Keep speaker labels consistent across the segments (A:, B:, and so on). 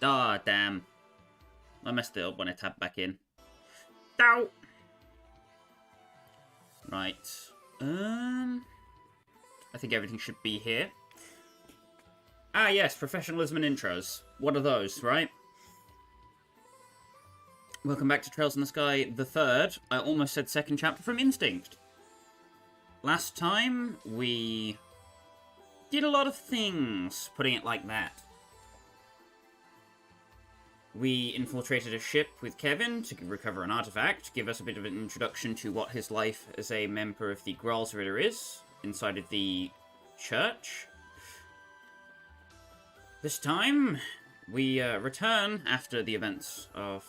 A: Ah, damn. I messed it up when I tapped back in. Ow! Right. I think everything should be here. Ah, yes, professionalism and intros. What are those, right? Welcome back to Trails in the Sky, the third. I almost said second chapter from Instinct. Last time, we did a lot of things, putting it like that. We infiltrated a ship with Kevin to recover an artifact, give us a bit of an introduction to what his life as a member of the Gralsritter is, inside of the church. This time, we return after the events of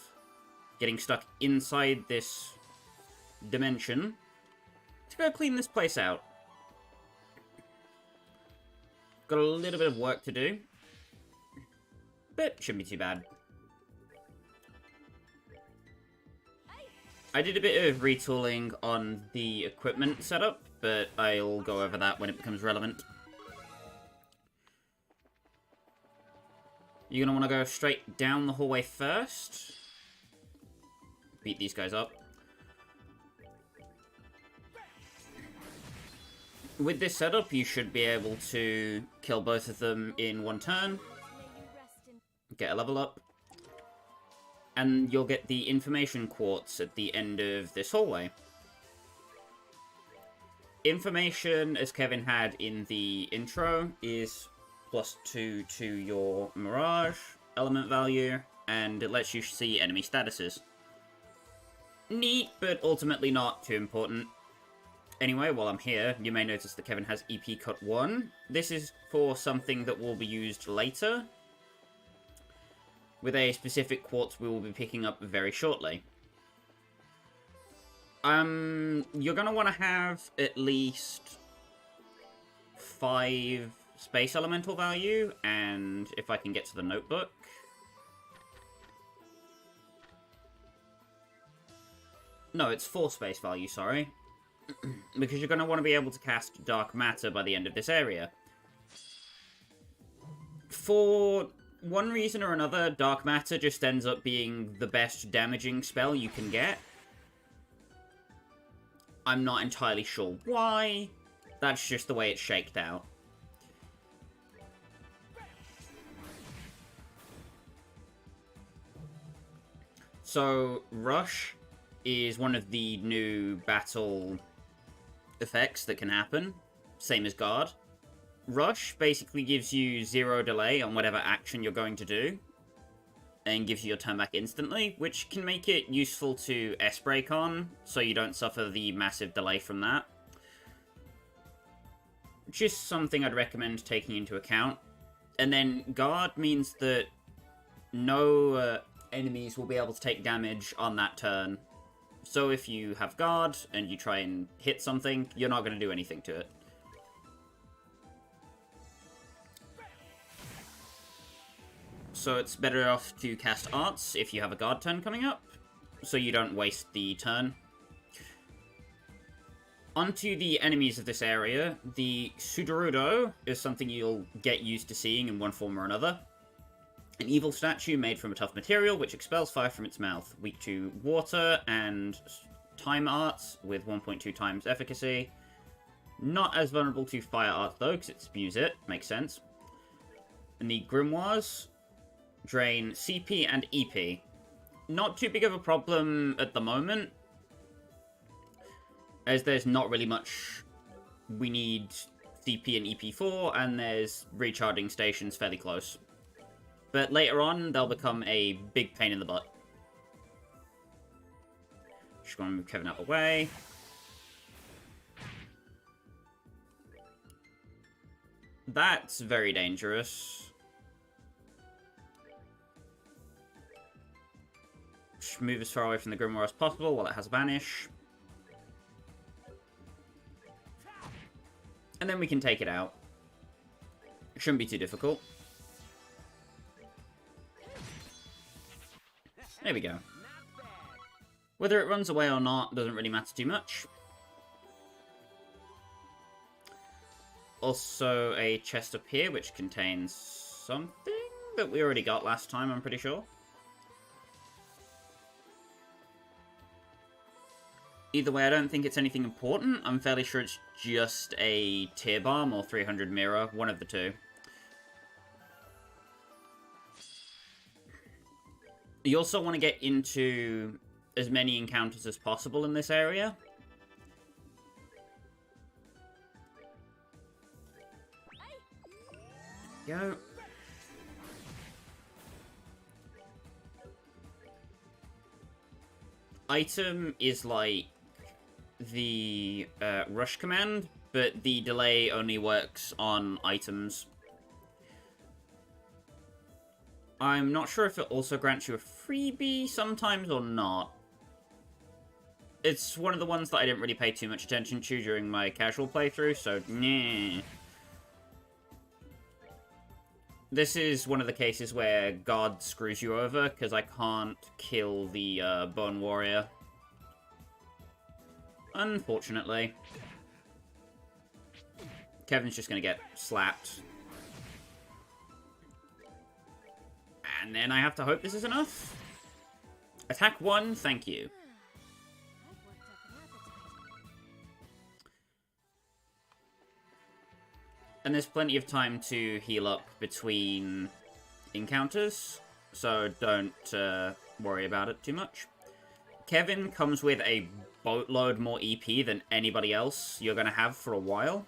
A: getting stuck inside this dimension to go clean this place out. Got a little bit of work to do, but shouldn't be too bad. I did a bit of retooling on the equipment setup, but I'll go over that when it becomes relevant. You're going to want to go straight down the hallway first. Beat these guys up. With this setup, you should be able to kill both of them in one turn. Get a level up. And you'll get the information quartz at the end of this hallway. Information, as Kevin had in the intro, is +2 to your Mirage element value, and it lets you see enemy statuses. Neat, but ultimately not too important. Anyway, while I'm here, you may notice that Kevin has EP Cut 1. This is for something that will be used later, with a specific quartz we will be picking up very shortly. You're going to want to have at least 5 space elemental value, and if I can get to the notebook. No, it's 4 space value, sorry. Because you're going to want to be able to cast Dark Matter by the end of this area. For one reason or another, Dark Matter just ends up being the best damaging spell you can get. I'm not entirely sure why. That's just the way it's shaked out. So, Rush is one of the new battle effects that can happen. Same as Guard. Rush basically gives you 0 delay on whatever action you're going to do, and gives you your turn back instantly, which can make it useful to S-Break on, so you don't suffer the massive delay from that. Just something I'd recommend taking into account. And then Guard means that no enemies will be able to take damage on that turn. So if you have Guard and you try and hit something, you're not going to do anything to it. So it's better off to cast Arts if you have a Guard turn coming up, so you don't waste the turn. Onto the enemies of this area, the Sudorudo is something you'll get used to seeing in one form or another. An evil statue made from a tough material which expels fire from its mouth. Weak to water and time arts with 1.2 times efficacy. Not as vulnerable to fire arts though, because it spews it. Makes sense. And the Grimoires drain CP and EP. Not too big of a problem at the moment, as there's not really much we need CP and EP for, and there's recharging stations fairly close. But later on, they'll become a big pain in the butt. Just going to move Kevin out of the way. That's very dangerous. Just move as far away from the Grimoire as possible while it has Banish. And then we can take it out. It shouldn't be too difficult. There we go. Whether it runs away or not doesn't really matter too much. Also a chest up here which contains something? that we already got last time, I'm pretty sure. Either way, I don't think it's anything important. I'm fairly sure it's just a tear bomb or 300 mirror, one of the two. You also want to get into as many encounters as possible in this area. Go. Item is like the rush command, but the delay only works on items. I'm not sure if it also grants you a freebie sometimes or not. It's one of the ones that I didn't really pay too much attention to during my casual playthrough, so nah. This is one of the cases where God screws you over, because I can't kill the Bone Warrior. Unfortunately. Kevin's just going to get slapped. And then I have to hope this is enough. Attack 1, thank you. And there's plenty of time to heal up between encounters, so don't worry about it too much. Kevin comes with a boatload more EP than anybody else you're going to have for a while,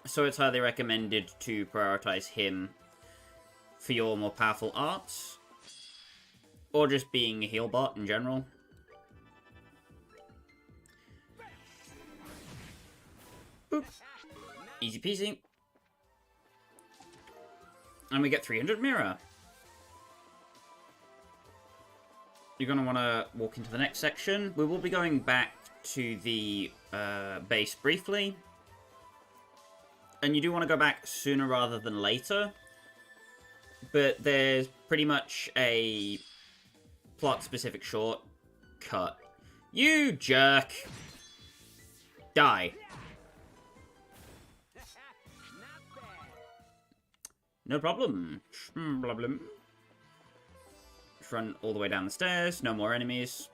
A: so it's highly recommended to prioritize him for your more powerful arts, or just being a heal bot in general. Boop. Easy peasy. And we get 300 mirror. You're going to want to walk into the next section. We will be going back to the base briefly. And you do want to go back sooner rather than later. But there's pretty much a plot-specific shortcut. You jerk! Die. No problem. Problem. Just run all the way down the stairs. No more enemies.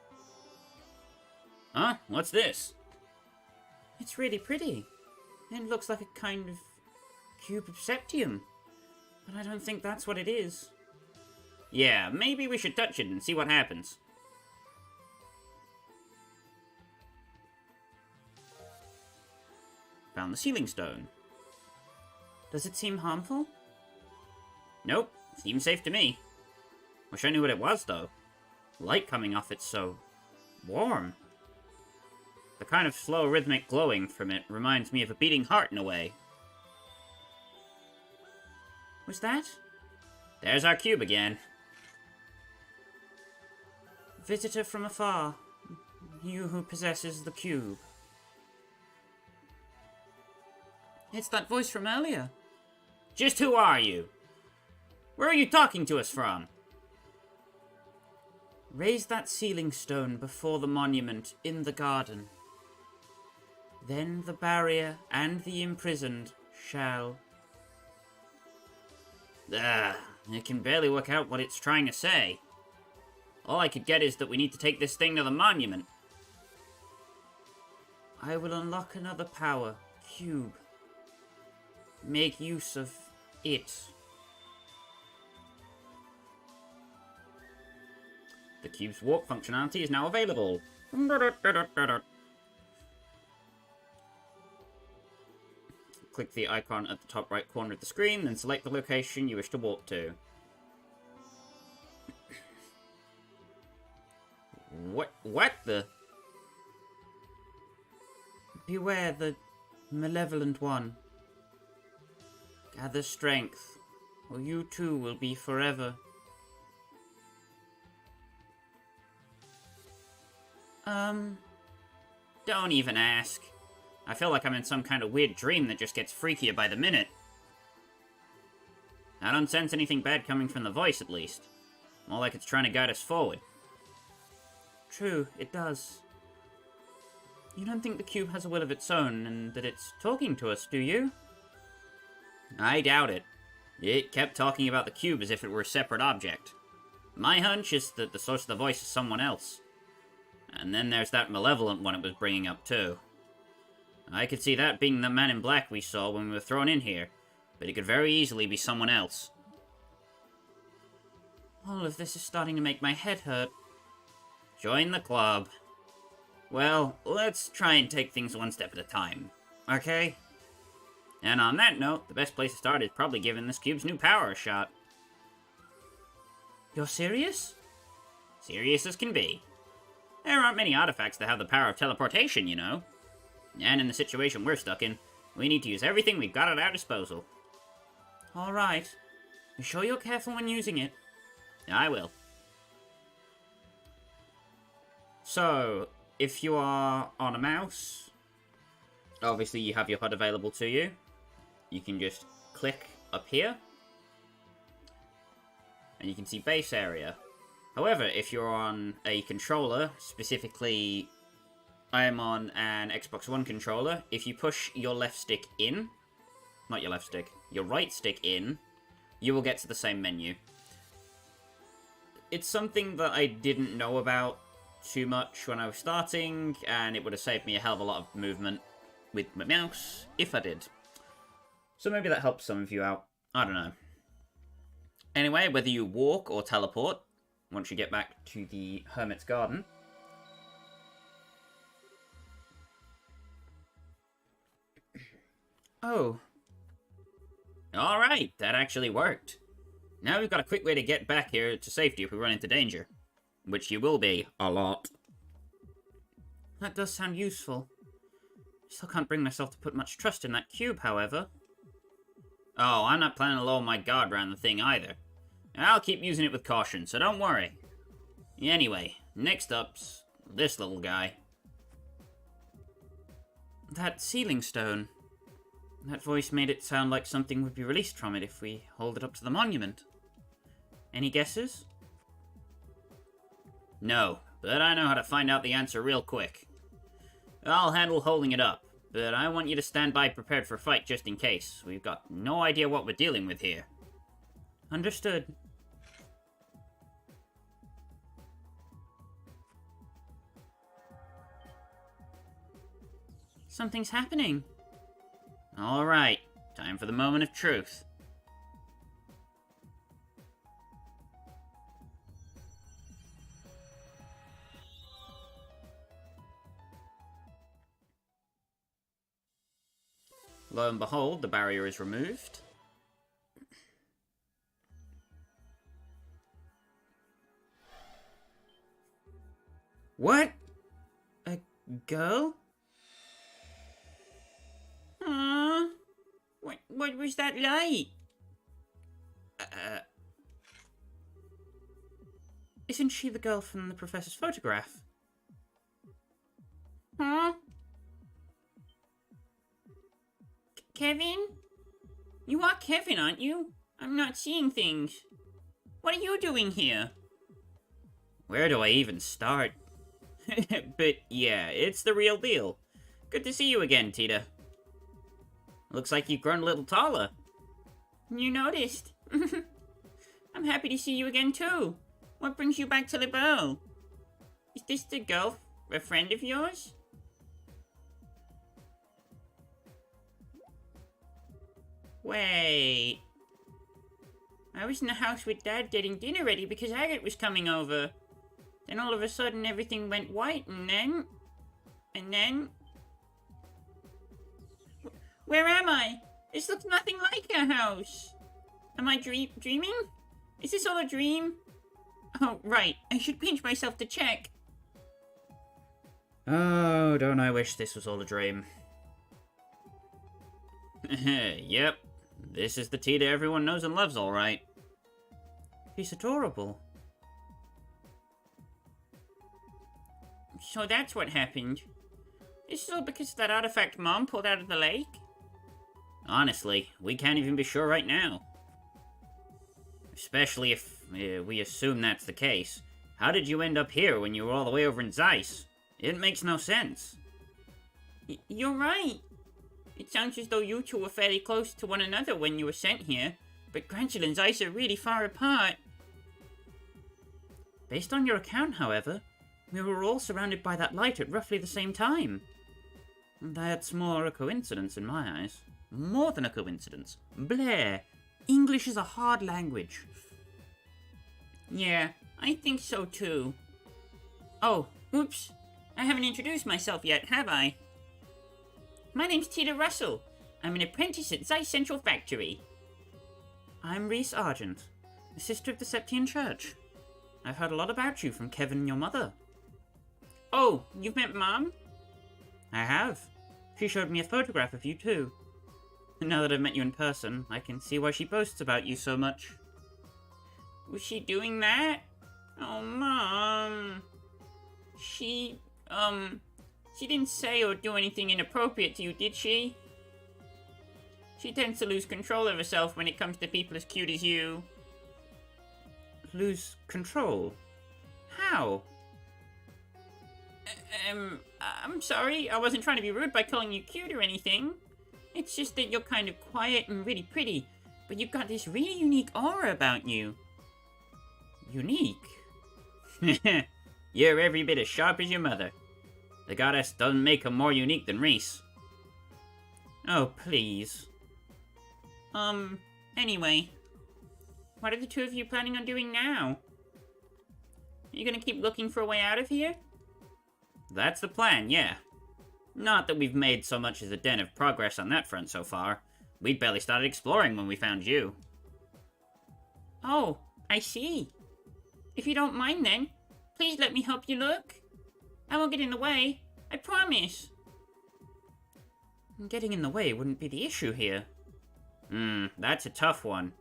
A: Huh? What's this? It's really pretty. It looks like a kind of cube of septium. But I don't think that's what it is. Yeah, maybe we should touch it and see what happens. Found the sealing stone. Does it seem harmful? Nope, seems safe to me. Wish I knew what it was, though. Light coming off it's so warm. The kind of slow rhythmic glowing from it reminds me of a beating heart in a way. Was that? There's our cube again. Visitor from afar. You who possesses the cube. It's that voice from earlier. Just who are you? Where are you talking to us from? Raise that sealing stone before the monument in the garden. Then the barrier and the imprisoned shall... I can barely work out what it's trying to say. All I could get is that we need to take this thing to the monument. I will unlock another power, cube. Make use of it. The cube's warp functionality is now available. Click the icon at the top right corner of the screen, then select the location you wish to warp to. What the? Beware the malevolent one. Gather strength, or you too will be forever. Don't even ask. I feel like I'm in some kind of weird dream that just gets freakier by the minute. I don't sense anything bad coming from the voice, at least. More like it's trying to guide us forward. True, it does. You don't think the cube has a will of its own, and that it's talking to us, do you? I doubt it. It kept talking about the cube as if it were a separate object. My hunch is that the source of the voice is someone else. And then there's that malevolent one it was bringing up, too. I could see that being the man in black we saw when we were thrown in here, but it could very easily be someone else. All of this is starting to make my head hurt. Join the club. Well, let's try and take things one step at a time, okay? And on that note, the best place to start is probably giving this cube's new power a shot. You're serious? Serious as can be. There aren't many artifacts that have the power of teleportation, you know. And in the situation we're stuck in, we need to use everything we've got at our disposal. Alright. Be sure you're careful when using it. I will. So, if you are on a mouse, obviously you have your HUD available to you. You can just click up here, and you can see base area. However, if you're on a controller, specifically I am on an Xbox One controller, if you push your left stick in, not your left stick, your right stick in, you will get to the same menu. It's something that I didn't know about too much when I was starting, and it would have saved me a hell of a lot of movement with my mouse if I did. So maybe that helps some of you out. I don't know. Anyway, whether you walk or teleport, once you get back to the Hermit's Garden, oh. Alright, that actually worked. Now we've got a quick way to get back here to safety if we run into danger. Which you will be, a lot. That does sound useful. Still can't bring myself to put much trust in that cube, however. Oh, I'm not planning to lower my guard around the thing either. I'll keep using it with caution, so don't worry. Anyway, next up's this little guy. That ceiling stone. That voice made it sound like something would be released from it if we hold it up to the monument. Any guesses? No, but I know how to find out the answer real quick. I'll handle holding it up, but I want you to stand by prepared for a fight just in case. We've got no idea what we're dealing with here. Understood. Something's happening. Alright, time for the moment of truth. Lo and behold, the barrier is removed. What? A girl? Aww. What was that like? Isn't she the girl from the professor's photograph? Huh? Kevin? You are Kevin, aren't you? I'm not seeing things. What are you doing here? Where do I even start? But yeah, it's the real deal. Good to see you again, Tita. Looks like you've grown a little taller. You noticed. I'm happy to see you again too. What brings you back to the bell? Is this the girl, a friend of yours? Wait. I was in the house with Dad getting dinner ready because Agatha was coming over. Then all of a sudden everything went white and then... Where am I? This looks nothing like a house. Am I dreaming? Is this all a dream? Oh, right. I should pinch myself to check. Oh, don't I wish this was all a dream. Yep. This is the Tita everyone knows and loves, alright. He's adorable. So that's what happened. This is all because of that artifact Mom pulled out of the lake? Honestly, we can't even be sure right now. Especially if we assume that's the case. How did you end up here when you were all the way over in Zeiss? It makes no sense. You're right. It sounds as though you two were fairly close to one another when you were sent here, but Grantula and Zeiss are really far apart. Based on your account, however, we were all surrounded by that light at roughly the same time. That's more a coincidence in my eyes. More than a coincidence. Blair, English is a hard language. Yeah, I think so too. Oh, oops. I haven't introduced myself yet, have I? My name's Tita Russell. I'm an apprentice at Zeiss Central Factory. I'm Reese Argent, a sister of the Septian Church. I've heard a lot about you from Kevin and your mother. Oh, you've met Mom? I have. She showed me a photograph of you too. And now that I've met you in person, I can see why she boasts about you so much. Was she doing that? Oh, Mom. She didn't say or do anything inappropriate to you, did she? She tends to lose control of herself when it comes to people as cute as you. Lose control? How? I'm sorry, I wasn't trying to be rude by calling you cute or anything. It's just that you're kind of quiet and really pretty, but you've got this really unique aura about you. Unique? You're every bit as sharp as your mother. The goddess doesn't make her more unique than Reese. Oh, please. Anyway. What are the two of you planning on doing now? Are you gonna keep looking for a way out of here? That's the plan, yeah. Not that we've made so much as a dent of progress on that front so far. We'd barely started exploring when we found you. Oh, I see. If you don't mind then, please let me help you look. I won't get in the way, I promise. Getting in the way wouldn't be the issue here. That's a tough one.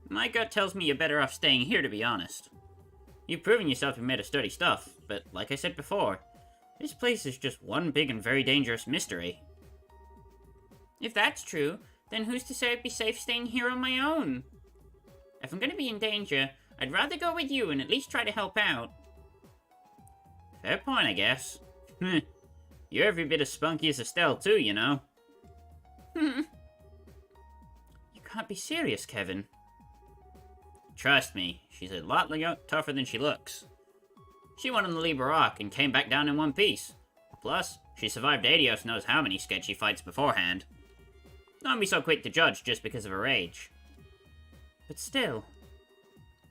A: My gut tells me you're better off staying here, to be honest. You've proven yourself to be made of sturdy stuff, but like I said before, this place is just one big and very dangerous mystery. If that's true, then who's to say I'd be safe staying here on my own? If I'm gonna be in danger, I'd rather go with you and at least try to help out. Fair point, I guess. You're every bit as spunky as Estelle, too, you know. You can't be serious, Kevin. Trust me, she's a lot tougher than she looks. She went on the Libra Rock and came back down in one piece. Plus, she survived Adios knows how many sketchy fights beforehand. Don't be so quick to judge just because of her age. But still.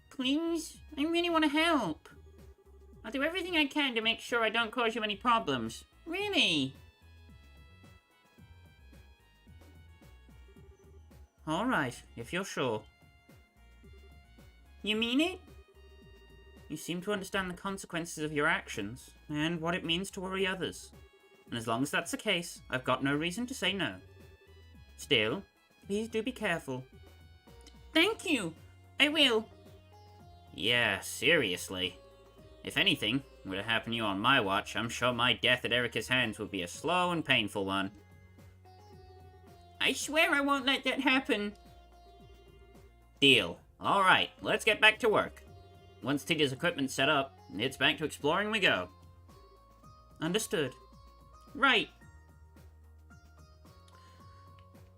A: Please, I really want to help. I'll do everything I can to make sure I don't cause you any problems. Really? Alright, if you're sure. You mean it? You seem to understand the consequences of your actions, and what it means to worry others. And as long as that's the case, I've got no reason to say no. Still, please do be careful. Thank you! I will. Yeah, seriously. If anything were to happen to you on my watch, I'm sure my death at Erica's hands would be a slow and painful one. I swear I won't let that happen. Deal. Alright, let's get back to work. Once Tita's equipment's set up, it's back to exploring we go. Understood. Right.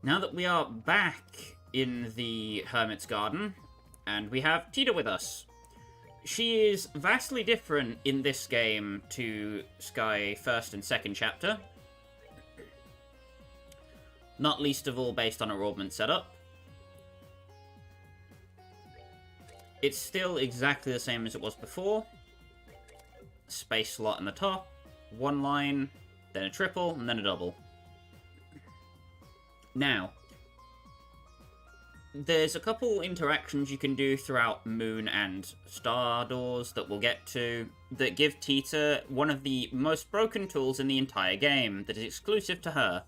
A: Now that we are back in the Hermit's Garden, and we have Tita with us. She is vastly different in this game to Sky first and second chapter. Not least of all based on her augment setup. It's still exactly the same as it was before. Space slot in the top, one line, then a triple, and then a double. Now, there's a couple interactions you can do throughout Moon and Star Doors that we'll get to that give Tita one of the most broken tools in the entire game that is exclusive to her.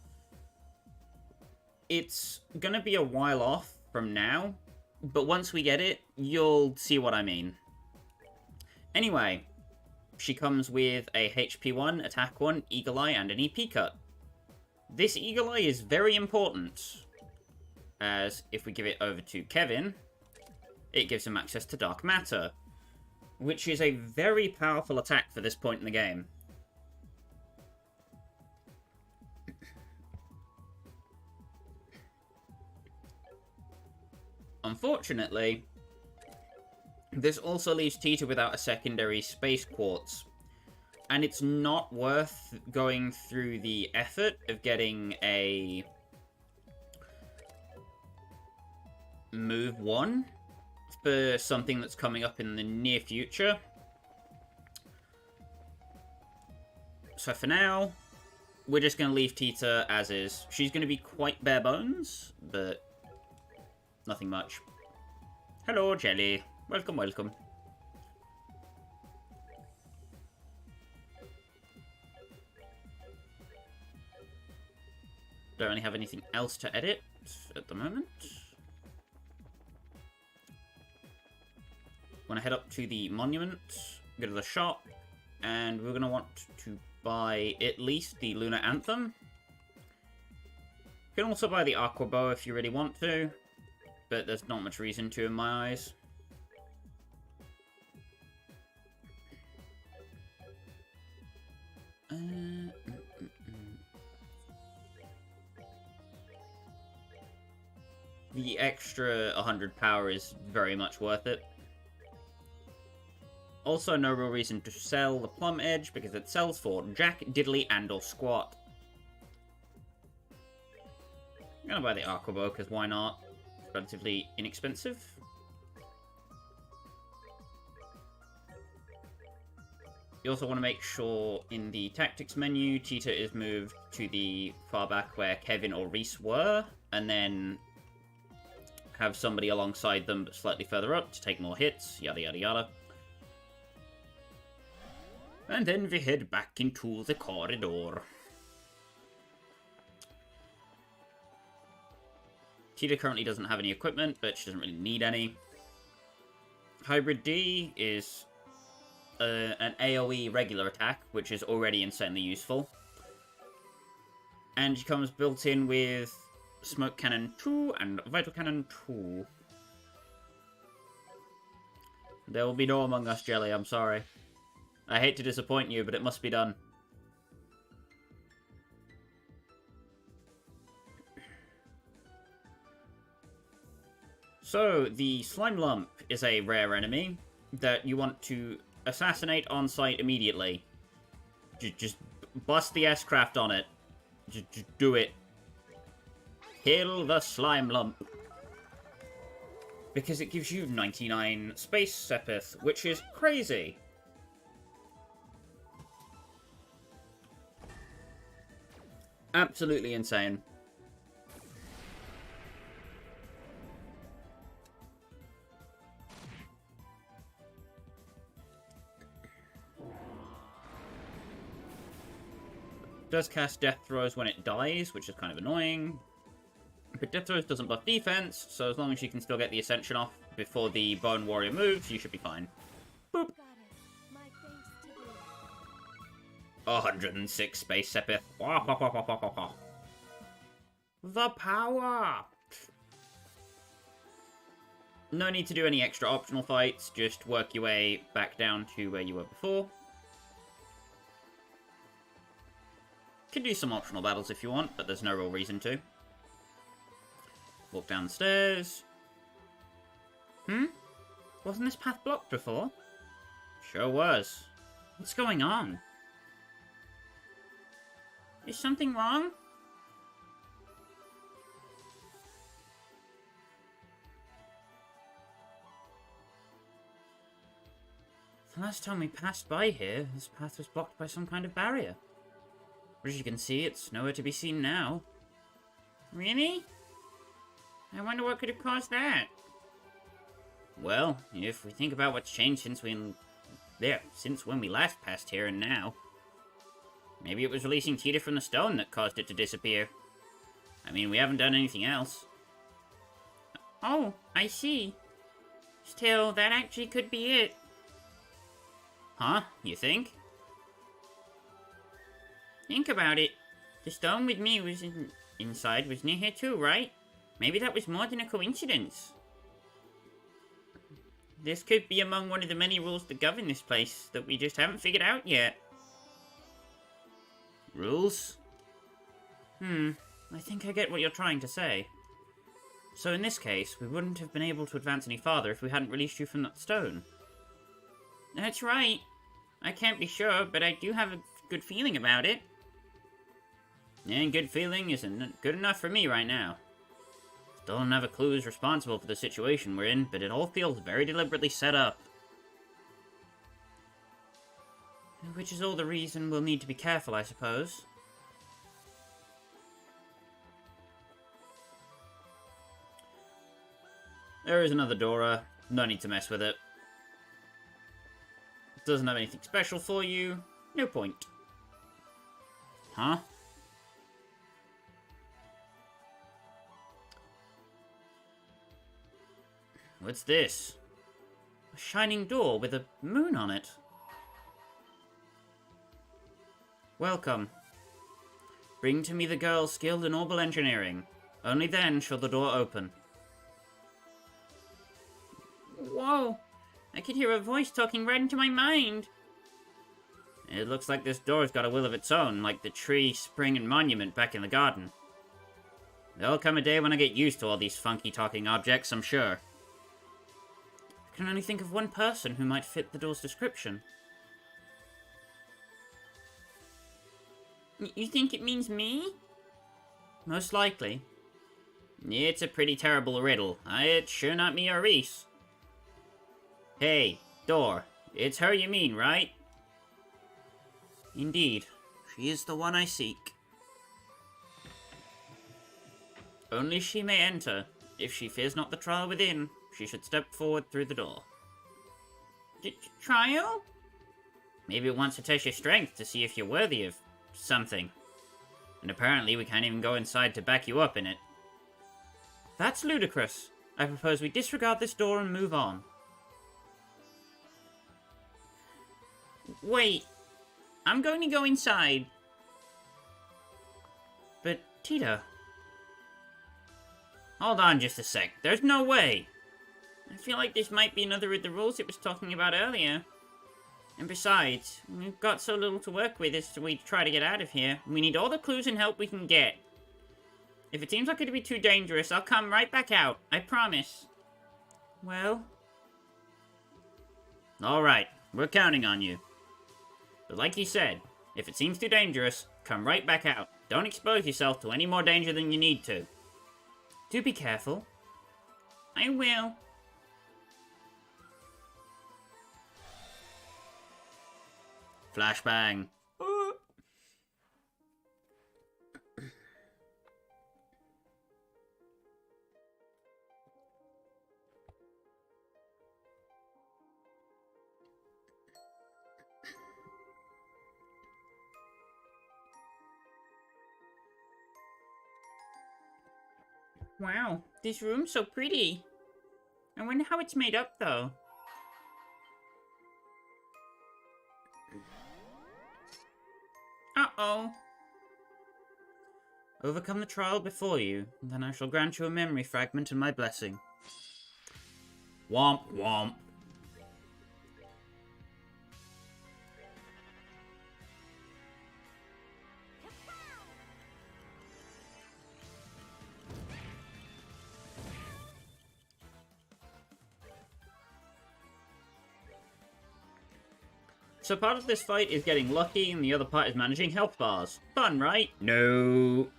A: It's gonna be a while off from now, but once we get it, you'll see what I mean. Anyway, she comes with a HP 1, Attack 1, Eagle Eye, and an EP cut. This Eagle Eye is very important, as if we give it over to Kevin, it gives him access to Dark Matter, which is a very powerful attack for this point in the game. Unfortunately, this also leaves Tita without a secondary space quartz. And it's not worth going through the effort of getting a move 1 for something that's coming up in the near future. So for now, we're just going to leave Tita as is. She's going to be quite bare bones, but nothing much. Hello, Jelly. Welcome, welcome. Don't really have anything else to edit at the moment. Want to head up to the monument, go to the shop, and we're going to want to buy at least the Lunar Anthem. You can also buy the Aqua Bow if you really want to, but there's not much reason to in my eyes. The extra 100 power is very much worth it. Also, no real reason to sell the Plum Edge, because it sells for Jack, Diddley, and or Squat. I'm gonna buy the Aqua Bow, because why not? It's relatively inexpensive. You also want to make sure in the tactics menu, Tita is moved to the far back where Kevin or Reese were, and then have somebody alongside them but slightly further up to take more hits, yada yada yada. And then we head back into the corridor. Tita currently doesn't have any equipment, but she doesn't really need any. Hybrid D is an AoE regular attack, which is already insanely useful. And she comes built in with Smoke Cannon 2 and Vital Cannon 2. There will be no Among Us, Jelly, I'm sorry. I hate to disappoint you, but it must be done. So, the Slime Lump is a rare enemy that you want to assassinate on sight immediately. Just bust the S-craft on it. Just do it. Kill the Slime Lump. Because it gives you 99 Space Sepith, which is crazy. Absolutely insane. Does cast Death Throws when it dies, which is kind of annoying. But Death Throws doesn't buff defense, so as long as you can still get the Ascension off before the Bone Warrior moves, you should be fine. Boop. 106 Space Sepith. The power! No need to do any extra optional fights, just work your way back down to where you were before. Could do some optional battles if you want, but there's no real reason to. Walk down the stairs. Wasn't this path blocked before? Sure was. What's going on? Is something wrong? The last time we passed by here, this path was blocked by some kind of barrier. But as you can see, it's nowhere to be seen now. Really? I wonder what could have caused that. Well, if we think about what's changed since when we last passed here and now, maybe it was releasing Tita from the stone that caused it to disappear. I mean, we haven't done anything else. Oh, I see. Still, that actually could be it. Huh? You think? Think about it. The stone with me was inside was near here too, right? Maybe that was more than a coincidence. This could be among one of the many rules that govern this place that we just haven't figured out yet. Rules? I think I get what you're trying to say. So in this case, we wouldn't have been able to advance any farther if we hadn't released you from that stone. That's right. I can't be sure, but I do have a good feeling about it. And good feeling isn't good enough for me right now. Still don't have a clue who's responsible for the situation we're in, but it all feels very deliberately set up. Which is all the reason we'll need to be careful, I suppose. There is another door. No need to mess with it. Doesn't have anything special for you. No point. Huh? What's this? A shining door with a moon on it. Welcome. Bring to me the girl skilled in orbital engineering. Only then shall the door open. Whoa! I could hear a voice talking right into my mind. It looks like this door's got a will of its own, like the tree, spring, and monument back in the garden. There'll come a day when I get used to all these funky talking objects, I'm sure. I can only think of one person who might fit the door's description. You think it means me? Most likely. It's a pretty terrible riddle. It's sure not me or Reese. Hey, door. It's her you mean, right? Indeed. She is the one I seek. Only she may enter. If she fears not the trial within, she should step forward through the door. Trial? Maybe it wants to test your strength to see if you're worthy of something. And apparently we can't even go inside to back you up in it. That's ludicrous. I propose we disregard this door and move on. Wait. I'm going to go inside. But, Tito... Hold on just a sec. There's no way. I feel like this might be another of the rules it was talking about earlier. And besides, we've got so little to work with as we try to get out of here. We need all the clues and help we can get. If it seems like it'd be too dangerous, I'll come right back out. I promise. Well... Alright, we're counting on you. But like you said, if it seems too dangerous, come right back out. Don't expose yourself to any more danger than you need to. Do be careful. I will. Flashbang. Wow, this room's so pretty. I wonder how it's made up, though. Uh-oh. Overcome the trial before you, and then I shall grant you a memory fragment and my blessing. Womp womp. So part of this fight is getting lucky, and the other part is managing health bars. Fun, right? No.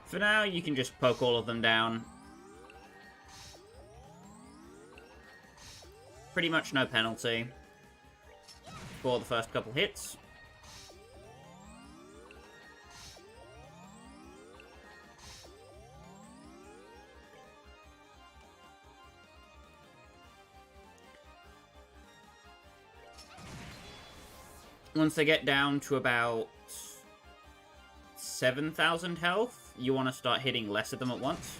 A: For now, you can just poke all of them down. Pretty much no penalty for the first couple hits. Once they get down to about 7,000 health, you want to start hitting less of them at once.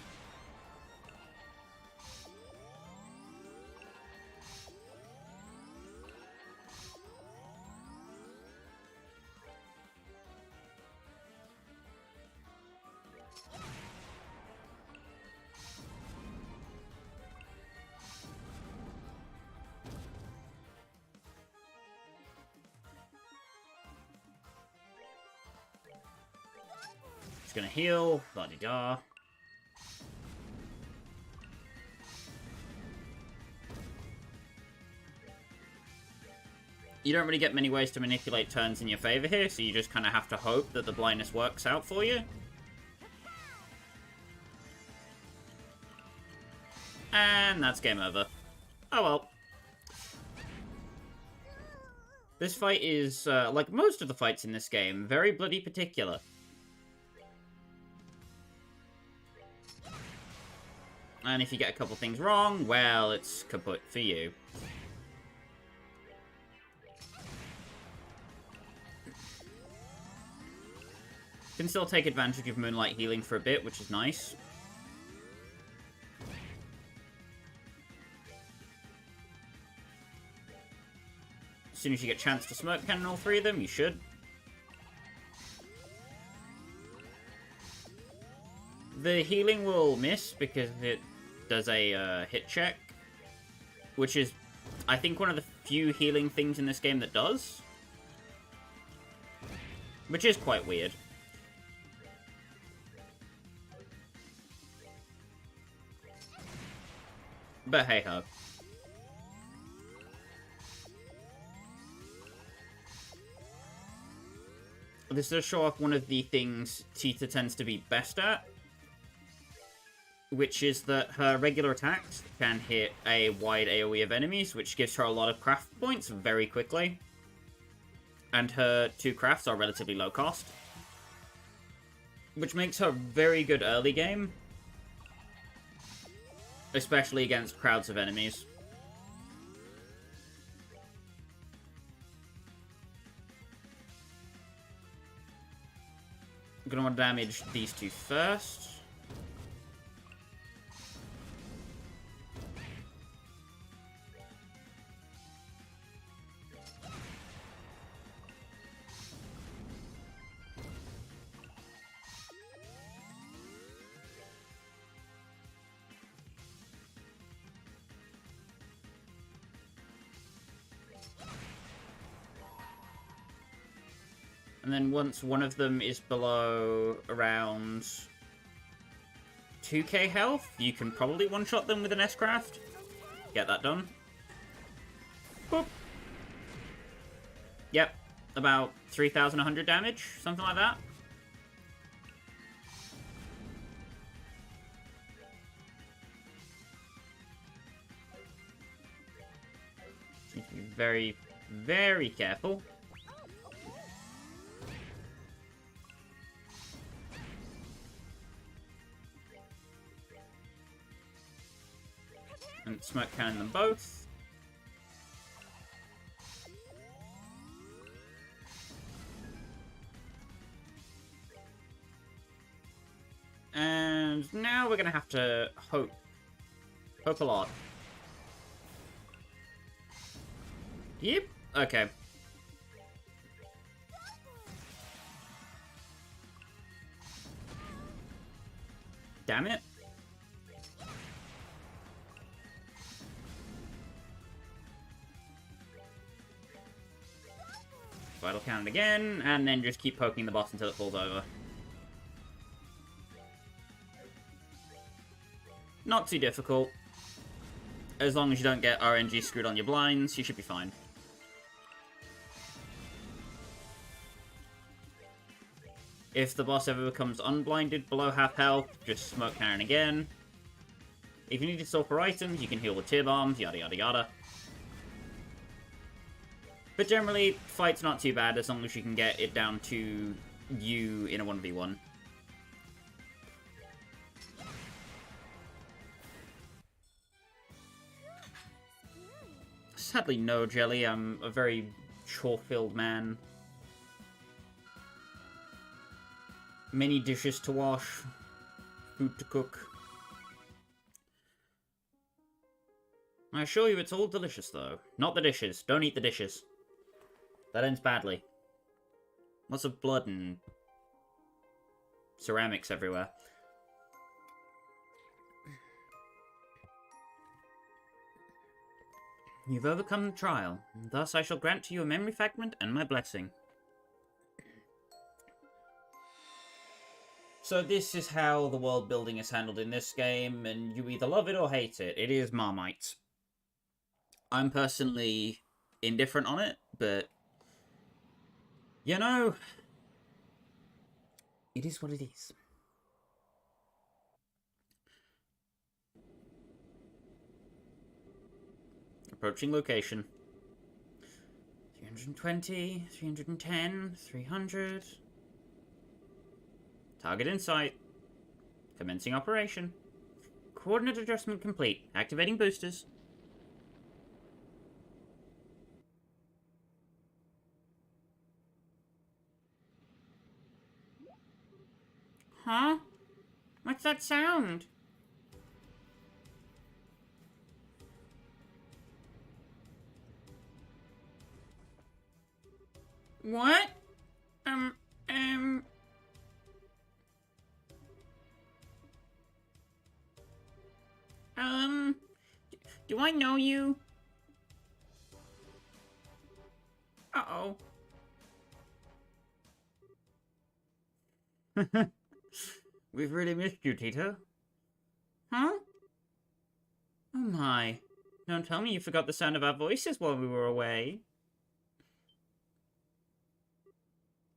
A: Just gonna heal. La-di-da. You don't really get many ways to manipulate turns in your favor here, so you just kind of have to hope that the blindness works out for you. And that's game over. Oh well. This fight is, like most of the fights in this game, very bloody particular. And if you get a couple things wrong, well, it's kaput for you. Can still take advantage of Moonlight healing for a bit, which is nice. As soon as you get a chance to smoke cannon all three of them, you should. The healing will miss because it does a hit check, which is, I think, one of the few healing things in this game that does. Which is quite weird. But hey-ho. This does show off one of the things Cheetah tends to be best at, which is that her regular attacks can hit a wide AoE of enemies, which gives her a lot of craft points very quickly. And her 2 crafts are relatively low cost, which makes her very good early game, especially against crowds of enemies. I'm gonna want to damage these 2 first. And then once one of them is below around 2k health, you can probably one-shot them with an S-Craft. Get that done. Boop. Yep, about 3,100 damage, something like that. Need to be very, very careful. And smoke cannon them both. And now we're gonna have to hope. Hope a lot. Yep. Okay. Damn it. Vital cannon again, and then just keep poking the boss until it falls over. Not too difficult. As long as you don't get RNG screwed on your blinds, you should be fine. If the boss ever becomes unblinded below half health, just smoke cannon again. If you need to store for items, you can heal with tear bombs, yada yada yada. But generally, fight's not too bad as long as you can get it down to you in a 1v1. Sadly, no, Jelly. I'm a very chore-filled man. Many dishes to wash. Food to cook. I assure you it's all delicious, though. Not the dishes. Don't eat the dishes. That ends badly. Lots of blood and ceramics everywhere. You've overcome the trial, and thus I shall grant to you a memory fragment and my blessing. So this is how the world building is handled in this game, and you either love it or hate it. It is Marmite. I'm personally indifferent on it, but you know, it is what it is. Approaching location. 320, 310, 300. Target in sight. Commencing operation. Coordinate adjustment complete. Activating boosters. Huh? What's that sound? What? Do I know you? Uh-oh. We've really missed you, Tito. Huh? Oh my. Don't tell me you forgot the sound of our voices while we were away.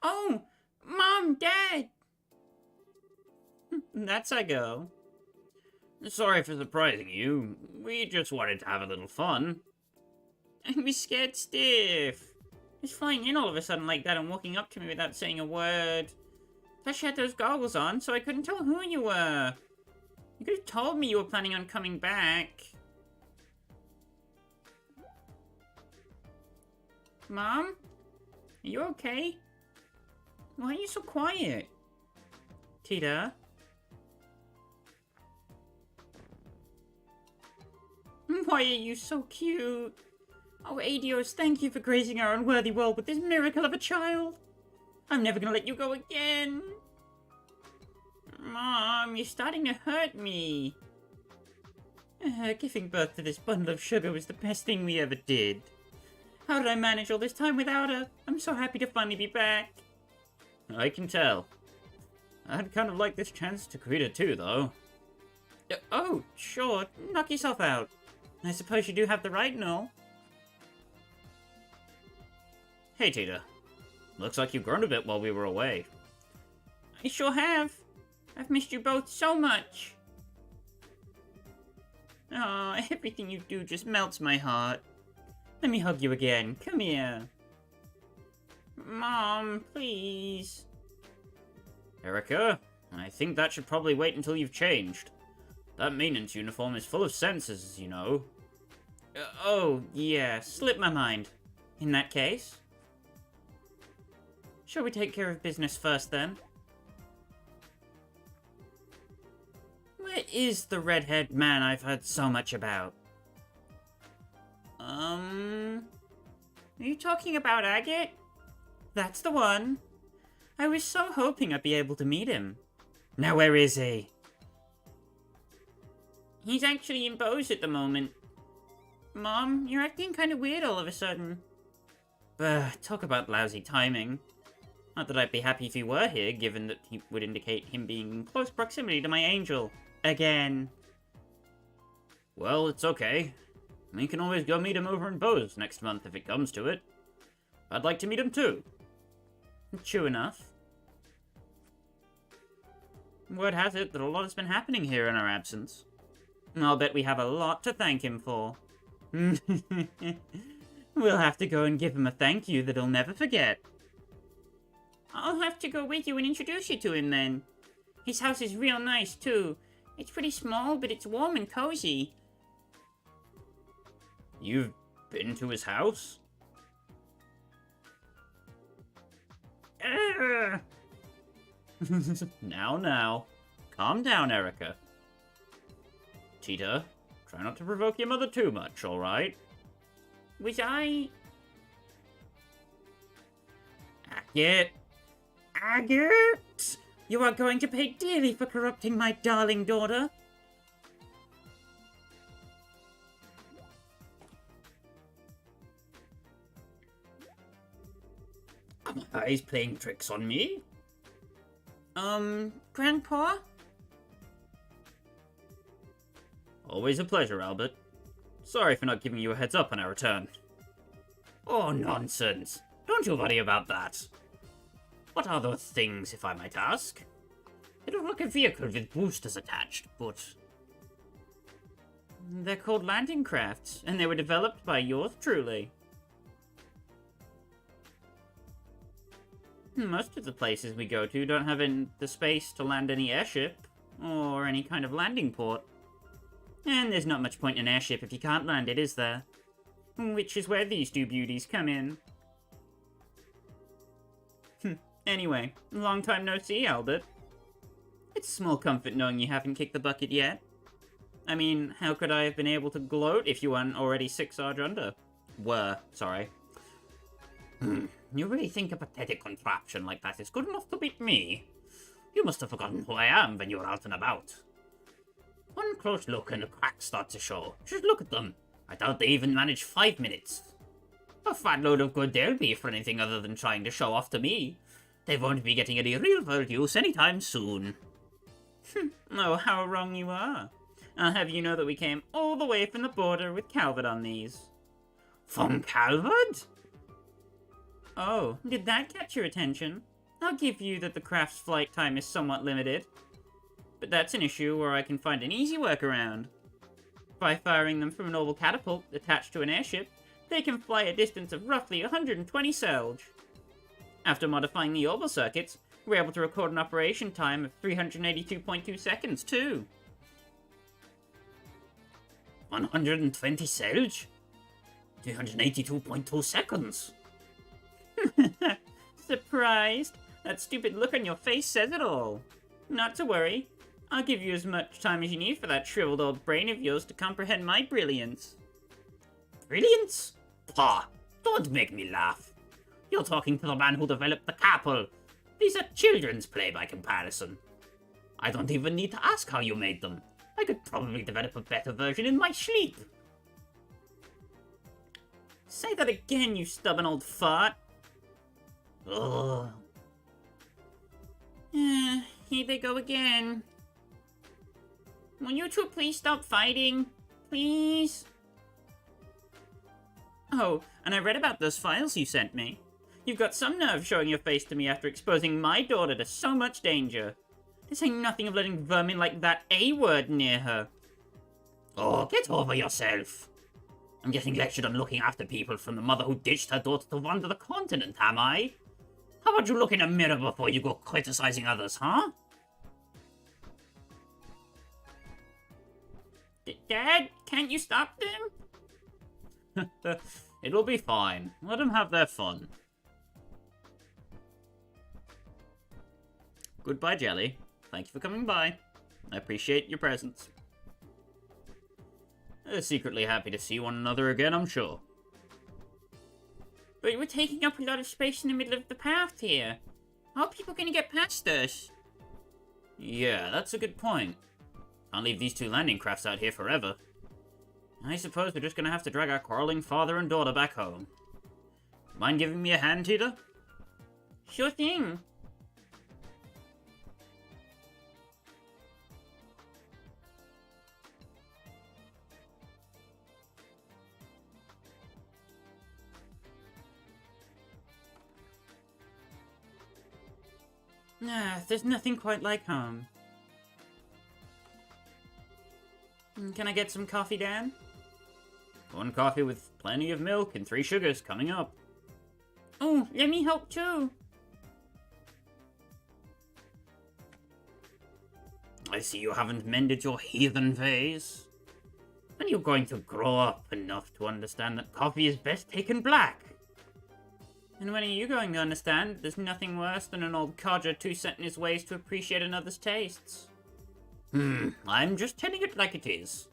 A: Oh! Mom! Dad! That's a go. Sorry for surprising you. We just wanted to have a little fun. I was scared stiff. Just flying in all of a sudden like that and walking up to me without saying a word. Plus you had those goggles on, so I couldn't tell who you were. You could have told me you were planning on coming back. Mom? Are you okay? Why are you so quiet? Tita? Why are you so cute? Oh, Adios, thank you for gracing our unworthy world with this miracle of a child. I'm never gonna let you go again. Mom, you're starting to hurt me. Giving birth to this bundle of sugar was the best thing we ever did. How did I manage all this time without her? I'm so happy to finally be back. I can tell. I'd kind of like this chance to greet her too, though. Oh, sure. Knock yourself out. I suppose you do have the right and all. Hey, Tita. Looks like you've grown a bit while we were away. I sure have. I've missed you both so much. Oh, everything you do just melts my heart. Let me hug you again. Come here. Mom, please. Erica, I think that should probably wait until you've changed. That maintenance uniform is full of sensors, you know. Oh, yeah, slipped my mind. In that case. Shall we take care of business first, then? Where is the red-haired man I've heard so much about? Are you talking about Agate? That's the one. I was so hoping I'd be able to meet him. Now where is he? He's actually in Bose at the moment. Mom, you're acting kind of weird all of a sudden. Talk about lousy timing. Not that I'd be happy if he were here, given that he would indicate him being in close proximity to my angel. Again. Well, it's okay. We can always go meet him over in Bose next month if it comes to it. I'd like to meet him too. True enough. Word has it that a lot has been happening here in our absence. I'll bet we have a lot to thank him for. We'll have to go and give him a thank you that he'll never forget. I'll have to go with you and introduce you to him then. His house is real nice too. It's pretty small, but it's warm and cozy. You've been to his house? Now. Calm down, Erica. Tita, try not to provoke your mother too much, alright? Was I... Agate! Agate! You are going to pay dearly for corrupting my darling daughter. Are my eyes playing tricks on me? Grandpa? Always a pleasure, Albert. Sorry for not giving you a heads up on our return. Oh, nonsense. Don't you worry about that. What are those things, if I might ask? They look like a vehicle with boosters attached, but... They're called landing crafts, and they were developed by yours truly. Most of the places we go to don't have the space to land any airship, or any kind of landing port. And there's not much point in an airship if you can't land it, is there? Which is where these two beauties come in. Anyway, long time no see, Albert. It's a small comfort knowing you haven't kicked the bucket yet. I mean, how could I have been able to gloat if you weren't already 6 Sarge under? Sorry. You really think a pathetic contraption like that is good enough to beat me? You must have forgotten who I am when you were out and about. One close look and the cracks start to show. Just look at them. I doubt they even manage 5 minutes. A fat load of good they'll be for anything other than trying to show off to me. They won't be getting any real-world use anytime soon. Oh, how wrong you are. I'll have you know that we came all the way from the border with Calvert on these. From Calvert? Oh, did that catch your attention? I'll give you that the craft's flight time is somewhat limited. But that's an issue where I can find an easy workaround. By firing them from an orbital catapult attached to an airship, they can fly a distance of roughly 120 Selge. After modifying the orbital circuits, we're able to record an operation time of 382.2 seconds, too. 120 Selge? 382.2 seconds. Surprised? That stupid look on your face says it all. Not to worry. I'll give you as much time as you need for that shriveled old brain of yours to comprehend my brilliance. Brilliance? Pah! Don't make me laugh. You're talking to the man who developed the Capel. These are children's play by comparison. I don't even need to ask how you made them. I could probably develop a better version in my sleep. Say that again, you stubborn old fart. Ugh. Here they go again. Will you two please stop fighting? Please? Oh, and I read about those files you sent me. You've got some nerve showing your face to me after exposing my daughter to so much danger. To say nothing of letting vermin like that A-word near her. Oh, get over yourself. I'm getting lectured on looking after people from the mother who ditched her daughter to wander the continent, am I? How about you look in a mirror before you go criticizing others, huh? Dad, can't you stop them? It'll be fine. Let them have their fun. Goodbye, Jelly. Thank you for coming by. I appreciate your presence. They're secretly happy to see one another again, I'm sure. But we're taking up a lot of space in the middle of the path here. How are people going to get past us? Yeah, that's a good point. Can't leave these two landing crafts out here forever. I suppose we're just going to have to drag our quarreling father and daughter back home. Mind giving me a hand, Tita? Sure thing. There's nothing quite like home. Can I get some coffee, Dan? 1 coffee with plenty of milk and 3 sugars coming up. Oh, let me help too. I see you haven't mended your heathen ways. And you're going to grow up enough to understand that coffee is best taken black. And when are you going to understand there's nothing worse than an old codger too set in his ways to appreciate another's tastes? I'm just telling it like it is.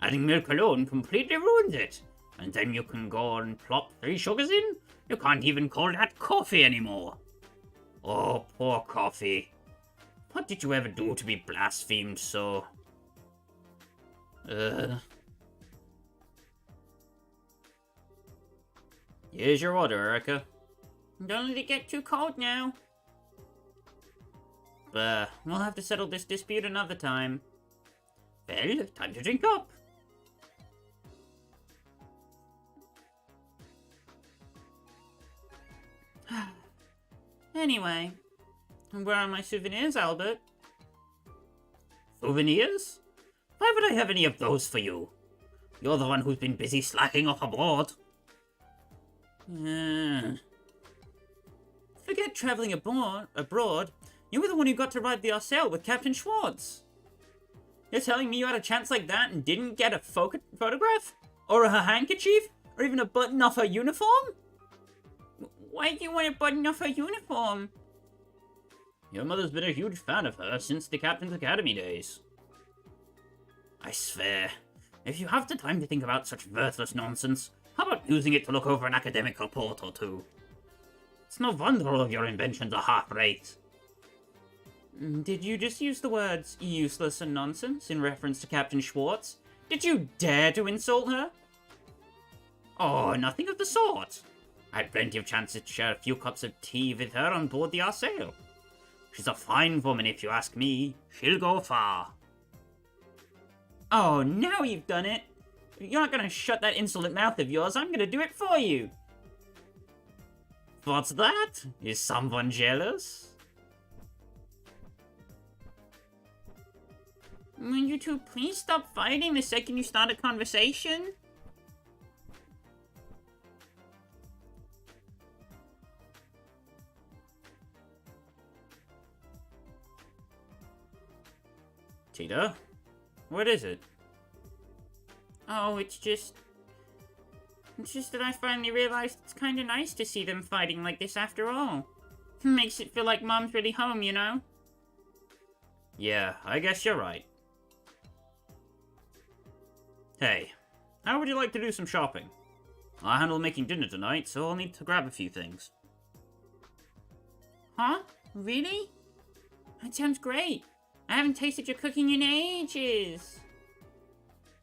A: Adding milk alone completely ruins it. And then you can go and plop 3 sugars in? You can't even call that coffee anymore. Oh, poor coffee. What did you ever do to be blasphemed so? Here's your order, Erica. Don't let it get too cold now. We'll have to settle this dispute another time. Well, time to drink up. Anyway, where are my souvenirs, Albert? Souvenirs? Why would I have any of those for you? You're the one who's been busy slacking off abroad. Forget traveling abroad. You were the one who got to ride the Arseille with Captain Schwartz. You're telling me you had a chance like that and didn't get a photograph? Or her handkerchief? Or even a button off her uniform? Why do you want a button off her uniform? Your mother's been a huge fan of her since the Captain's Academy days. I swear, if you have the time to think about such worthless nonsense, how about using it to look over an academic report or two? It's no wonder all of your inventions are half-baked. Did you just use the words useless and nonsense in reference to Captain Schwartz? Did you dare to insult her? Oh, nothing of the sort. I had plenty of chances to share a few cups of tea with her on board the Arseille. She's a fine woman if you ask me. She'll go far. Oh, now you've done it. If you're not going to shut that insolent mouth of yours, I'm going to do it for you. What's that? Is someone jealous? Will you two please stop fighting the second you start a conversation? Tita? What is it? Oh, it's just that I finally realized it's kind of nice to see them fighting like this after all. Makes it feel like Mom's really home, you know? Yeah, I guess you're right. Hey, how would you like to do some shopping? I handle making dinner tonight, so I'll need to grab a few things. Huh? Really? That sounds great. I haven't tasted your cooking in ages.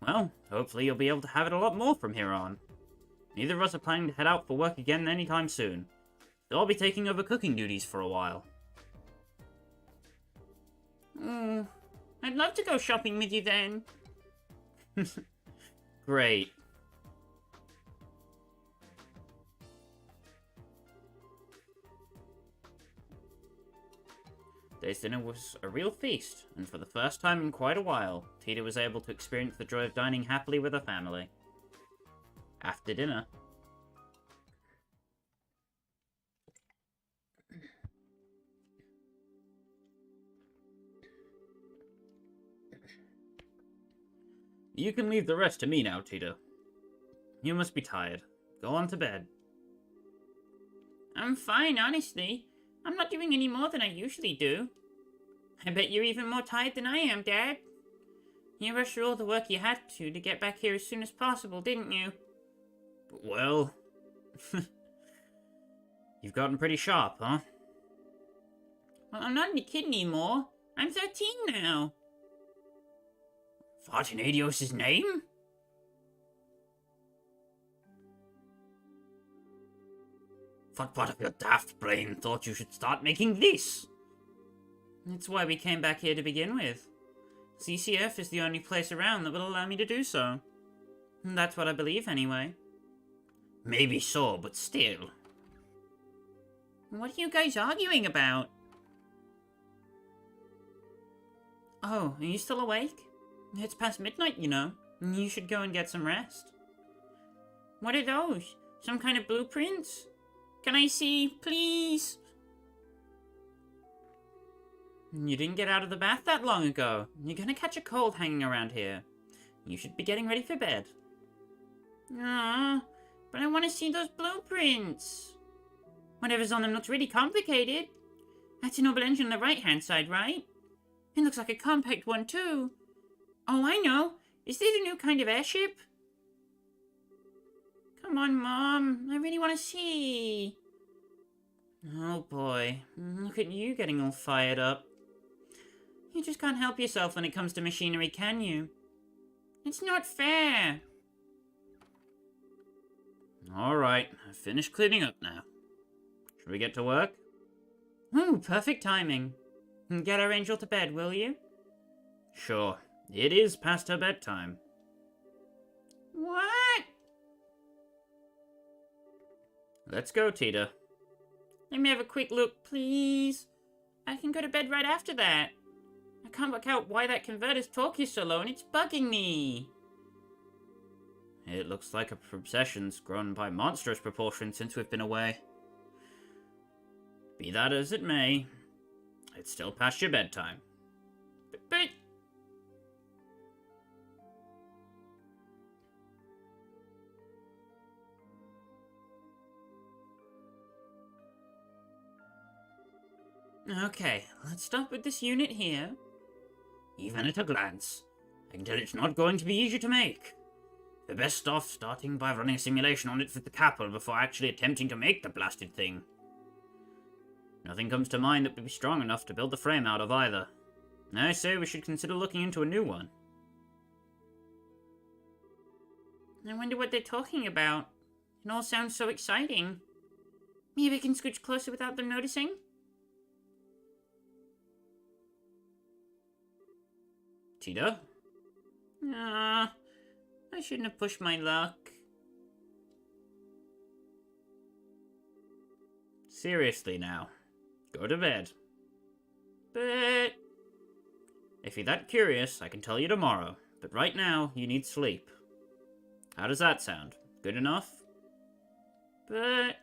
A: Well, hopefully you'll be able to have it a lot more from here on. Neither of us are planning to head out for work again anytime soon, so I'll be taking over cooking duties for a while. I'd love to go shopping with you then. Great. Today's dinner was a real feast, and for the first time in quite a while, Tita was able to experience the joy of dining happily with her family. After dinner, you can leave the rest to me now, Tita. You must be tired. Go on to bed. I'm fine, honestly. I'm not doing any more than I usually do. I bet you're even more tired than I am, Dad. You rushed through all the work you had to get back here as soon as possible, didn't you? Well... You've gotten pretty sharp, huh? Well, I'm not a kid anymore. I'm 13 now. What in Adios' name? What part of your daft brain thought you should start making this? That's why we came back here to begin with. CCF is the only place around that will allow me to do so. That's what I believe, anyway. Maybe so, but still. What are you guys arguing about? Oh, are you still awake? It's past midnight, you know. You should go and get some rest. What are those? Some kind of blueprints? Can I see, please? You didn't get out of the bath that long ago. You're gonna catch a cold hanging around here. You should be getting ready for bed. But I want to see those blueprints. Whatever's on them looks really complicated. That's a noble engine on the right-hand side, right? It looks like a compact one, too. Oh, I know. Is this a new kind of airship? Come on, Mom. I really want to see. Oh, boy. Look at you getting all fired up. You just can't help yourself when it comes to machinery, can you? It's not fair. Alright, I've finished cleaning up now. Should we get to work? Ooh, perfect timing. Get our angel to bed, will you? Sure. It is past her bedtime. What? Let's go, Tita. Let me have a quick look, please. I can go to bed right after that. I can't work out why that converter's talk is so low and it's bugging me. It looks like a procession's grown by monstrous proportions since we've been away. Be that as it may, it's still past your bedtime. But... Okay, let's start with this unit here. Even at a glance, I can tell it's not going to be easy to make. We're best off starting by running a simulation on it with the capital before actually attempting to make the blasted thing. Nothing comes to mind that would be strong enough to build the frame out of either. I say we should consider looking into a new one. I wonder what they're talking about. It all sounds so exciting. Maybe I can scooch closer without them noticing? Tita? I shouldn't have pushed my luck. Seriously now. Go to bed. But... if you're that curious, I can tell you tomorrow. But right now, you need sleep. How does that sound? Good enough? But...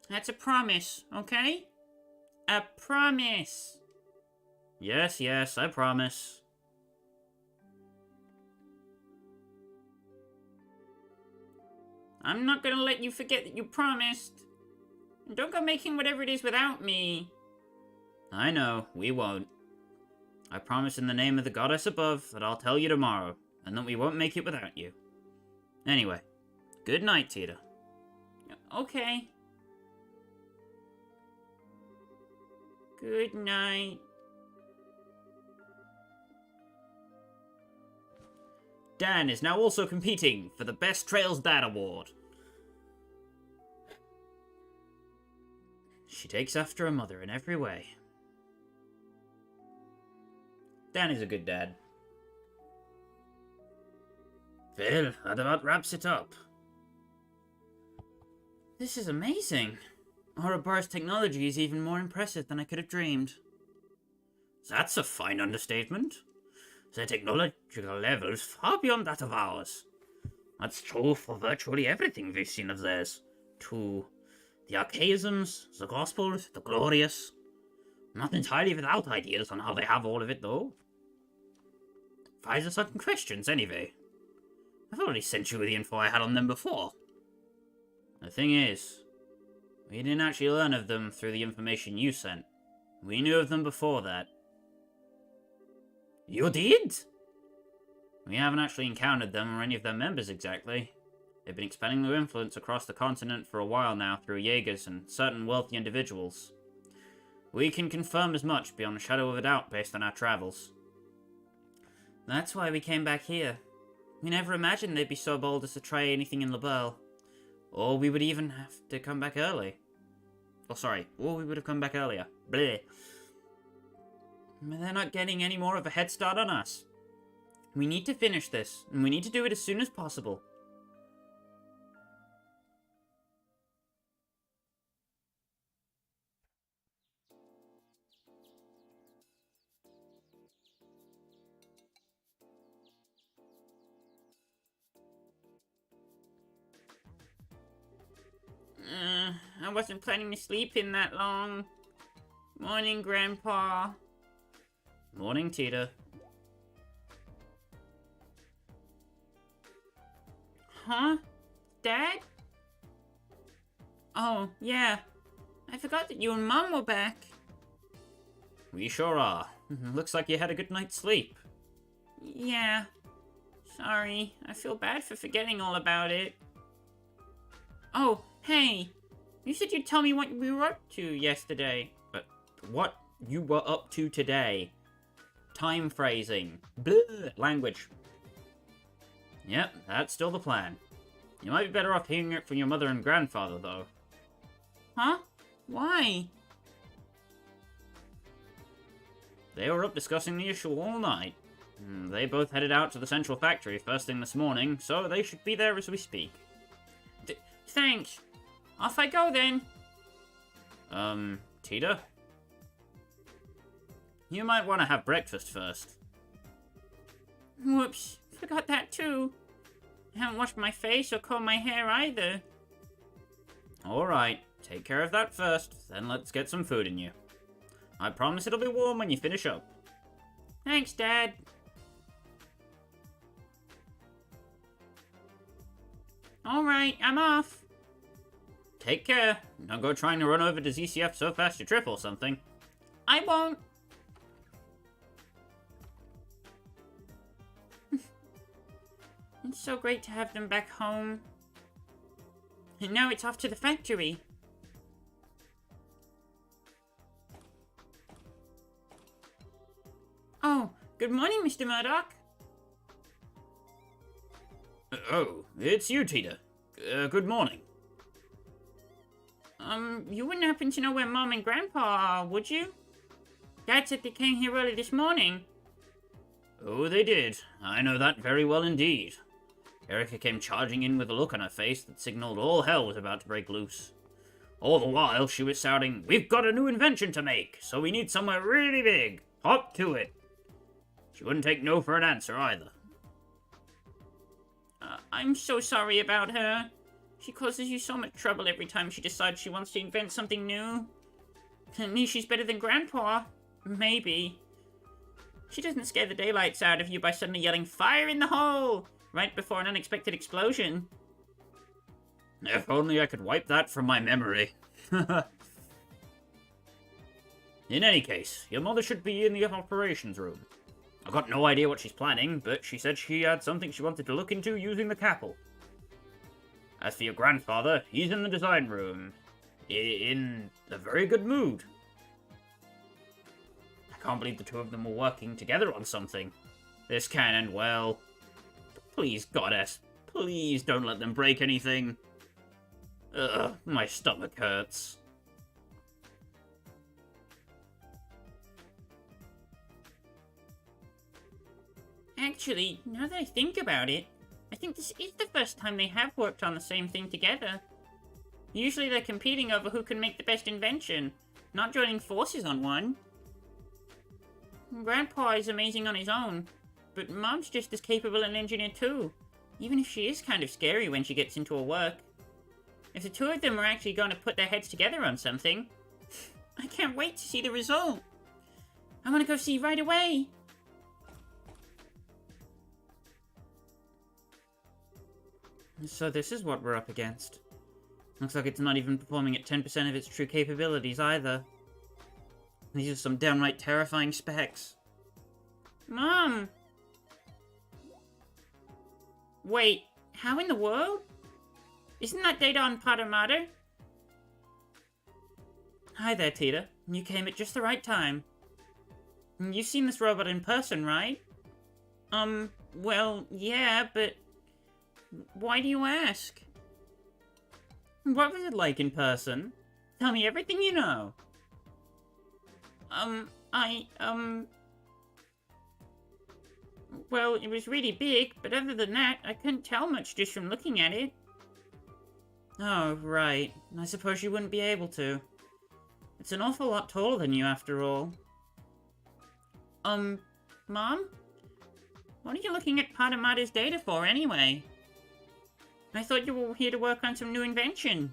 A: that's a promise, okay? A promise! Yes, yes, I promise. I'm not gonna let you forget that you promised. And don't go making whatever it is without me. I know, we won't. I promise in the name of the goddess above that I'll tell you tomorrow, and that we won't make it without you. Anyway, good night, Tita. Okay. Good night. Dan is now also competing for the Best Trails Dad Award. She takes after her mother in every way. Dan is a good dad. Well, that about wraps it up. This is amazing. Ouroboros technology is even more impressive than I could have dreamed. That's a fine understatement. Their technological level is far beyond that of ours. That's true for virtually everything we've seen of theirs. To the archaisms, the gospels, the glorious. Not entirely without ideas on how they have all of it, though. Fires are certain questions, anyway. I've already sent you the info I had on them before. The thing is, we didn't actually learn of them through the information you sent. We knew of them before that. You did? We haven't actually encountered them or any of their members exactly. They've been expanding their influence across the continent for a while now through Jaegers and certain wealthy individuals. We can confirm as much beyond a shadow of a doubt based on our travels. That's why we came back here. We never imagined they'd be so bold as to try anything in Liberl. Or we would even have to come back early. Or we would have come back earlier. Bleh. But they're not getting any more of a head start on us. We need to finish this, and we need to do it as soon as possible. I wasn't planning to sleep in that long. Morning, Grandpa. Morning, Tita. Huh? Dad? Oh, yeah. I forgot that you and Mom were back. We sure are. Looks like you had a good night's sleep. Yeah. Sorry. I feel bad for forgetting all about it. Oh, hey. You said you'd tell me what we were up to yesterday. But what you were up to today? Time phrasing. Blah. Language. Yep, that's still the plan. You might be better off hearing it from your mother and grandfather, though. Huh? Why? They were up discussing the issue all night. They both headed out to the central factory first thing this morning, so they should be there as we speak.
B: Thanks. Off I go then.
A: Tita? You might want to have breakfast first.
B: Whoops, forgot that too. I haven't washed my face or combed my hair either.
A: Alright, take care of that first, then let's get some food in you. I promise it'll be warm when you finish up.
B: Thanks, Dad. Alright, I'm off.
A: Take care. Don't go trying to run over to ZCF so fast you trip or something.
B: I won't. It's so great to have them back home. And now it's off to the factory. Oh, good morning, Mr. Murdoch.
A: Oh, it's you, Tita. Good morning.
B: You wouldn't happen to know where Mom and Grandpa are, would you? Dad said they came here early this morning.
A: Oh, they did. I know that very well indeed. Erica came charging in with a look on her face that signaled all hell was about to break loose. All the while, she was shouting, "We've got a new invention to make, so we need somewhere really big. Hop to it." She wouldn't take no for an answer, either.
B: I'm so sorry about her. She causes you so much trouble every time she decides she wants to invent something new. At least she's better than Grandpa. Maybe. She doesn't scare the daylights out of you by suddenly yelling, "Fire in the hole!" right before an unexpected explosion.
A: If only I could wipe that from my memory. In any case, your mother should be in the operations room. I got no idea what she's planning, but she said she had something she wanted to look into using the capsule. As for your grandfather, he's in the design room. In a very good mood. I can't believe the two of them were working together on something. This can end well. Please, Goddess, please don't let them break anything. Ugh, my stomach hurts.
B: Actually, now that I think about it, I think this is the first time they have worked on the same thing together. Usually they're competing over who can make the best invention, not joining forces on one. Grandpa is amazing on his own, but Mom's just as capable an engineer too, even if she is kind of scary when she gets into her work. If the two of them are actually going to put their heads together on something, I can't wait to see the result. I want to go see right away.
A: So this is what we're up against. Looks like it's not even performing at 10% of its true capabilities either. These are some downright terrifying specs.
B: Mom! Wait, how in the world? Isn't that data on Potter Matter?
A: Hi there, Tita. You came at just the right time. You've seen this robot in person, right?
B: Well, yeah, but why do you ask?
A: What was it like in person? Tell me everything you know.
B: Well, it was really big, but other than that, I couldn't tell much just from looking at it.
A: Oh, right. I suppose you wouldn't be able to. It's an awful lot taller than you, after all.
B: Mom? What are you looking at Potter Matter's data for, anyway? I thought you were here to work on some new invention.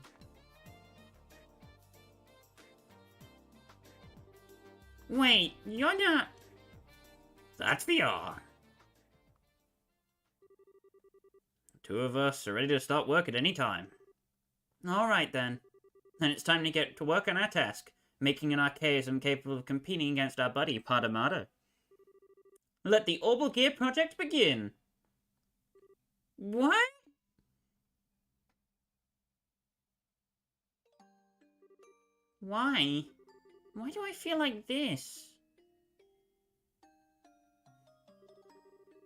B: Wait, you're not...
A: That's the R. The two of us are ready to start work at any time. Alright then. Then it's time to get to work on our task, making an archaism capable of competing against our buddy Potter Matter. Let the Orbital Gear project begin!
B: What? Why? Why do I feel like this?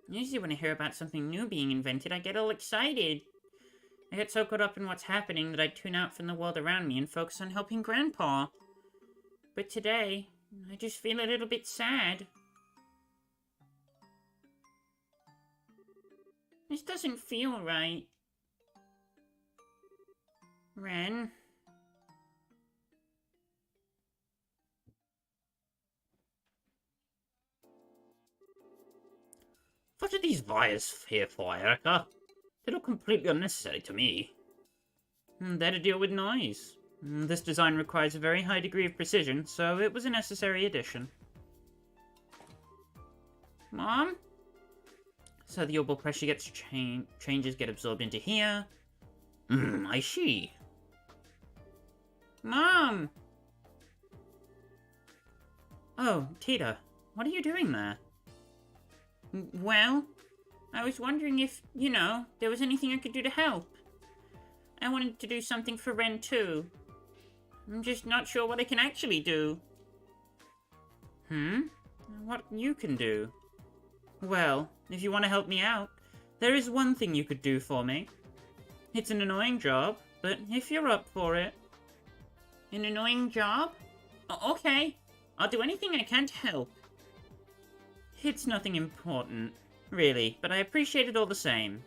B: Usually when I hear about something new being invented, I get all excited. I get so caught up in what's happening that I tune out from the world around me and focus on helping Grandpa. But today, I just feel a little bit sad. This doesn't feel right. Ren?
A: What are these wires here for, Erica? They look completely unnecessary to me.
B: They're to deal with noise. This design requires a very high degree of precision, so it was a necessary addition. Mom? So the orbital pressure gets changes get absorbed into here.
A: I see.
B: Mom! Oh, Tita, what are you doing there? Well, I was wondering if, there was anything I could do to help. I wanted to do something for Ren too. I'm just not sure what I can actually do. What you can do? Well, if you want to help me out, there is one thing you could do for me. It's an annoying job, but if you're up for it... An annoying job? Okay, I'll do anything I can to help. It's nothing important, really, but I appreciate it all the same.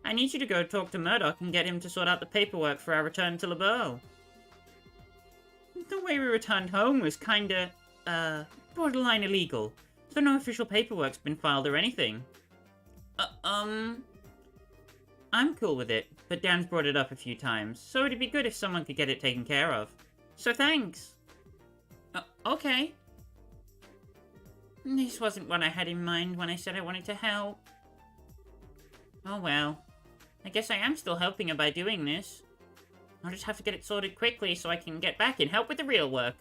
B: I need you to go talk to Murdoch and get him to sort out the paperwork for our return to LeBeau. The way we returned home was kinda, borderline illegal, so no official paperwork's been filed or anything. I'm cool with it, but Dan's brought it up a few times, so it'd be good if someone could get it taken care of. So thanks. Okay. This wasn't what I had in mind when I said I wanted to help. Oh well. I guess I am still helping her by doing this. I'll just have to get it sorted quickly so I can get back and help with the real work.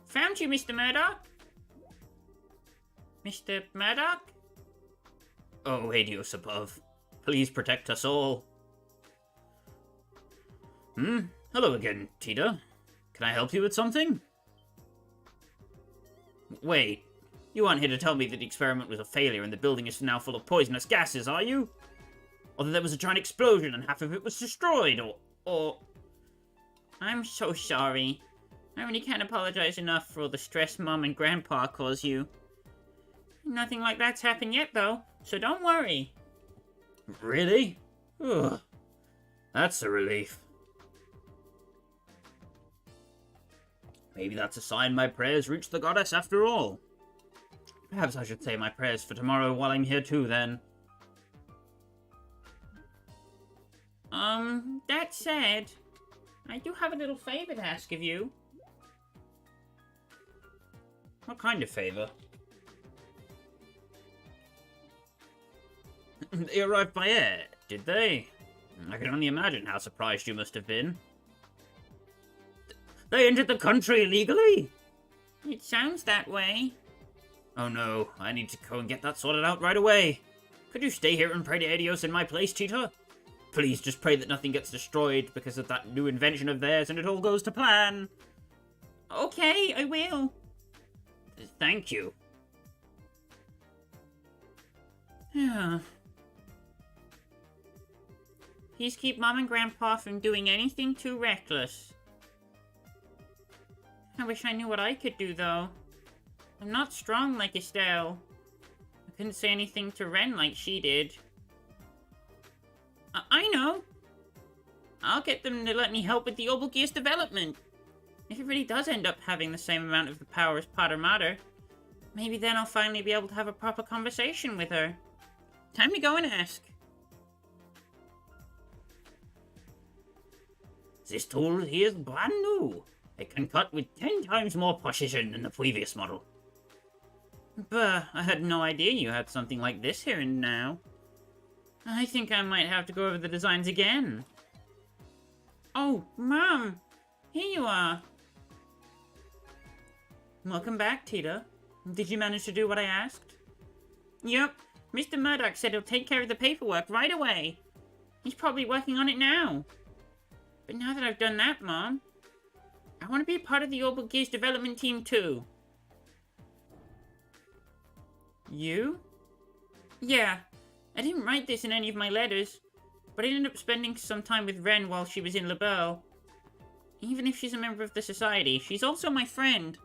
B: Found you, Mr. Murdoch. Mr. Murdoch?
A: Oh, Hades above. Please protect us all. Hello again, Tita. Can I help you with something? Wait, you aren't here to tell me that the experiment was a failure and the building is now full of poisonous gases, are you? Or that there was a giant explosion and half of it was destroyed, or...
B: I'm so sorry. I really can't apologize enough for all the stress Mom and Grandpa cause you. Nothing like that's happened yet, though, so don't worry.
A: Really? Ugh. That's a relief. Maybe that's a sign my prayers reached the goddess after all. Perhaps I should say my prayers for tomorrow while I'm here too, then.
B: That said, I do have a little favor to ask of you.
A: What kind of favor? They arrived by air, did they? I can only imagine how surprised you must have been. They entered the country illegally?
B: It sounds that way.
A: Oh no, I need to go and get that sorted out right away. Could you stay here and pray to Hades in my place, Tita? Please just pray that nothing gets destroyed because of that new invention of theirs and it all goes to plan.
B: Okay, I will.
A: Thank you.
B: Yeah. Please keep Mom and Grandpa from doing anything too reckless. I wish I knew what I could do, though. I'm not strong like Estelle. I couldn't say anything to Ren like she did. I know! I'll get them to let me help with the Orbital Gear's development. If it really does end up having the same amount of the power as Potter Mater, maybe then I'll finally be able to have a proper conversation with her. Time to go and ask.
A: This tool here is brand new. It can cut with 10 times more precision than the previous model.
B: But I had no idea you had something like this here and now. I think I might have to go over the designs again. Oh, Mom! Here you are! Welcome back, Tita. Did you manage to do what I asked? Yep. Mr. Murdoch said he'll take care of the paperwork right away. He's probably working on it now. But now that I've done that, Mom, I want to be a part of the Orbital Gear's development team too. You? Yeah. I didn't write this in any of my letters, but I ended up spending some time with Ren while she was in La Belle. Even if she's a member of the society, she's also my friend.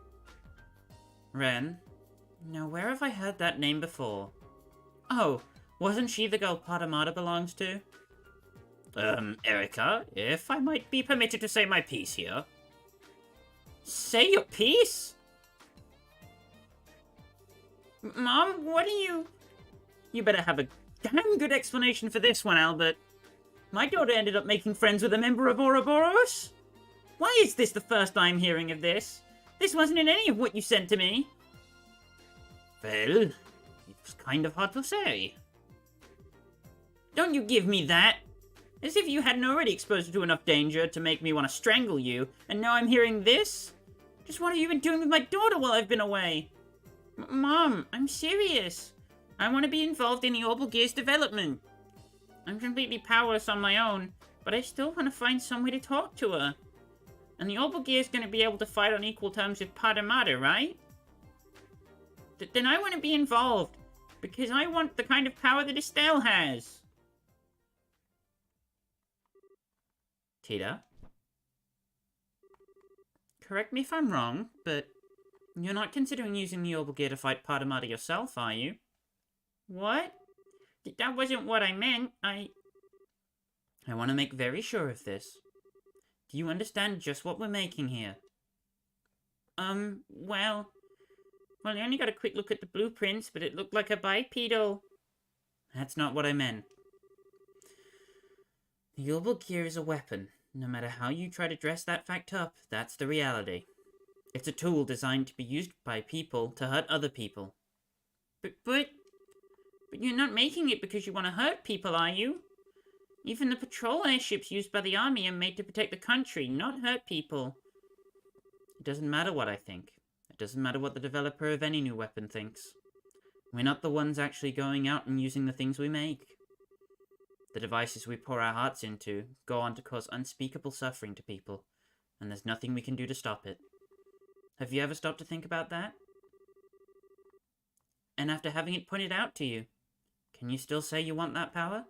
B: Ren? Now, where have I heard that name before? Oh, wasn't she the girl Patamata belongs to?
A: Erica, if I might be permitted to say my piece here.
B: Say your piece? Mom, what are you...
A: You better have a damn good explanation for this one, Albert. My daughter ended up making friends with a member of Ouroboros? Why is this the first I'm hearing of this? This wasn't in any of what you sent to me. Well, it's kind of hard to say. Don't you give me that! As if you hadn't already exposed her to enough danger to make me want to strangle you, and now I'm hearing this? Just what have you been doing with my daughter while I've been away?
B: Mom, I'm serious. I want to be involved in the Orbital Gear's development. I'm completely powerless on my own, but I still want to find some way to talk to her. And the Orbital Gear's going to be able to fight on equal terms with Patamata, right? Then I want to be involved, because I want the kind of power that Estelle has.
A: Tita? Correct me if I'm wrong, but you're not considering using the Orbital Gear to fight Patamata yourself, are you?
B: What? That wasn't what I meant. I
A: want to make very sure of this. Do you understand just what we're making here?
B: Well, I only got a quick look at the blueprints, but it looked like a bipedal.
A: That's not what I meant. The Orbital Gear is a weapon. No matter how you try to dress that fact up, that's the reality. It's a tool designed to be used by people to hurt other people.
B: But you're not making it because you want to hurt people, are you? Even the patrol airships used by the army are made to protect the country, not hurt people.
A: It doesn't matter what I think. It doesn't matter what the developer of any new weapon thinks. We're not the ones actually going out and using the things we make. The devices we pour our hearts into go on to cause unspeakable suffering to people, and there's nothing we can do to stop it. Have you ever stopped to think about that? And after having it pointed out to you, can you still say you want that power?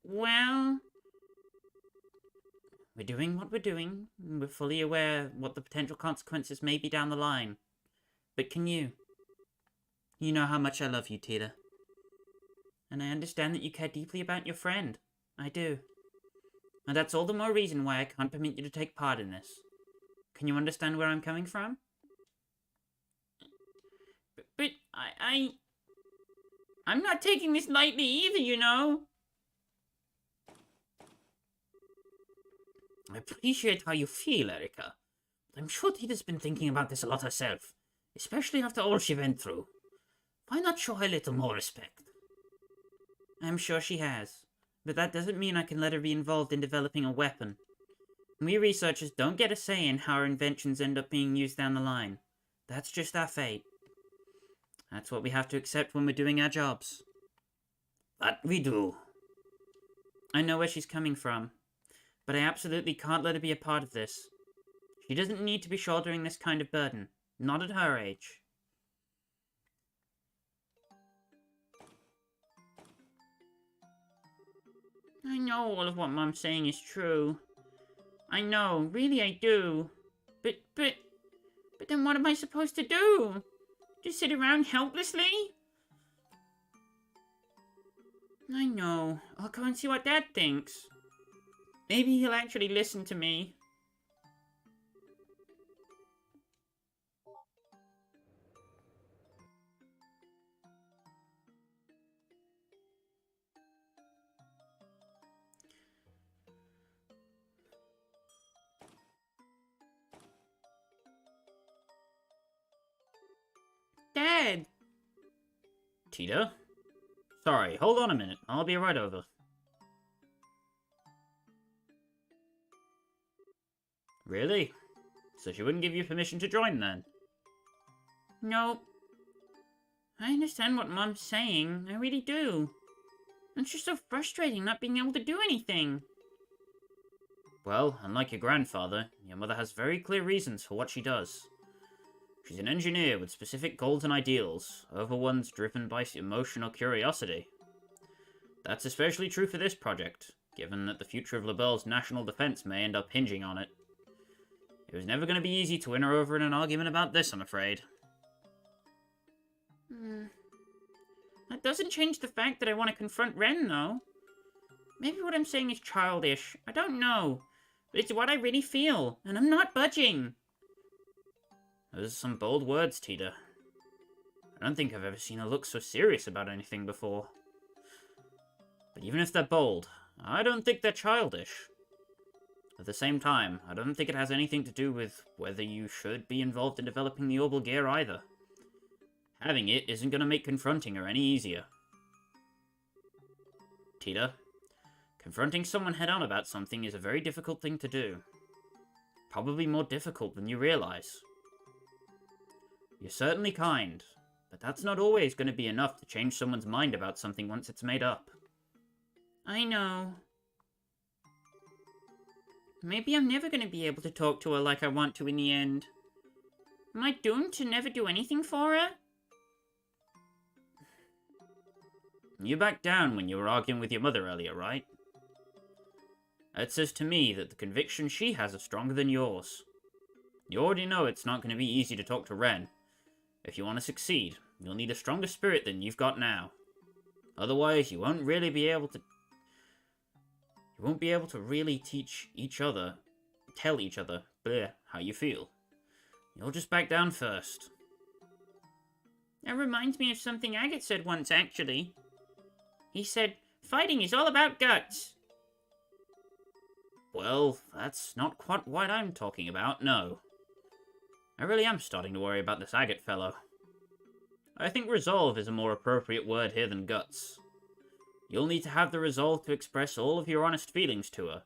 B: Well...
A: We're doing what we're doing, and we're fully aware what the potential consequences may be down the line. But can you? You know how much I love you, Tita. And I understand that you care deeply about your friend. I do. And that's all the more reason why I can't permit you to take part in this. Can you understand where I'm coming from?
B: But I'm not taking this lightly either, you know.
A: I appreciate how you feel, Erica. But I'm sure Tita's been thinking about this a lot herself, especially after all she went through. Why not show her a little more respect? I'm sure she has, but that doesn't mean I can let her be involved in developing a weapon. We researchers don't get a say in how our inventions end up being used down the line. That's just our fate. That's what we have to accept when we're doing our jobs. That we do. I know where she's coming from, but I absolutely can't let her be a part of this. She doesn't need to be shouldering this kind of burden. Not at her age.
B: I know all of what Mom's saying is true. I know, really I do. But then what am I supposed to do? Just sit around helplessly? I know. I'll go and see what Dad thinks. Maybe he'll actually listen to me. Dad!
A: Tita? Sorry, hold on a minute. I'll be right over. Really? So she wouldn't give you permission to join then?
B: Nope. I understand what Mom's saying. I really do. It's just so frustrating not being able to do anything.
A: Well, unlike your grandfather, your mother has very clear reasons for what she does. She's an engineer with specific goals and ideals, over ones driven by emotional curiosity. That's especially true for this project, given that the future of LaBelle's national defense may end up hinging on it. It was never going to be easy to win her over in an argument about this, I'm afraid.
B: That doesn't change the fact that I want to confront Ren, though. Maybe what I'm saying is childish. I don't know. But it's what I really feel, and I'm not budging.
A: Those are some bold words, Tita. I don't think I've ever seen her look so serious about anything before. But even if they're bold, I don't think they're childish. At the same time, I don't think it has anything to do with whether you should be involved in developing the orbital gear either. Having it isn't going to make confronting her any easier. Tita, confronting someone head-on about something is a very difficult thing to do. Probably more difficult than you realize. You're certainly kind, but that's not always going to be enough to change someone's mind about something once it's made up.
B: I know. Maybe I'm never going to be able to talk to her like I want to in the end. Am I doomed to never do anything for her?
A: You backed down when you were arguing with your mother earlier, right? That says to me that the convictions she has are stronger than yours. You already know it's not going to be easy to talk to Ren. If you want to succeed, you'll need a stronger spirit than you've got now. Otherwise, you won't be able to really tell each other how you feel. You'll just back down first.
B: That reminds me of something Agate said once, actually. He said, fighting is all about guts.
A: Well, that's not quite what I'm talking about, no. I really am starting to worry about this Agate fellow. I think resolve is a more appropriate word here than guts. You'll need to have the resolve to express all of your honest feelings to her.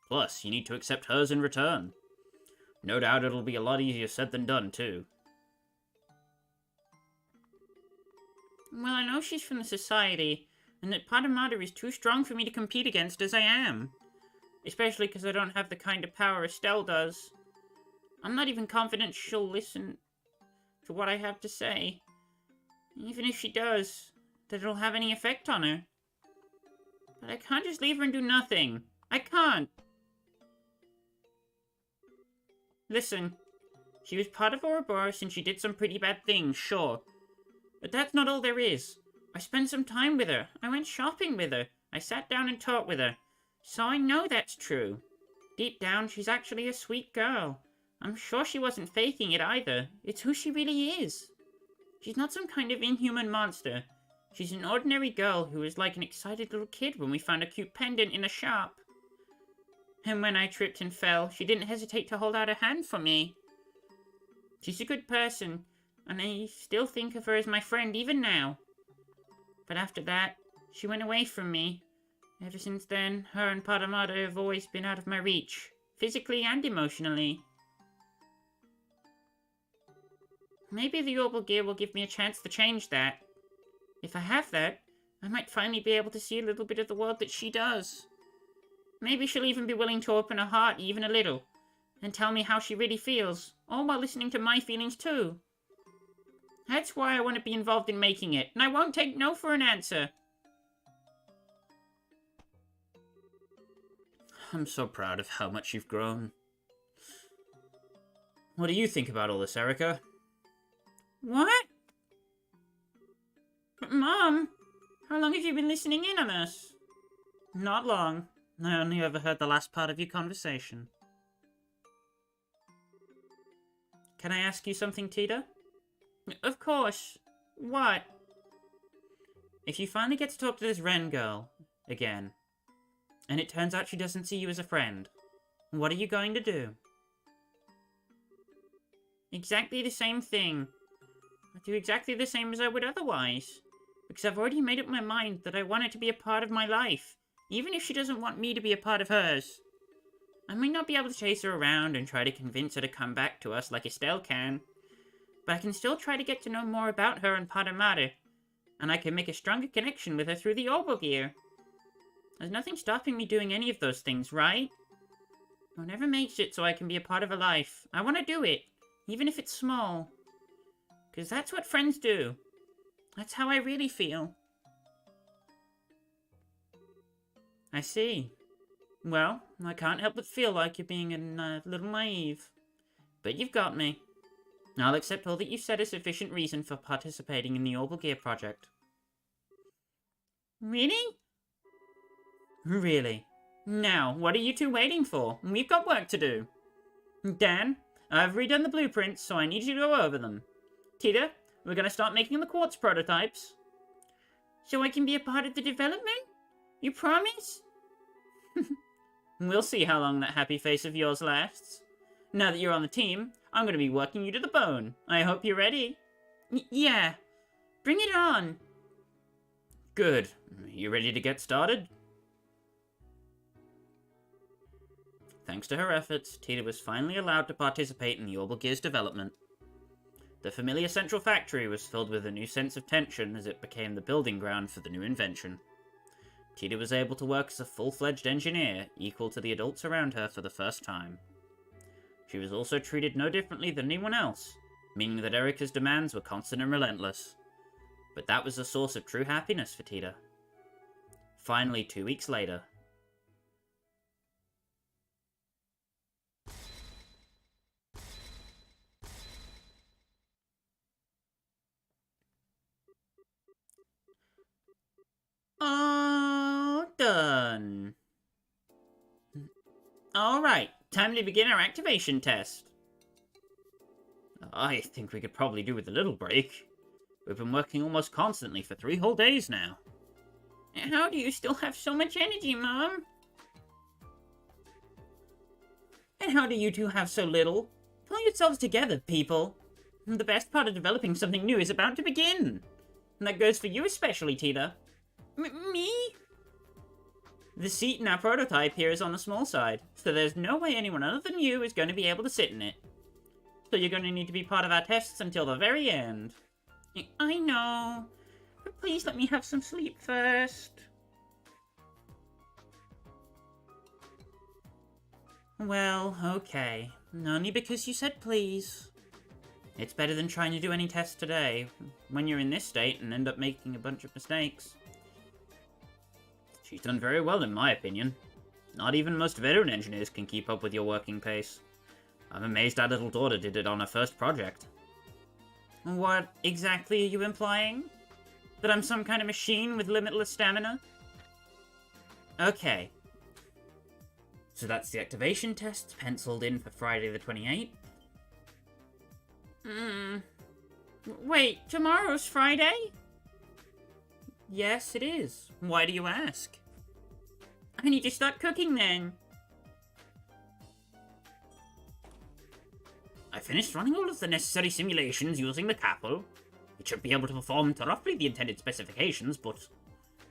A: Plus, you need to accept hers in return. No doubt it'll be a lot easier said than done, too.
B: Well, I know she's from the Society, and that Padamata is too strong for me to compete against as I am. Especially because I don't have the kind of power Estelle does. I'm not even confident she'll listen to what I have to say. Even if she does, that it'll have any effect on her. But I can't just leave her and do nothing. I can't. Listen, she was part of Ouroboros and she did some pretty bad things, sure. But that's not all there is. I spent some time with her. I went shopping with her. I sat down and talked with her. So I know that's true. Deep down, she's actually a sweet girl. I'm sure she wasn't faking it either. It's who she really is. She's not some kind of inhuman monster. She's an ordinary girl who was like an excited little kid when we found a cute pendant in a shop. And when I tripped and fell, she didn't hesitate to hold out a hand for me. She's a good person, and I still think of her as my friend even now. But after that, she went away from me. Ever since then, her and Padamata have always been out of my reach, physically and emotionally. Maybe the orbital gear will give me a chance to change that. If I have that, I might finally be able to see a little bit of the world that she does. Maybe she'll even be willing to open her heart even a little, and tell me how she really feels, all while listening to my feelings too. That's why I want to be involved in making it, and I won't take no for an answer.
A: I'm so proud of how much you've grown. What do you think about all this, Erica?
B: What? But Mom, how long have you been listening in on us?
A: Not long. I only ever heard the last part of your conversation. Can I ask you something, Tita?
B: Of course. What?
A: If you finally get to talk to this Ren girl again, and it turns out she doesn't see you as a friend, what are you going to do?
B: Exactly the same thing. I'll do exactly the same as I would otherwise. Because I've already made up my mind that I want her to be a part of my life, even if she doesn't want me to be a part of hers. I may not be able to chase her around and try to convince her to come back to us like Estelle can, but I can still try to get to know more about her and Padamata, and I can make a stronger connection with her through the orbital gear. There's nothing stopping me doing any of those things, right? Whatever makes it so I can be a part of her life, I want to do it, even if it's small. Because that's what friends do. That's how I really feel. I see. Well, I can't help but feel like you're being a little naive. But you've got me. I'll accept all that you said as sufficient reason for participating in the Orbital Gear project. Really? Really. Now, what are you two waiting for? We've got work to do. Dan, I've redone the blueprints, so I need you to go over them. Tita, we're going to start making the quartz prototypes. So I can be a part of the development? You promise? We'll see how long that happy face of yours lasts. Now that you're on the team, I'm going to be working you to the bone. I hope you're ready. Yeah. Bring it on. Good. You ready to get started? Thanks to her efforts, Tita was finally allowed to participate in the Orbital Gear's development. The familiar central factory was filled with a new sense of tension as it became the building ground for the new invention. Tita was able to work as a full-fledged engineer, equal to the adults around her for the first time. She was also treated no differently than anyone else, meaning that Erica's demands were constant and relentless. But that was the source of true happiness for Tita. Finally, 2 weeks later. All done. Alright, time to begin our activation test. I think we could probably do with a little break. We've been working almost constantly for 3 whole days now. How do you still have so much energy, Mom? And how do you two have so little? Pull yourselves together, people. The best part of developing something new is about to begin. And that goes for you especially, Tita. Me? The seat in our prototype here is on the small side, so there's no way anyone other than you is going to be able to sit in it. So you're going to need to be part of our tests until the very end. I know, but please let me have some sleep first. Well, okay. Only because you said please. It's better than trying to do any tests today, when you're in this state and end up making a bunch of mistakes. She's done very well in my opinion. Not even most veteran engineers can keep up with your working pace. I'm amazed our little daughter did it on her first project. What exactly are you implying? That I'm some kind of machine with limitless stamina? Okay. So that's the activation test penciled in for Friday the 28th. Wait, tomorrow's Friday? Yes, it is. Why do you ask? I need to start cooking then. I finished running all of the necessary simulations using the Capel. It should be able to perform to roughly the intended specifications, but...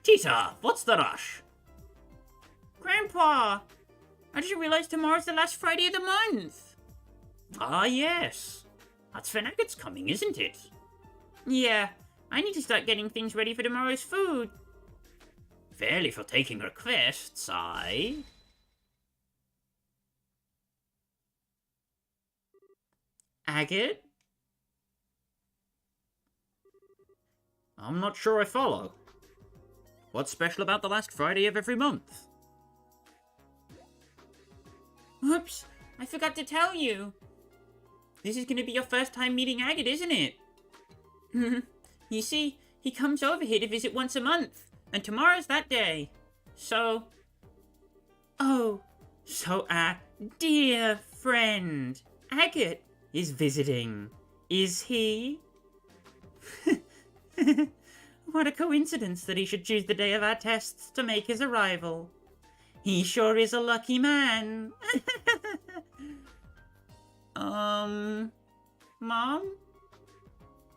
B: Tita, what's the rush? Grandpa! I just realized tomorrow's the last Friday of the month. Ah, yes. That's when Agate's coming, isn't it? Yeah, I need to start getting things ready for tomorrow's food. Fairly for taking requests, aye? Agate? I'm not sure I follow. What's special about the last Friday of every month? Oops, I forgot to tell you. This is going to be your first time meeting Agate, isn't it? You see, he comes over here to visit once a month, and tomorrow's that day. So... Oh, so our dear friend, Agate, is visiting, is he? What a coincidence that he should choose the day of our tests to make his arrival. He sure is a lucky man. Mom?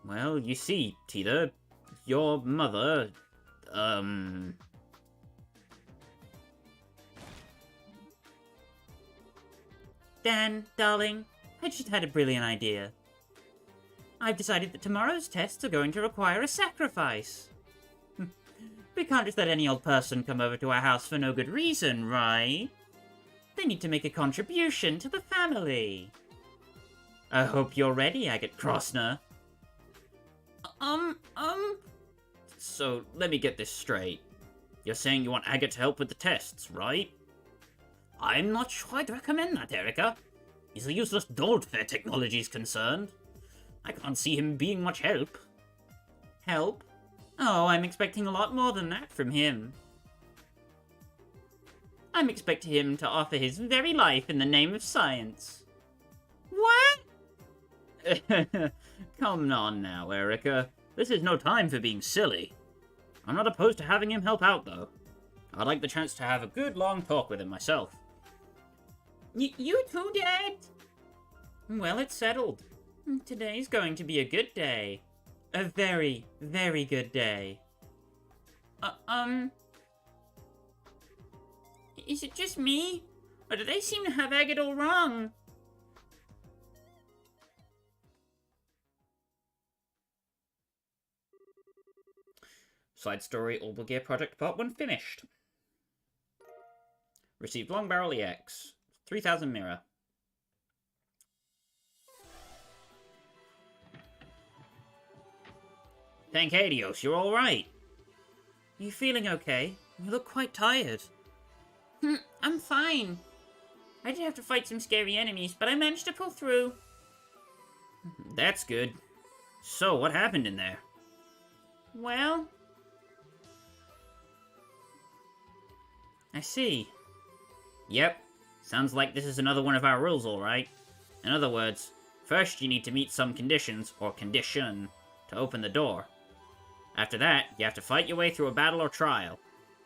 B: Well, you see, Tita, your mother, Dan, darling, I just had a brilliant idea. I've decided that tomorrow's tests are going to require a sacrifice. We can't just let any old person come over to our house for no good reason, right? They need to make a contribution to the family. I hope you're ready, Agate Crossner.
A: So, let me get this straight. You're saying you want Agate to help with the tests, right?
B: I'm not sure I'd recommend that, Erica. He's a useless dolt where technology's concerned. I can't see him being much help. Help? Oh, I'm expecting a lot more than that from him. I'm expecting him to offer his very life in the name of science. What?
A: Come on now, Erica. This is no time for being silly. I'm not opposed to having him help out, though. I'd like the chance to have a good long talk with him myself.
B: You too, Dad? Well, it's settled. Today's going to be a good day. A very, very good day. Is it just me? Or do they seem to have Agate all wrong?
A: Side story Orbital Gear Project Part 1 finished. Received Long Barrel EX. 3000 mirror. Thank Helios, you're alright.
B: Are you feeling okay? You look quite tired. I'm fine. I did have to fight some scary enemies, but I managed to pull through.
A: That's good. So, what happened in there?
B: Well...
A: I see. Yep. Sounds like this is another one of our rules, alright. In other words, first you need to meet some conditions, or condition, to open the door. After that, you have to fight your way through a battle or trial.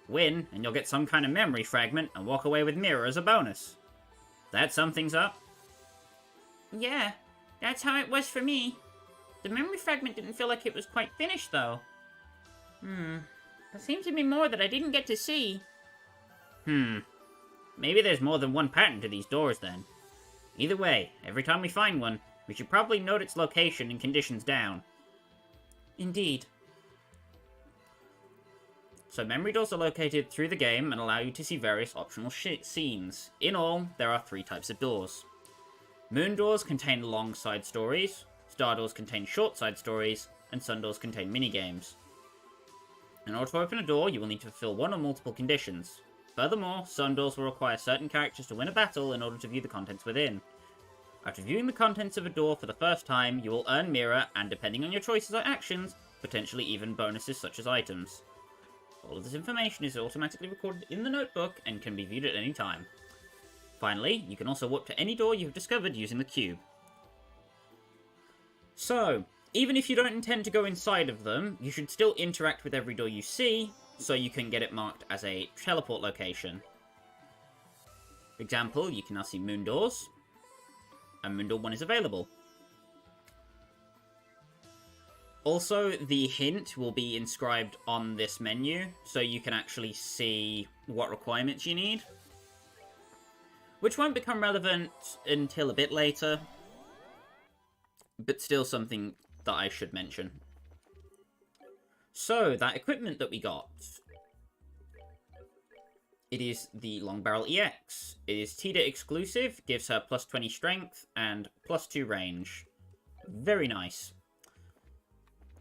A: Win, and you'll get some kind of memory fragment and walk away with mirror as a bonus. That sum things up?
B: Yeah, that's how it was for me. The memory fragment didn't feel like it was quite finished, though. There seems to be more that I didn't get to see.
A: Maybe there's more than one pattern to these doors, then. Either way, every time we find one, we should probably note its location and conditions down.
B: Indeed.
A: So memory doors are located through the game and allow you to see various optional scenes. In all, there are 3 types of doors. Moon doors contain long side stories, star doors contain short side stories, and sun doors contain minigames. In order to open a door, you will need to fulfill one or multiple conditions. Furthermore, sun doors will require certain characters to win a battle in order to view the contents within. After viewing the contents of a door for the first time, you will earn mirror, and depending on your choices or actions, potentially even bonuses such as items. All of this information is automatically recorded in the notebook and can be viewed at any time. Finally, you can also warp to any door you have discovered using the cube. So, even if you don't intend to go inside of them, you should still interact with every door you see, so you can get it marked as a teleport location. For example, you can now see moon doors, and moon door 1 is available. Also, the hint will be inscribed on this menu, so you can actually see what requirements you need. Which won't become relevant until a bit later, but still something that I should mention. So, that equipment that we got. It is the Long Barrel EX. It is Tida exclusive, gives her plus 20 strength and plus 2 range. Very nice.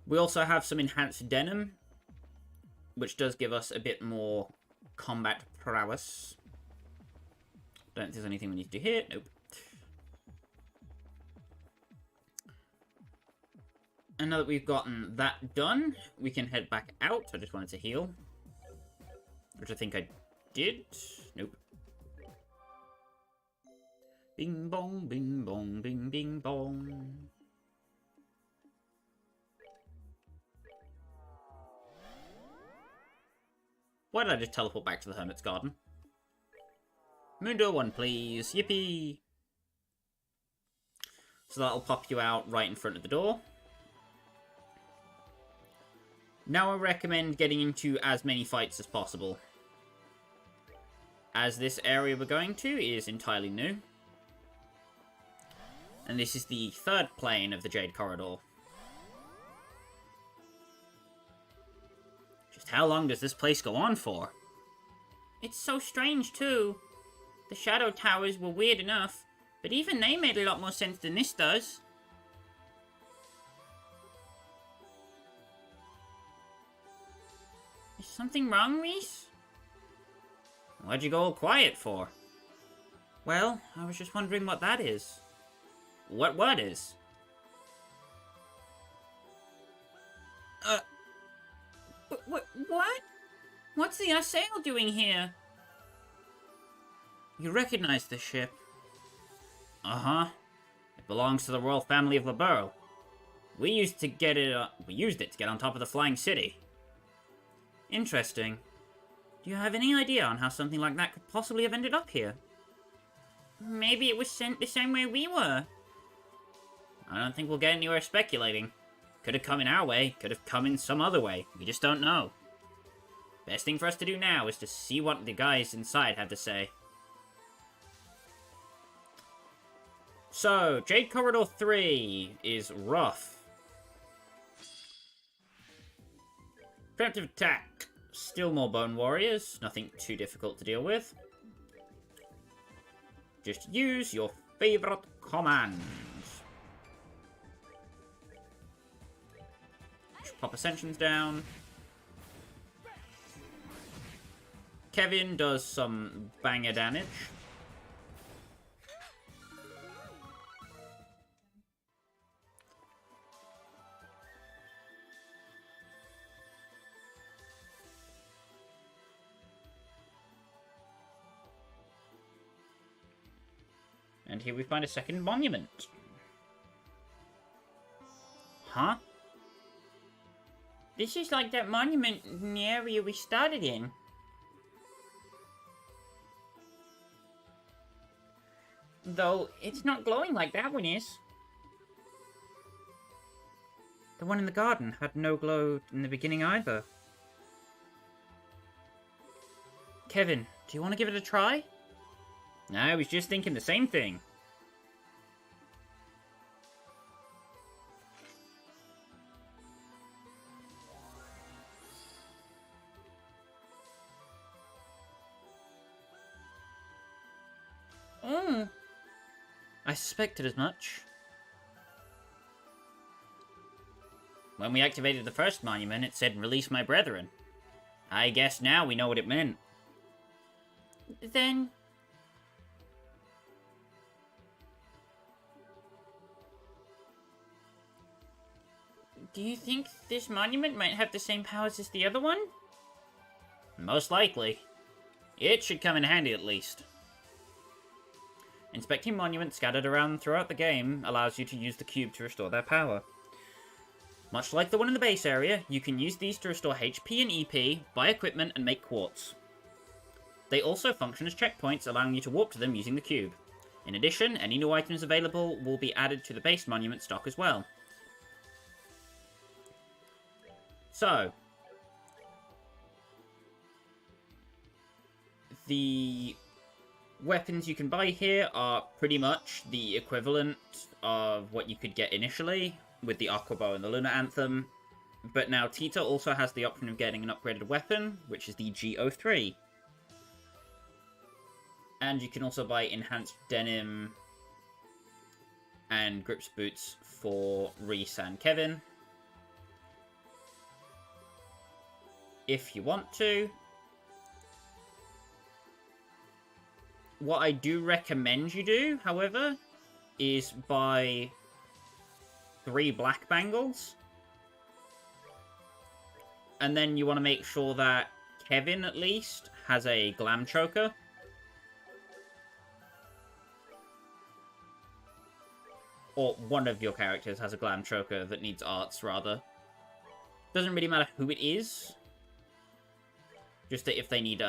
A: We also have some enhanced denim, which does give us a bit more combat prowess. Don't think there's anything we need to do here. Nope. And now that we've gotten that done, we can head back out. I just wanted to heal, which I think I did. Nope. Bing bong, bing bong, bing bing bong. Why did I just teleport back to the Hermit's Garden? Moon door 1, please. Yippee! So that'll pop you out right in front of the door. Now I recommend getting into as many fights as possible, as this area we're going to is entirely new. And this is the 3rd plane of the Jade Corridor. Just how long does this place go on for?
B: It's so strange, too. The Shadow Towers were weird enough, but even they made a lot more sense than this does. Something wrong, Reese?
A: Why'd you go all quiet for?
B: Well, I was just wondering what that is.
A: What is?
B: What? What's the Arseille doing here?
A: You recognize this ship? Uh-huh. It belongs to the royal family of Liberl. We used it to get on top of the flying city.
B: Interesting. Do you have any idea on how something like that could possibly have ended up here? Maybe it was sent the same way we were.
A: I don't think we'll get anywhere speculating. Could have come in our way, could have come in some other way. We just don't know. Best thing for us to do now is to see what the guys inside have to say. So, Jade Corridor 3 is rough. Preemptive attack. Still more Bone Warriors. Nothing too difficult to deal with. Just use your favorite commands. Pop Ascensions down. Kevin does some banger damage. And here we find a second monument. Huh?
B: This is like that monument in the area we started in. Though, it's not glowing like that one is.
A: The one in the garden had no glow in the beginning either. Kevin, do you want to give it a try? I was just thinking the same thing. I suspected as much. When we activated the first monument, it said, "Release my brethren." I guess now we know what it meant.
B: Then... do you think this monument might have the same powers as the other one?
A: Most likely. It should come in handy at least. Inspecting monuments scattered around throughout the game allows you to use the cube to restore their power. Much like the one in the base area, you can use these to restore HP and EP, buy equipment, and make quartz. They also function as checkpoints, allowing you to warp to them using the cube. In addition, any new items available will be added to the base monument stock as well. So, the weapons you can buy here are pretty much the equivalent of what you could get initially with the Aqua Bow and the Lunar Anthem, but now Tita also has the option of getting an upgraded weapon, which is the GO3. And you can also buy enhanced denim and grips boots for Reese and Kevin, if you want to. What I do recommend you do, however, is buy 3 black bangles. And then you want to make sure that Kevin, at least, has a glam choker. Or one of your characters has a glam choker that needs arts, rather. Doesn't really matter who it is. Just that if they need,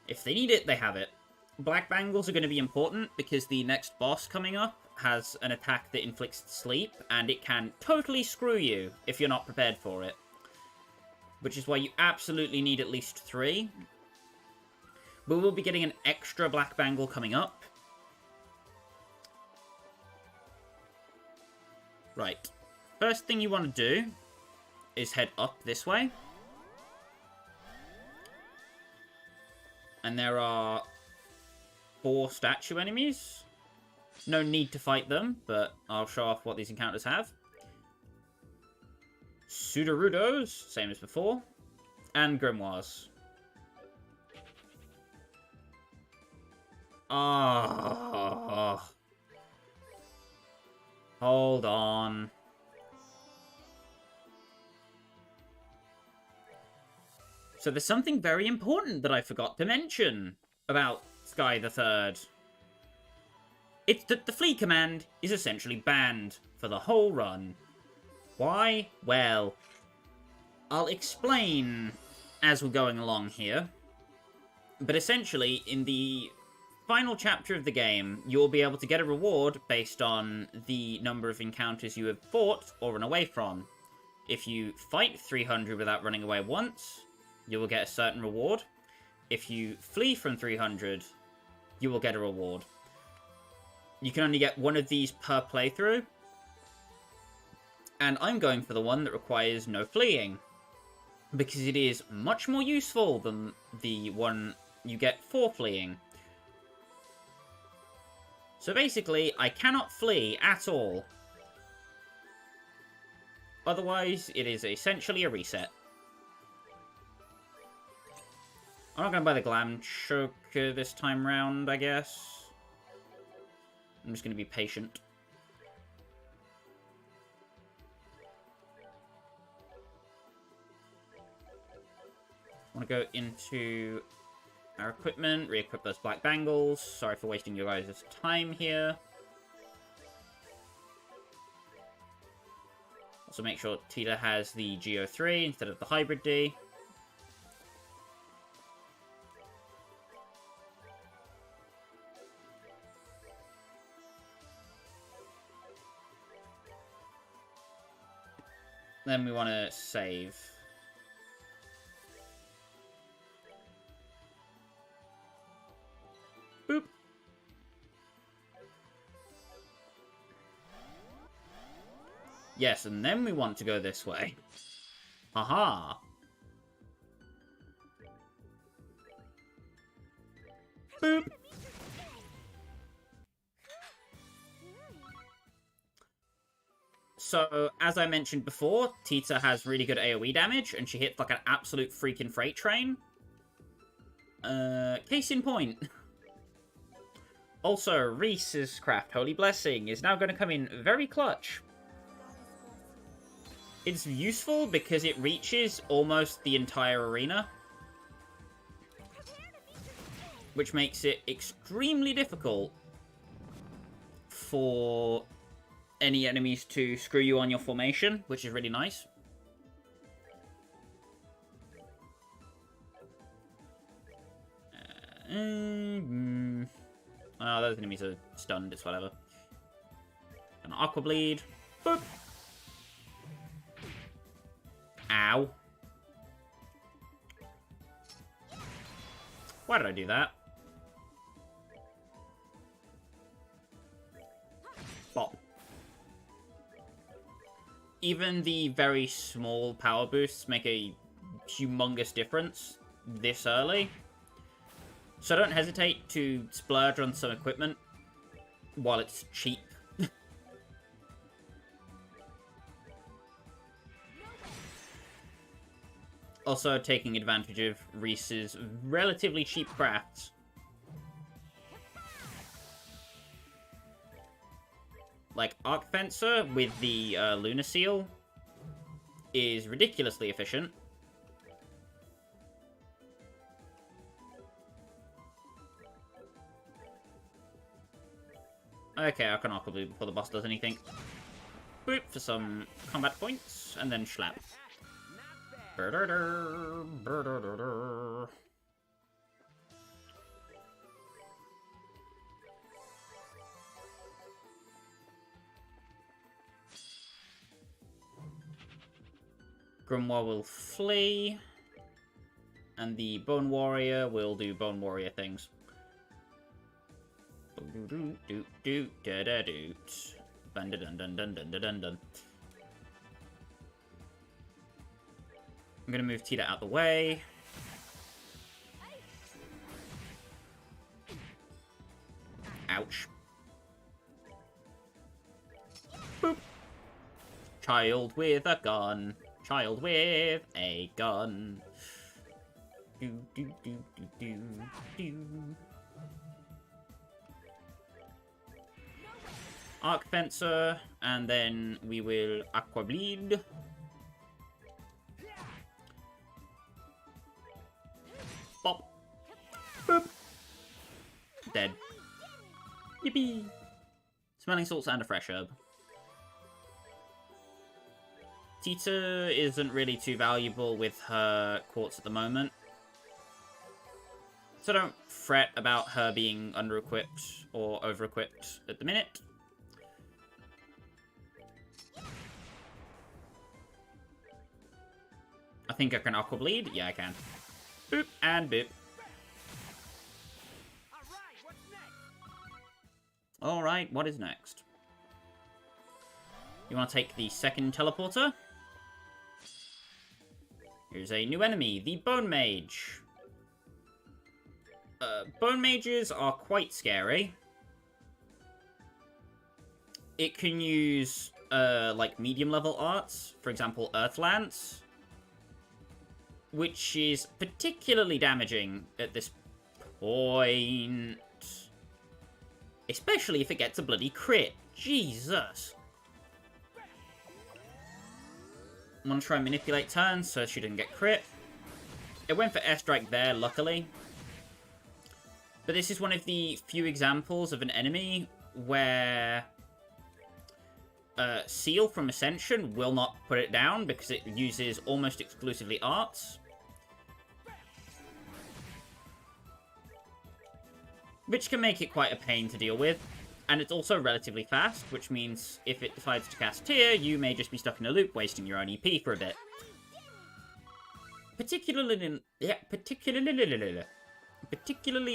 A: if they need it, they have it. Black bangles are going to be important because the next boss coming up has an attack that inflicts sleep, and it can totally screw you if you're not prepared for it. Which is why you absolutely need at least 3. We will be getting an extra black bangle coming up. Right. First thing you want to do is head up this way. And there are 4 statue enemies. No need to fight them, but I'll show off what these encounters have. Sudorudos, same as before. And grimoires. Oh. Hold on. So there's something very important that I forgot to mention about Sky the Third. It's that the flee command is essentially banned for the whole run. Why? Well, I'll explain as we're going along here. But essentially, in the final chapter of the game, you'll be able to get a reward based on the number of encounters you have fought or run away from. If you fight 300 without running away once, you will get a certain reward. If you flee from 300, you will get a reward. You can only get one of these per playthrough. And I'm going for the one that requires no fleeing, because it is much more useful than the one you get for fleeing. So basically, I cannot flee at all. Otherwise, it is essentially a reset. I'm not going to buy the Glam Choker this time round, I guess. I'm just going to be patient. I want to go into our equipment, re-equip those black bangles. Sorry for wasting your guys' time here. Also make sure Tita has the GO3 instead of the Hybrid D. Then we want to save. Boop. Yes, and then we want to go this way. Haha. Boop. So, as I mentioned before, Tita has really good AoE damage, and she hits like an absolute freaking freight train. Case in point. Also, Reese's Craft Holy Blessing is now going to come in very clutch. It's useful because it reaches almost the entire arena, which makes it extremely difficult for any enemies to screw you on your formation, which is really nice. Oh, those enemies are stunned, it's whatever. An Aqua Bleed. Boop. Ow. Why did I do that? Bop. Even the very small power boosts make a humongous difference this early. So don't hesitate to splurge on some equipment while it's cheap. Also taking advantage of Reese's relatively cheap crafts. Like Arc Fencer with the Lunar Seal is ridiculously efficient. Okay, I can Aqua Blue before the boss does anything. Boop for some combat points, and then Schlap. Grimoire will flee, and the Bone Warrior will do Bone Warrior things. I'm gonna move Tita out the way. Ouch. Boop. Child with a gun. child with a gun. Do, do, do, do, do, do. Arc Fencer, and then we will Aqua Bleed. Bop. Boop. Dead. Yippee! Smelling salts and a fresh herb. Tita isn't really too valuable with her quartz at the moment. So don't fret about her being under-equipped or over-equipped at the minute. I think I can Aqua Bleed. Yeah, I can. Boop and boop. Alright, what is next? You want to take the second teleporter? Here's a new enemy, the Bone Mage. Bone Mages are quite scary. It can use, like, medium-level arts. For example, Earth Lance. Which is particularly damaging at this point. Especially if it gets a bloody crit. Jesus. I'm gonna try and manipulate turns so she didn't get crit. It went for airstrike there, luckily. But this is one of the few examples of an enemy where Seal from Ascension will not put it down because it uses almost exclusively arts. Which can make it quite a pain to deal with. And it's also relatively fast, which means if it decides to cast Tear, you may just be stuck in a loop, wasting your own EP for a bit. Particularly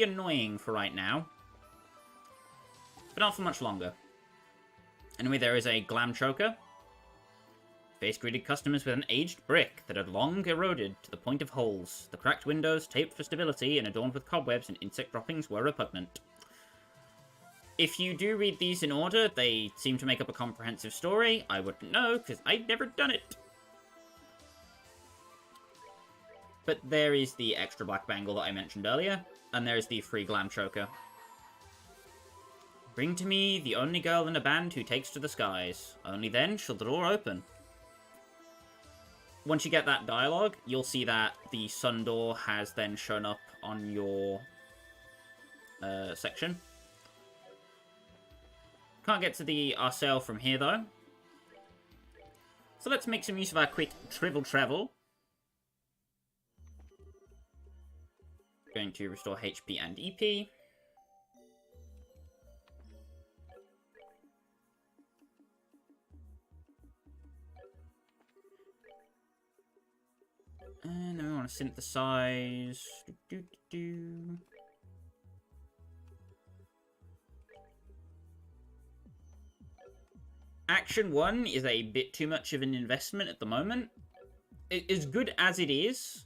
A: annoying for right now. But not for much longer. Anyway, there is a Glam Choker. Face greeted customers with an aged brick that had long eroded to the point of holes. The cracked windows, taped for stability and adorned with cobwebs and insect droppings, were repugnant. If you do read these in order, they seem to make up a comprehensive story. I wouldn't know, because I've never done it. But there is the extra black bangle that I mentioned earlier, and there's the free Glam Choker. Bring to me the only girl in a band who takes to the skies. Only then shall the door open. Once you get that dialogue, you'll see that the sun door has then shown up on your section. Can't get to the Arseille from here, though. So let's make some use of our quick travel. Going to restore HP and EP. And then we want to synthesize. Action 1 is a bit too much of an investment at the moment. As good as it is,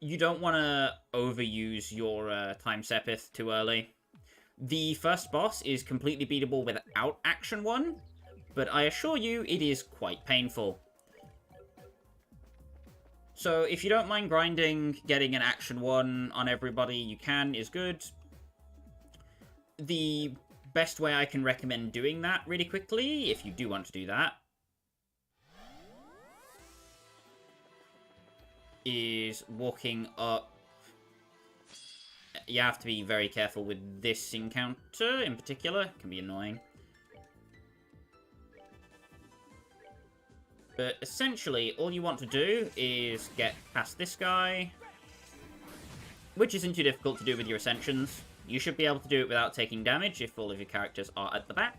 A: you don't want to overuse your Time Sepith too early. The first boss is completely beatable without Action 1, but I assure you it is quite painful. So if you don't mind grinding, getting an Action 1 on everybody you can is good. The best way I can recommend doing that really quickly, if you do want to do that, is walking up. You have to be very careful with this encounter in particular. It can be annoying. But essentially, all you want to do is get past this guy, which isn't too difficult to do with your Ascensions. You should be able to do it without taking damage if all of your characters are at the back.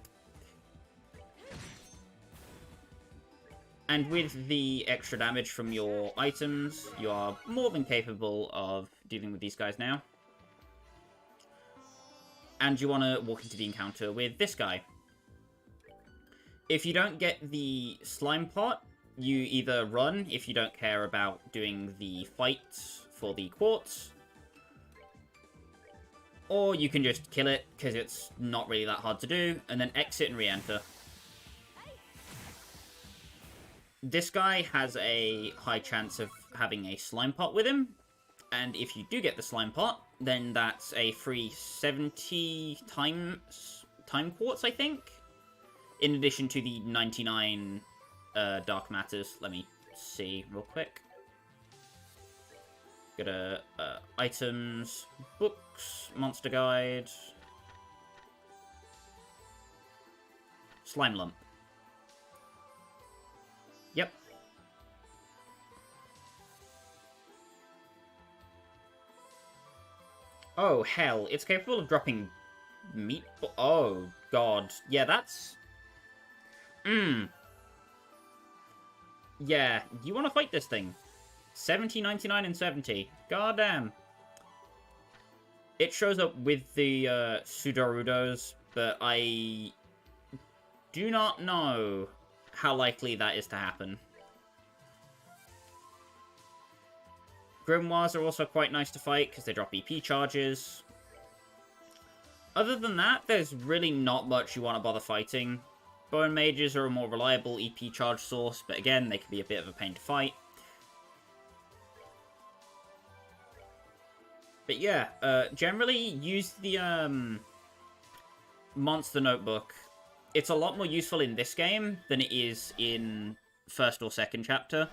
A: And with the extra damage from your items, you are more than capable of dealing with these guys now. And you want to walk into the encounter with this guy. If you don't get the slime pot, you either run if you don't care about doing the fights for the quartz, or you can just kill it, because it's not really that hard to do, and then exit and re-enter. this guy has a high chance of having a slime pot with him. And if you do get the slime pot, then that's a free 70 time quartz, I think. In addition to the 99 dark matters. Let me see real quick. Go to items, books, monster guide, slime lump. Yep. Oh, hell. It's capable of dropping meat. Oh, God. Yeah, that's... Yeah, you want to fight this thing. 70, 99, and 70. Goddamn. It shows up with the Sudorudos, but I do not know how likely that is to happen. Grimoires are also quite nice to fight, because they drop EP charges. Other than that, there's really not much you want to bother fighting. Bone Mages are a more reliable EP charge source, but again, they can be a bit of a pain to fight. But yeah, generally use the Monster Notebook. It's a lot more useful in this game than it is in first or second chapter.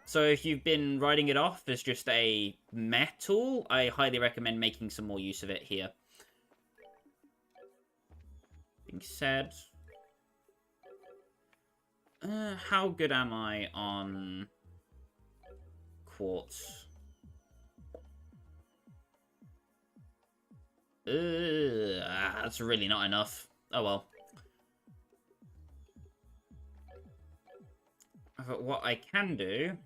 A: So if you've been writing it off as just a meh tool, I highly recommend making some more use of it here. Being said... how good am I on quartz? That's really not enough. Oh well. But what I can do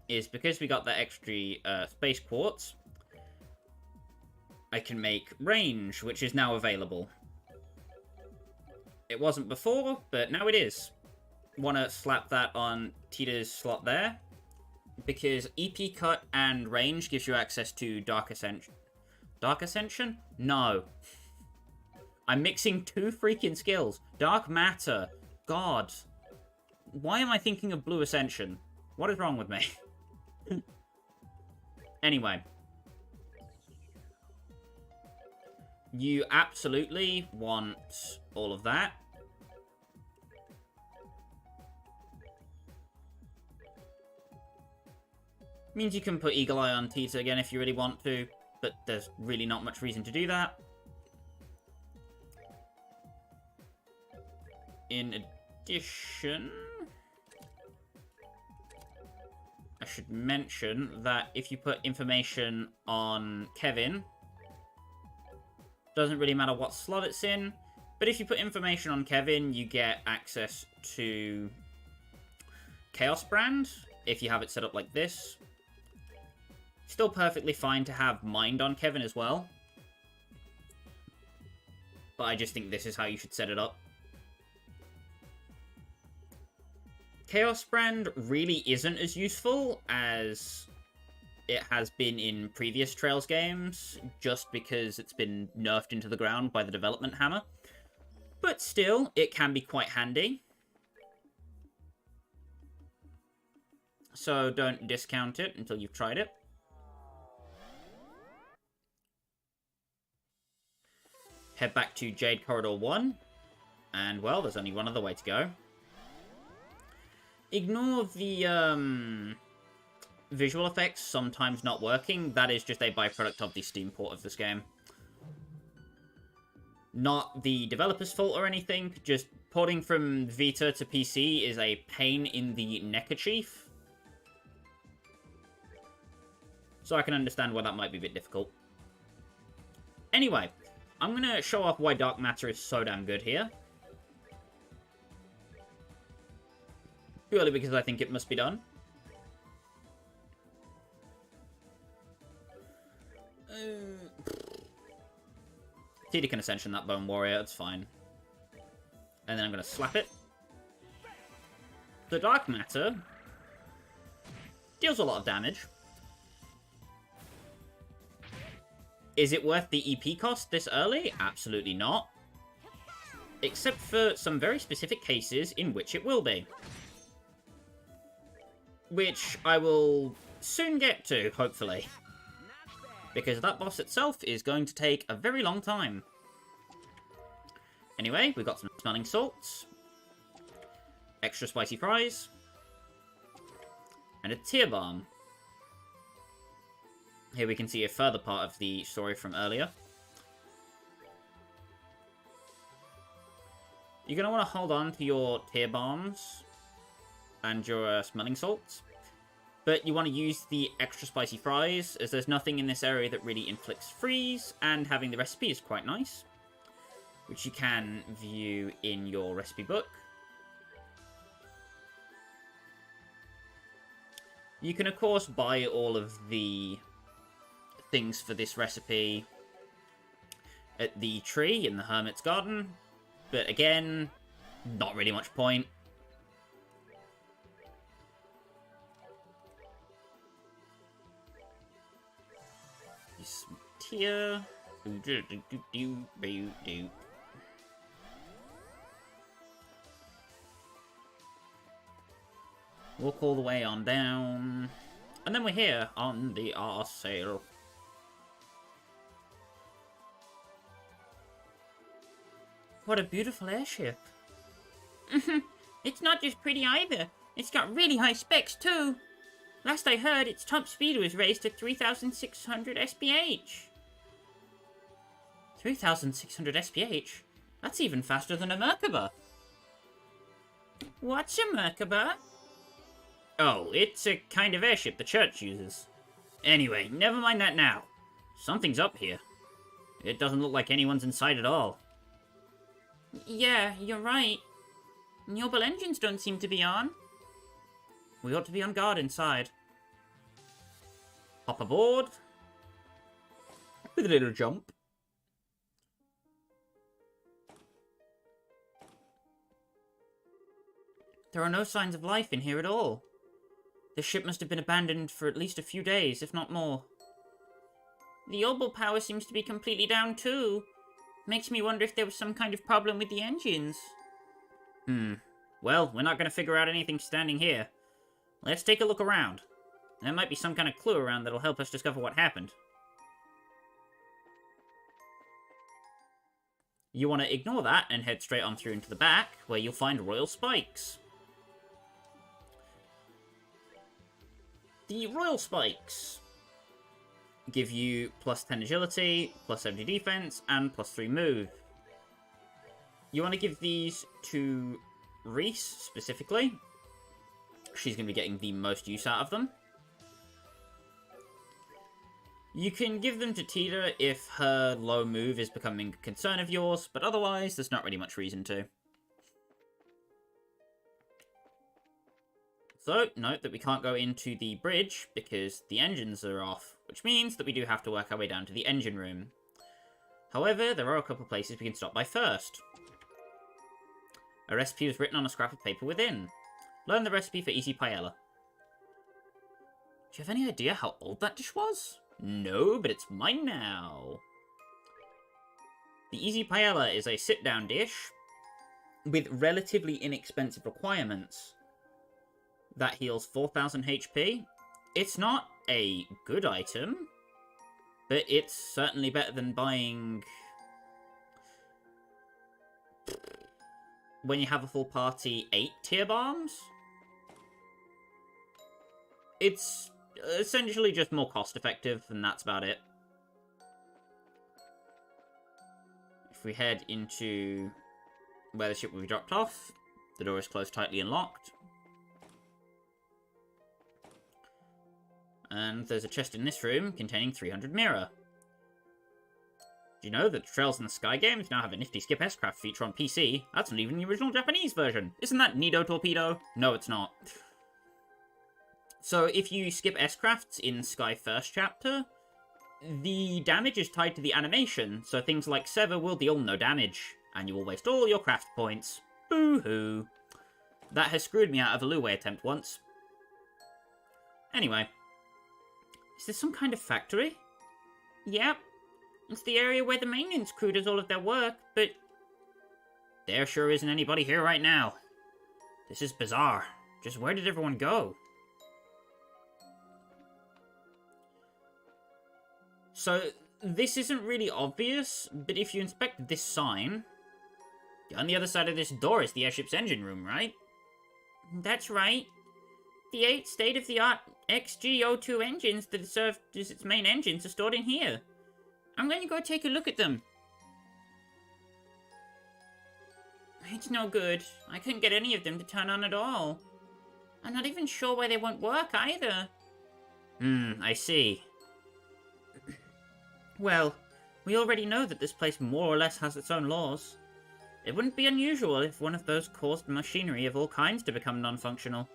A: is, because we got that extra space quartz, I can make range, which is now available. It wasn't before, but now it is. Want to slap that on Tita's slot there, because EP cut and range gives you access to Dark Ascension. Dark Ascension? No. I'm mixing two freaking skills. Dark Matter. God. Why am I thinking of Blue Ascension? What is wrong with me? Anyway. You absolutely want all of that. Means you can put Eagle Eye on Tita again if you really want to, but there's really not much reason to do that. In addition, I should mention that if you put information on Kevin, doesn't really matter what slot it's in, but if you put information on Kevin, you get access to Chaos Brand, if you have it set up like this. Still perfectly fine to have Mind on Kevin as well, but I just think this is how you should set it up. Chaos Brand really isn't as useful as it has been in previous Trails games, just because it's been nerfed into the ground by the development hammer. But still, it can be quite handy. So don't discount it until you've tried it. Head back to Jade Corridor 1. And, well, there's only one other way to go. Ignore the, visual effects sometimes not working. That is just a byproduct of the Steam port of this game. Not the developer's fault or anything, just porting from Vita to PC is a pain in the neckerchief. So I can understand why that might be a bit difficult. Anyway, I'm going to show off why Dark Matter is so damn good here. Purely because I think it must be done. Tita can Ascension that Bone Warrior, it's fine. And then I'm going to slap it. The Dark Matter deals a lot of damage. Is it worth the EP cost this early? Absolutely not. except for some very specific cases in which it will be. Which I will soon get to, hopefully. Because that boss itself is going to take a very long time. Anyway, we've got some smelling salts, extra spicy fries, and a tear balm. Here we can see a further part of the story from earlier. You're going to want to hold on to your tear balms and your smelling salts. But you want to use the extra spicy fries, as there's nothing in this area that really inflicts freeze, and having the recipe is quite nice, which you can view in your recipe book. You can, of course, buy all of the things for this recipe at the tree in the Hermit's Garden, but again, not really much point. Here. Walk all the way on down. And then we're here on the Arseille.
B: What a beautiful airship. It's not just pretty either. It's got really high specs too. Last I heard, its top speed was raised to 3,600 SPH.
A: 3,600 SPH? That's even faster than a Merkaba.
B: What's a Merkaba?
A: Oh, it's a kind of airship the church uses. Anyway, never mind that now. Something's up here. It doesn't look like anyone's inside at all.
B: Yeah, you're right. Noble engines don't seem to be on.
A: We ought to be on guard inside. Hop aboard. With a little jump. There are no signs of life in here at all. The ship must have been abandoned for at least a few days, if not more.
B: The orbital power seems to be completely down too. Makes me wonder if there was some kind of problem with the engines.
A: Well, we're not going to figure out anything standing here. Let's take a look around. There might be some kind of clue around that'll help us discover what happened. You want to ignore that and head straight on through into the back, where you'll find royal spikes. The royal spikes give you plus 10 agility, plus 70 defense, and plus 3 move. You want to give these to Reese, specifically. She's going to be getting the most use out of them. You can give them to Tita if her low move is becoming a concern of yours, but otherwise, there's not really much reason to. So, note that we can't go into the bridge because the engines are off, which means that we do have to work our way down to the engine room. However, there are a couple of places we can stop by first. A recipe was written on a scrap of paper within. Learn the recipe for easy paella. Do you have any idea how old that dish was? No, but it's mine now. The easy paella is a sit-down dish with relatively inexpensive requirements. That heals 4,000 HP. It's not a good item, but it's certainly better than buying... when you have a full party, 8 tear bombs. It's essentially just more cost-effective, and that's about it. If we head into where the ship will be dropped off, the door is closed tightly and locked. And there's a chest in this room containing 300 mirror. Do you know that Trails in the Sky games now have a nifty Skip S-Craft feature on PC? That's not even the original Japanese version. Isn't that Nido Torpedo? No, it's not. So if you skip S-Crafts in Sky First Chapter, the damage is tied to the animation, so things like Sever will deal no damage, and you will waste all your craft points. Boo-hoo. That has screwed me out of a Luwei attempt once. Anyway. Is this some kind of factory?
B: Yep. It's the area where the maintenance crew does all of their work, but...
A: There sure isn't anybody here right now. This is bizarre. Just where did everyone go? So, this isn't really obvious, but if you inspect this sign, on the other side of this door is the airship's engine room, right?
B: That's right. The 8 state-of-the-art XG02 engines that serve as its main engines are stored in here. I'm going to go take a look at them. It's no good. I couldn't get any of them to turn on at all. I'm not even sure why they won't work either.
A: I see.
B: Well, we already know that this place more or less has its own laws. It wouldn't be unusual if one of those caused machinery of all kinds to become non-functional.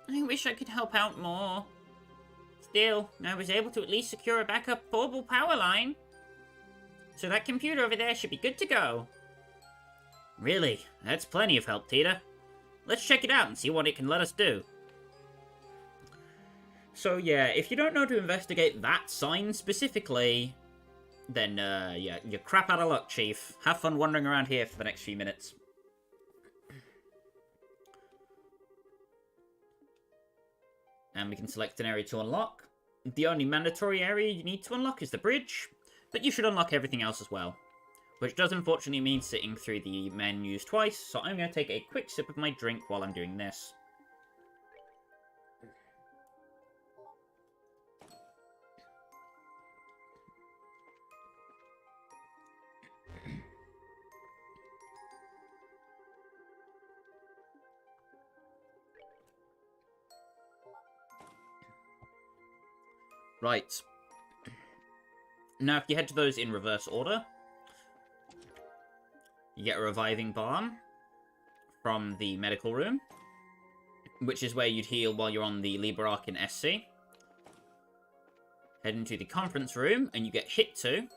B: I wish I could help out more. Still, I was able to at least secure a backup portable power line. So that computer over there should be good to go.
A: Really? That's plenty of help, Tita. Let's check it out and see what it can let us do. So yeah, if you don't know to investigate that sign specifically, then yeah, you're crap out of luck, Chief. Have fun wandering around here for the next few minutes. And we can select an area to unlock. The only mandatory area you need to unlock is the bridge, but you should unlock everything else as well. Which does unfortunately mean sitting through the menus twice, so I'm going to take a quick sip of my drink while I'm doing this. Right. Now, if you head to those in reverse order, you get a reviving balm from the medical room, which is where you'd heal while you're on the Libra in SC. Head into the conference room, and you get hit to.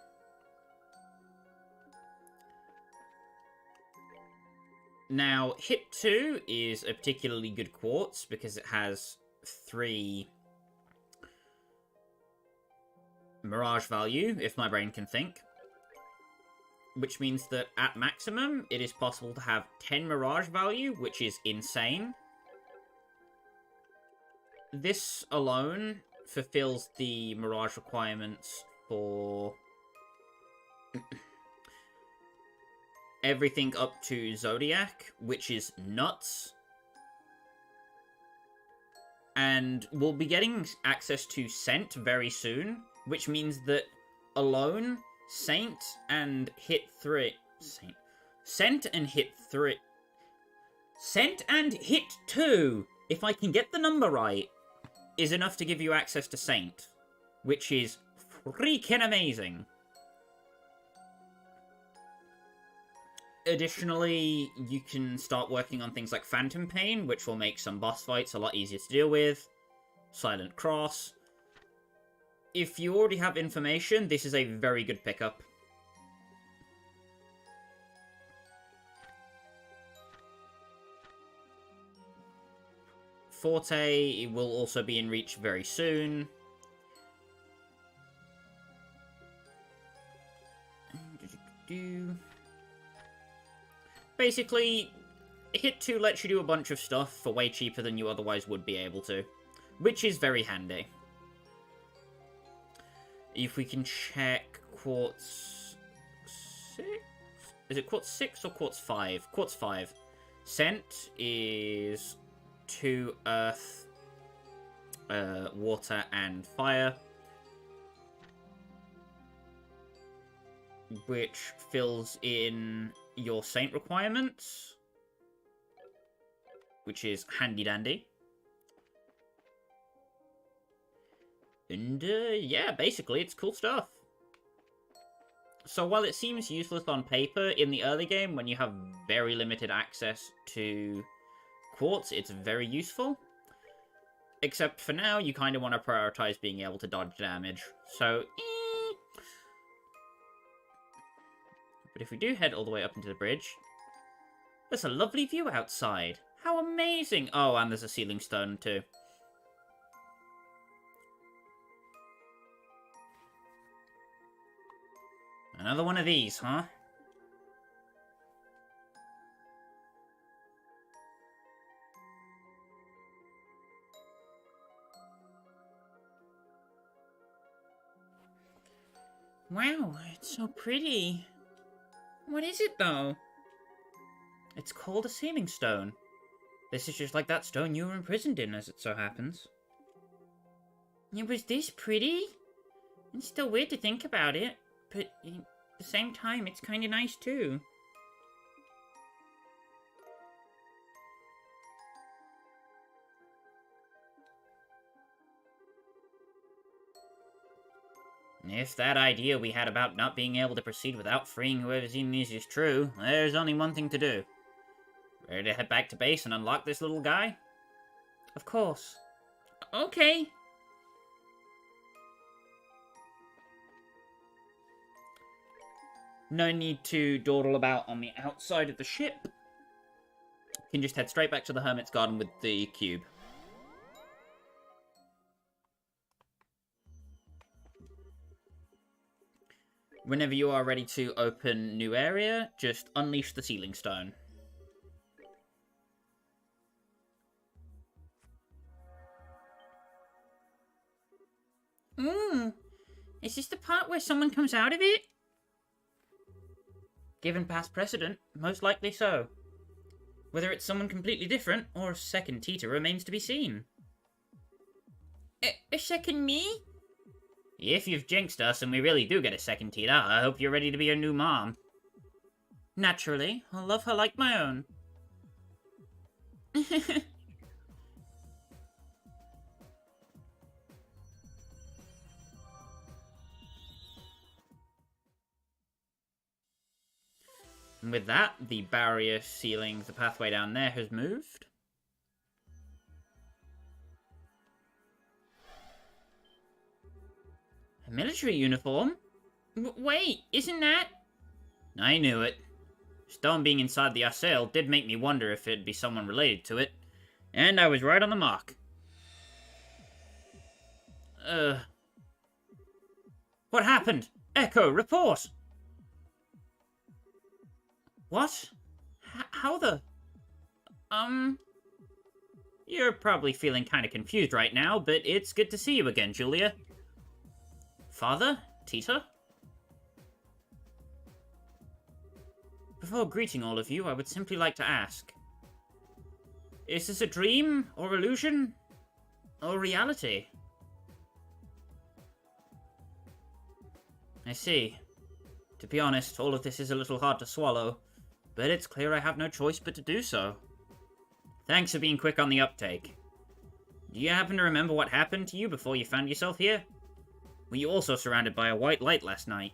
A: Now, hit 2 is a particularly good quartz because it has 3 mirage value, if my brain can think. Which means that at maximum, it is possible to have 10 mirage value, which is insane. This alone fulfills the mirage requirements for everything up to Zodiac, which is nuts. And we'll be getting access to Scent very soon, which means that alone, Scent and Hit 2, if I can get the number right, is enough to give you access to Saint, which is freaking amazing. Additionally, you can start working on things like Phantom Pain, which will make some boss fights a lot easier to deal with. Silent Cross. If you already have information, this is a very good pickup. Forte will also be in reach very soon. Basically, Hit 2 lets you do a bunch of stuff for way cheaper than you otherwise would be able to, which is very handy. If we can check Quartz 6? Is it Quartz 6 or Quartz 5? Quartz 5. Scent is 2 Earth, Water, and Fire. Which fills in your Saint requirements. Which is handy dandy. And, yeah, basically, it's cool stuff. So while it seems useless on paper, in the early game, when you have very limited access to Quartz, it's very useful. Except for now, you kind of want to prioritize being able to dodge damage. So, But if we do head all the way up into the bridge, there's a lovely view outside. How amazing! Oh, and there's a ceiling stone, too. Another one of these, huh?
B: Wow, it's so pretty. What is it, though?
A: It's called a sealing stone. This is just like that stone you were imprisoned in, as it so happens.
B: It was this pretty? It's still weird to think about it, but at the same time, it's kind of nice, too.
A: If that idea we had about not being able to proceed without freeing whoever's in these is true, there's only one thing to do. Ready to head back to base and unlock this little guy?
B: Of course. Okay.
A: No need to dawdle about on the outside of the ship. You can just head straight back to the Hermit's Garden with the cube. Whenever you are ready to open new area, just unleash the sealing stone.
B: Ooh. Is this the part where someone comes out of it?
A: Given past precedent, most likely so. Whether it's someone completely different, or a second Tita remains to be seen.
B: A second me?
A: If you've jinxed us and we really do get a second Tita, I hope you're ready to be your new mom.
B: Naturally, I'll love her like my own.
A: And with that, the barrier sealing the pathway down there has moved. A military uniform?
B: Wait, isn't that...
A: I knew it. Stone being inside the Arseille did make me wonder if it'd be someone related to it. And I was right on the mark. What happened? Echo, report! What? How the... You're probably feeling kind of confused right now, but it's good to see you again, Julia. Father? Tita? Before greeting all of you, I would simply like to ask. Is this a dream, or illusion, or reality? I see. To be honest, all of this is a little hard to swallow, but it's clear I have no choice but to do so. Thanks for being quick on the uptake. Do you happen to remember what happened to you before you found yourself here? Were you also surrounded by a white light last night?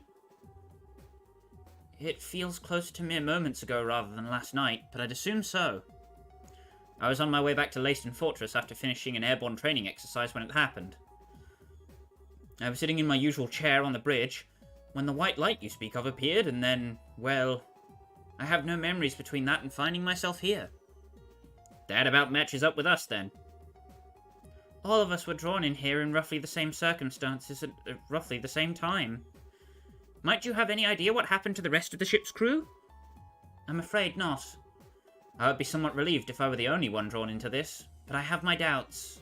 A: It feels closer to mere moments ago rather than last night, but I'd assume so. I was on my way back to Leyston Fortress after finishing an airborne training exercise when it happened. I was sitting in my usual chair on the bridge when the white light you speak of appeared, and then, well, I have no memories between that and finding myself here. That about matches up with us, then. All of us were drawn in here in roughly the same circumstances at roughly the same time. Might you have any idea what happened to the rest of the ship's crew? I'm afraid not. I would be somewhat relieved if I were the only one drawn into this, but I have my doubts.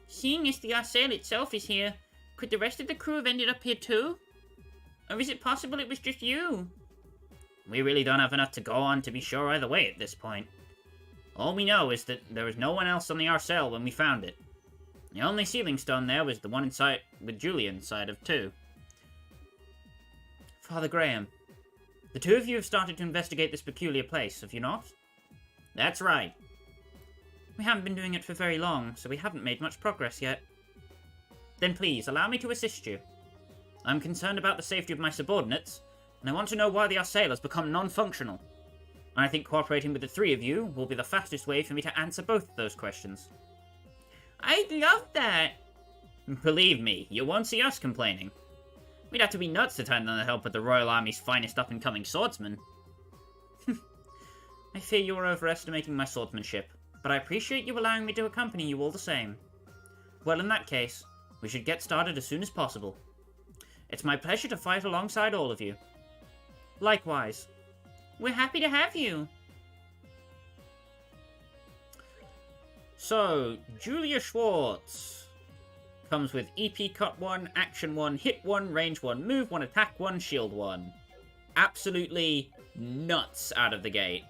B: Seeing as the Arseille itself is here, could the rest of the crew have ended up here too? Or is it possible it was just you?
A: We really don't have enough to go on to be sure either way at this point. All we know is that there was no one else on the Arseille when we found it. The only sealing stone there was the one inside with Julia inside of too. Father Graham, the two of you have started to investigate this peculiar place, have you not? That's right. We haven't been doing it for very long, so we haven't made much progress yet. Then please, allow me to assist you. I'm concerned about the safety of my subordinates, and I want to know why the Arseille has become non-functional. I think cooperating with the three of you will be the fastest way for me to answer both of those questions.
B: I'd love that!
A: Believe me, you won't see us complaining. We'd have to be nuts to turn down the help of the Royal Army's finest up-and-coming swordsman. I fear you are overestimating my swordsmanship, but I appreciate you allowing me to accompany you all the same. Well, in that case, we should get started as soon as possible. It's my pleasure to fight alongside all of you. Likewise.
B: We're happy to have you.
A: So, Julia Schwartz. Comes with EP cut 1, action 1, hit 1, range 1, move 1, attack 1, shield 1. Absolutely nuts out of the gate.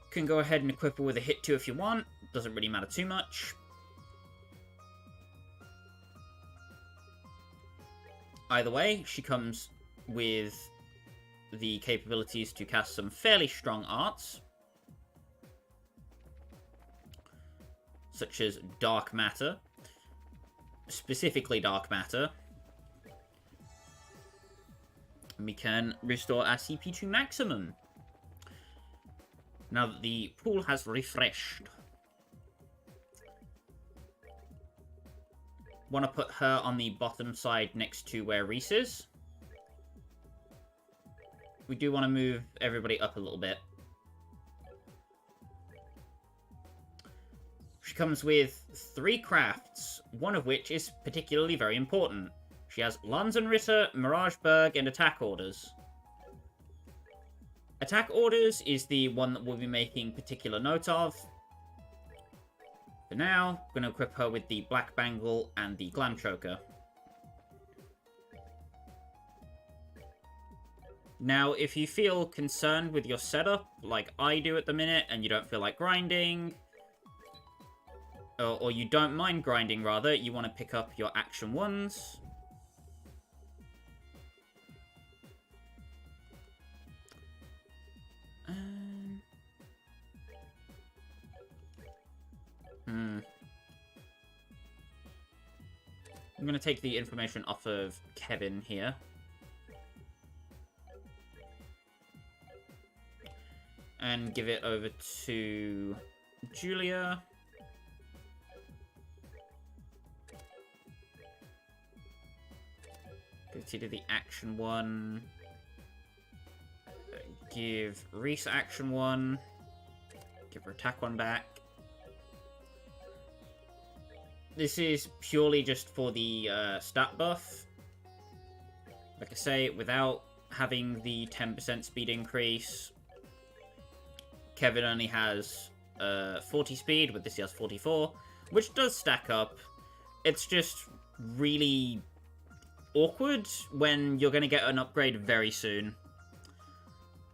A: Can go ahead and equip her with a hit 2 if you want. Doesn't really matter too much. Either way, she comes with the capabilities to cast some fairly strong arts, such as Dark Matter. Specifically Dark Matter. And we can restore our CP to maximum. Now that the pool has refreshed. Want to put her on the bottom side next to where Reese is. We do want to move everybody up a little bit. She comes with 3 crafts, one of which is particularly very important. She has Lanzenritter, Mirageberg, and Attack Orders. Attack Orders is the one that we'll be making particular note of. For now, I'm going to equip her with the Black Bangle and the Glam Choker. Now, if you feel concerned with your setup, like I do at the minute, and you don't feel like grinding, or you don't mind grinding, rather, you want to pick up your action 1s. I'm going to take the information off of Kevin here. And give it over to Julia. Consider the action 1. Give Reese action 1. Give her attack 1 back. This is purely just for the stat buff. Like I say, without having the 10% speed increase, Kevin only has 40 speed. With this he has 44, which does stack up. It's just really awkward when you're going to get an upgrade very soon.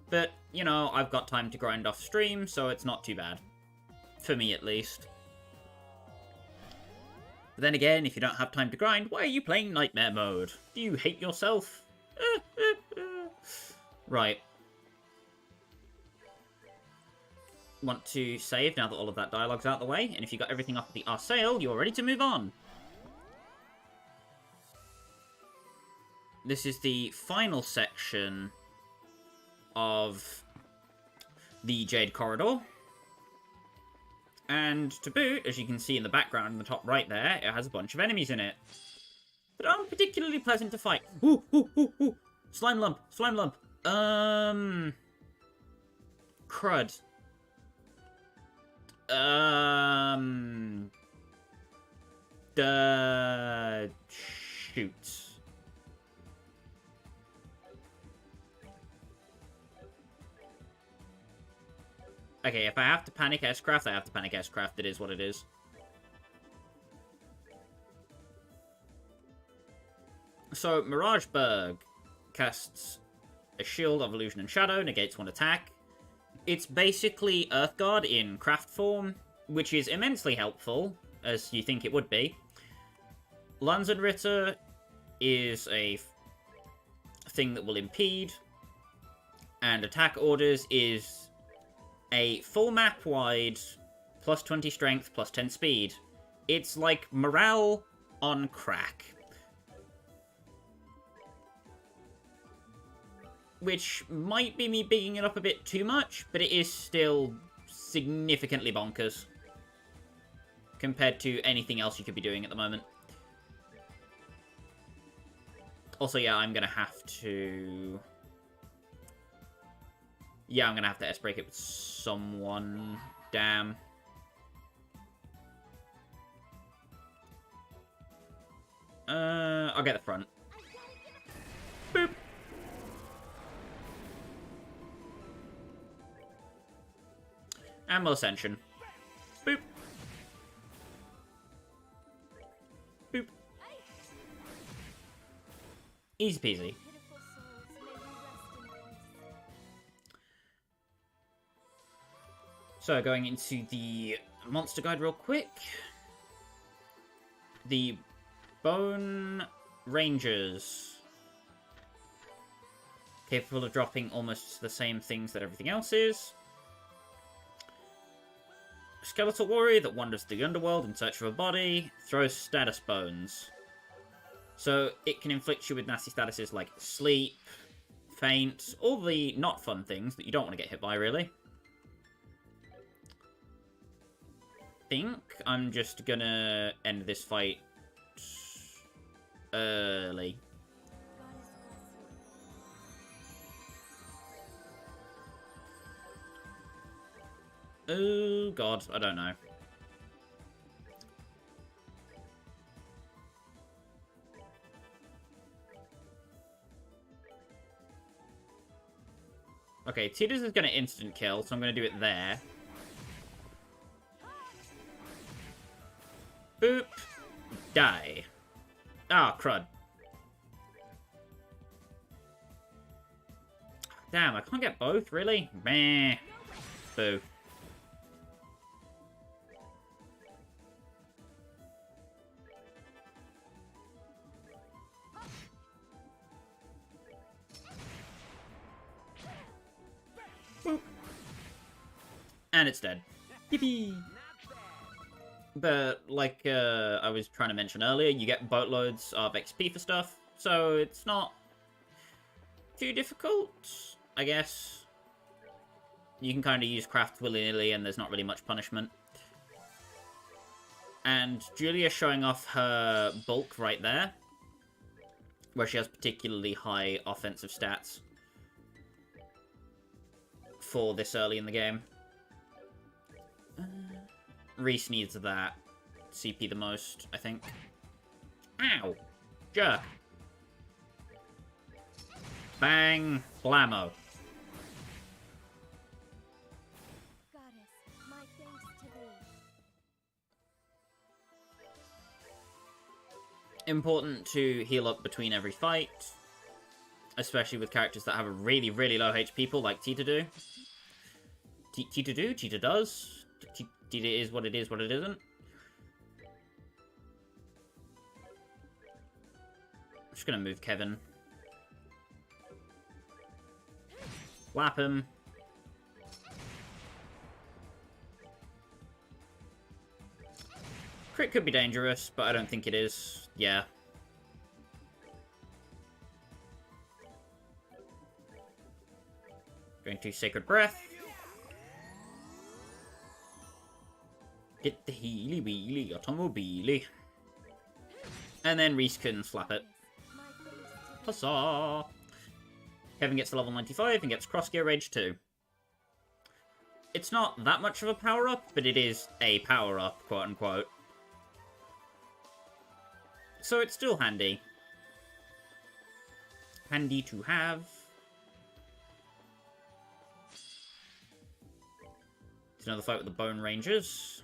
A: But, you know, I've got time to grind off stream, so it's not too bad. For me, at least. But then again, if you don't have time to grind, why are you playing Nightmare Mode? Do you hate yourself? Right. Want to save now that all of that dialogue's out of the way, and if you got everything off of the Arseille, you're ready to move on. This is the final section of the Jade Corridor. And to boot, as you can see in the background in the top right there, it has a bunch of enemies in it that aren't particularly pleasant to fight. Ooh, ooh, ooh, ooh. Slime lump, slime lump. Crud. Shoot. Okay, if I have to panic S-Craft, I have to panic S-Craft. It is what it is. So, Mirageberg casts a Shield of Illusion and Shadow, negates 1 attack. It's basically Earthguard in craft form, which is immensely helpful, as you think it would be. Lanzenritter is a thing that will impede, and Attack Orders is a full map wide, plus 20 strength, plus 10 speed. It's like morale on crack. Which might be me bigging it up a bit too much, but it is still significantly bonkers compared to anything else you could be doing at the moment. Also, yeah, I'm gonna have to... Yeah, I'm gonna have to S-break it with someone. Damn. I'll get the front. Boop. Ammo Ascension. Boop. Boop. Boop. Easy peasy. So, going into the monster guide real quick. The Bone Rangers. Capable of dropping almost the same things that everything else is. Skeletal warrior that wanders through the underworld in search of a body. Throws status bones. So, it can inflict you with nasty statuses like sleep, faint, all the not fun things that you don't want to get hit by, really. Think I'm just gonna end this fight early. Oh god, I don't know. Okay, Tidus is gonna instant kill, so I'm gonna do it there. Boop. Die. Ah, crud. Damn, I can't get both, really? Meh. Boo. Boop. And it's dead. Yippee! But, like I was trying to mention earlier, you get boatloads of XP for stuff, so it's not too difficult, I guess. You can kind of use craft willy-nilly, and there's not really much punishment. And Julia showing off her bulk right there, where she has particularly high offensive stats for this early in the game. Reese needs that CP the most, I think. Ow! Jerk! Bang! Blammo.
C: Goddess, my thanks to thee.
A: Important to heal up between every fight, especially with characters that have a really, really low HP pool, like Tita do. Tita do? Tita does. Tita is what it is, what it isn't. I'm just gonna move Kevin. Whap him. Crit could be dangerous, but I don't think it is. Yeah. Going to Sacred Breath. Get the healy wheelie automobile. And then Reese can slap it. Huzzah! Kevin gets to level 95 and gets Cross Gear Rage 2. It's not that much of a power-up, but it is a power-up, quote-unquote. So it's still handy. Handy to have. It's another fight with the Bone Rangers.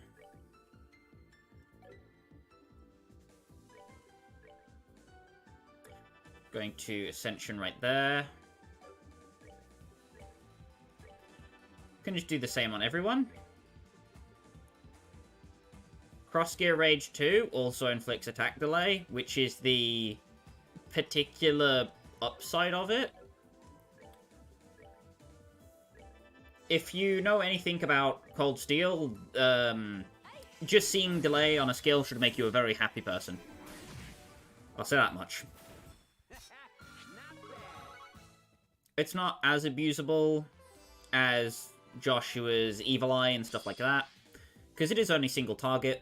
A: Going to Ascension right there. Can just do the same on everyone. Cross Gear Rage 2 also inflicts attack delay, which is the particular upside of it. If you know anything about Cold Steel, just seeing delay on a skill should make you a very happy person. I'll say that much. It's not as abusable as Joshua's Evil Eye and stuff like that, because it is only single target.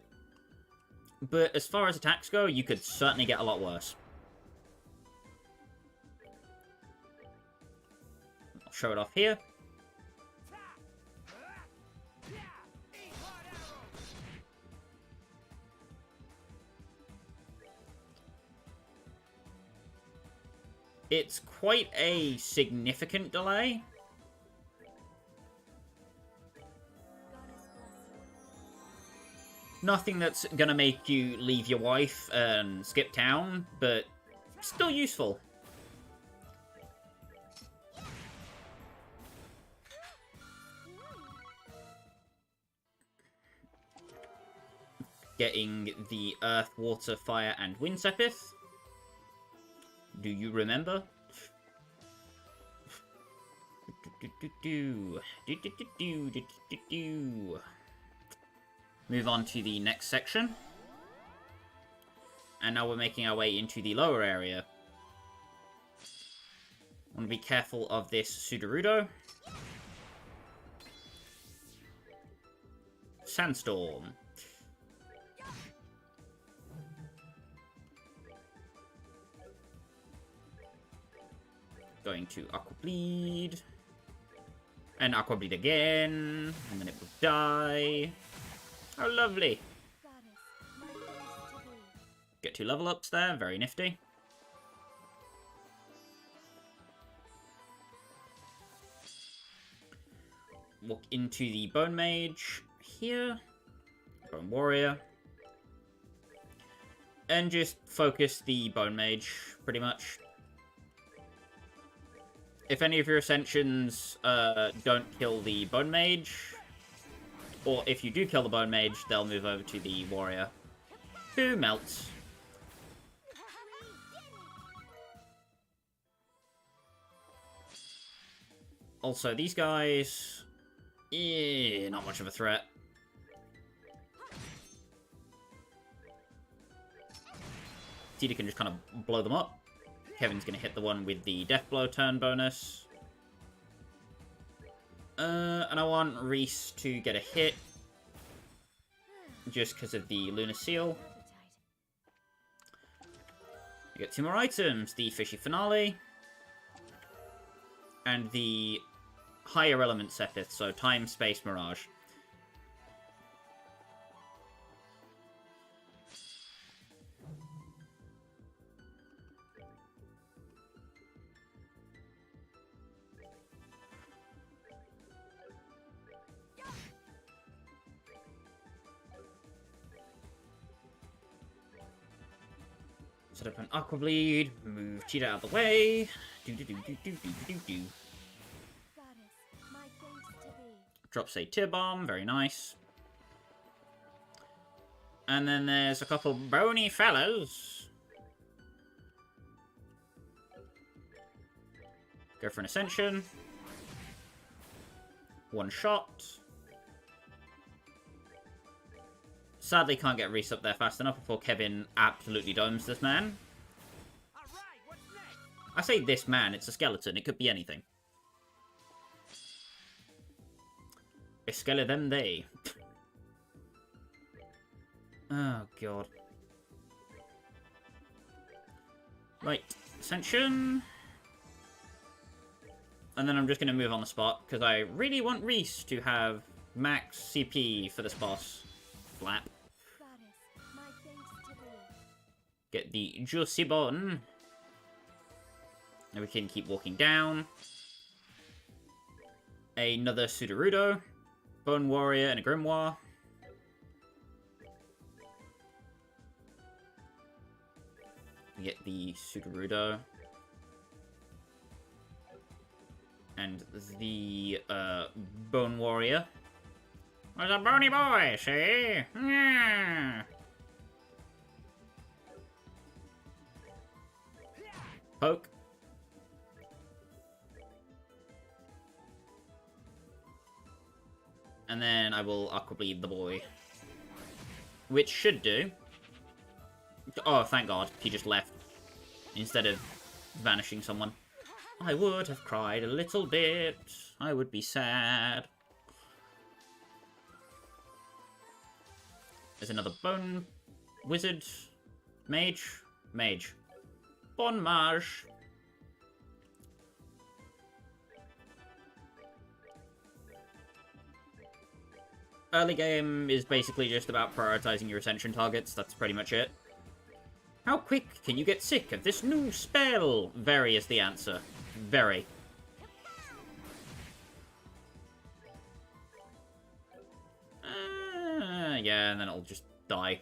A: But as far as attacks go, you could certainly get a lot worse. I'll show it off here. It's quite a significant delay. Nothing that's gonna make you leave your wife and skip town, but still useful. Getting the Earth, Water, Fire, and Wind Sepith. Do you remember? Move on to the next section. And now we're making our way into the lower area. Want to be careful of this Sudowoodo. Sandstorm. Going to Aqua Bleed. And Aqua Bleed again. And then it will die. Oh, lovely. Get 2 level ups there. Very nifty. Walk into the Bone Mage here. Bone Warrior. And just focus the Bone Mage, pretty much. If any of your Ascensions don't kill the Bone Mage, or if you do kill the Bone Mage, they'll move over to the Warrior, who melts. Also, these guys... not much of a threat. Tita can just kind of blow them up. Kevin's going to hit the one with the Death Blow turn bonus. And I want Reese to get a hit. Just because of the Lunar Seal. You get 2 more items. The Fishy Finale. And the Higher Element Sepith. So Time, Space, Mirage. Set up an Aqua Bleed, move Cheetah out of the way. Drops a Tear Bomb, very nice. And then there's a couple bony fellas. Go for an Ascension. 1 shot. Sadly, can't get Reese up there fast enough before Kevin absolutely domes this man. I say this man, it's a skeleton. It could be anything. A skeleton they. Oh, God. Right, Ascension. And then I'm just going to move on the spot, because I really want Reese to have max CP for this boss. Flap. Get the Juicy Bone. And we can keep walking down. Another Sudowoodo. Bone Warrior and a Grimoire. We get the Sudowoodo. And the Bone Warrior. There's a bony boy, see? Yeah. Poke. And then I will Aqua Bleed the boy. Which should do. Oh, thank God. He just left. Instead of vanishing someone. I would have cried a little bit. I would be sad. There's another Bone Wizard. Mage. Mage. Bon Mage. Early game is basically just about prioritizing your Ascension targets. That's pretty much it. How quick can you get sick of this new spell? Very is the answer. Very. Yeah, and then it'll just die.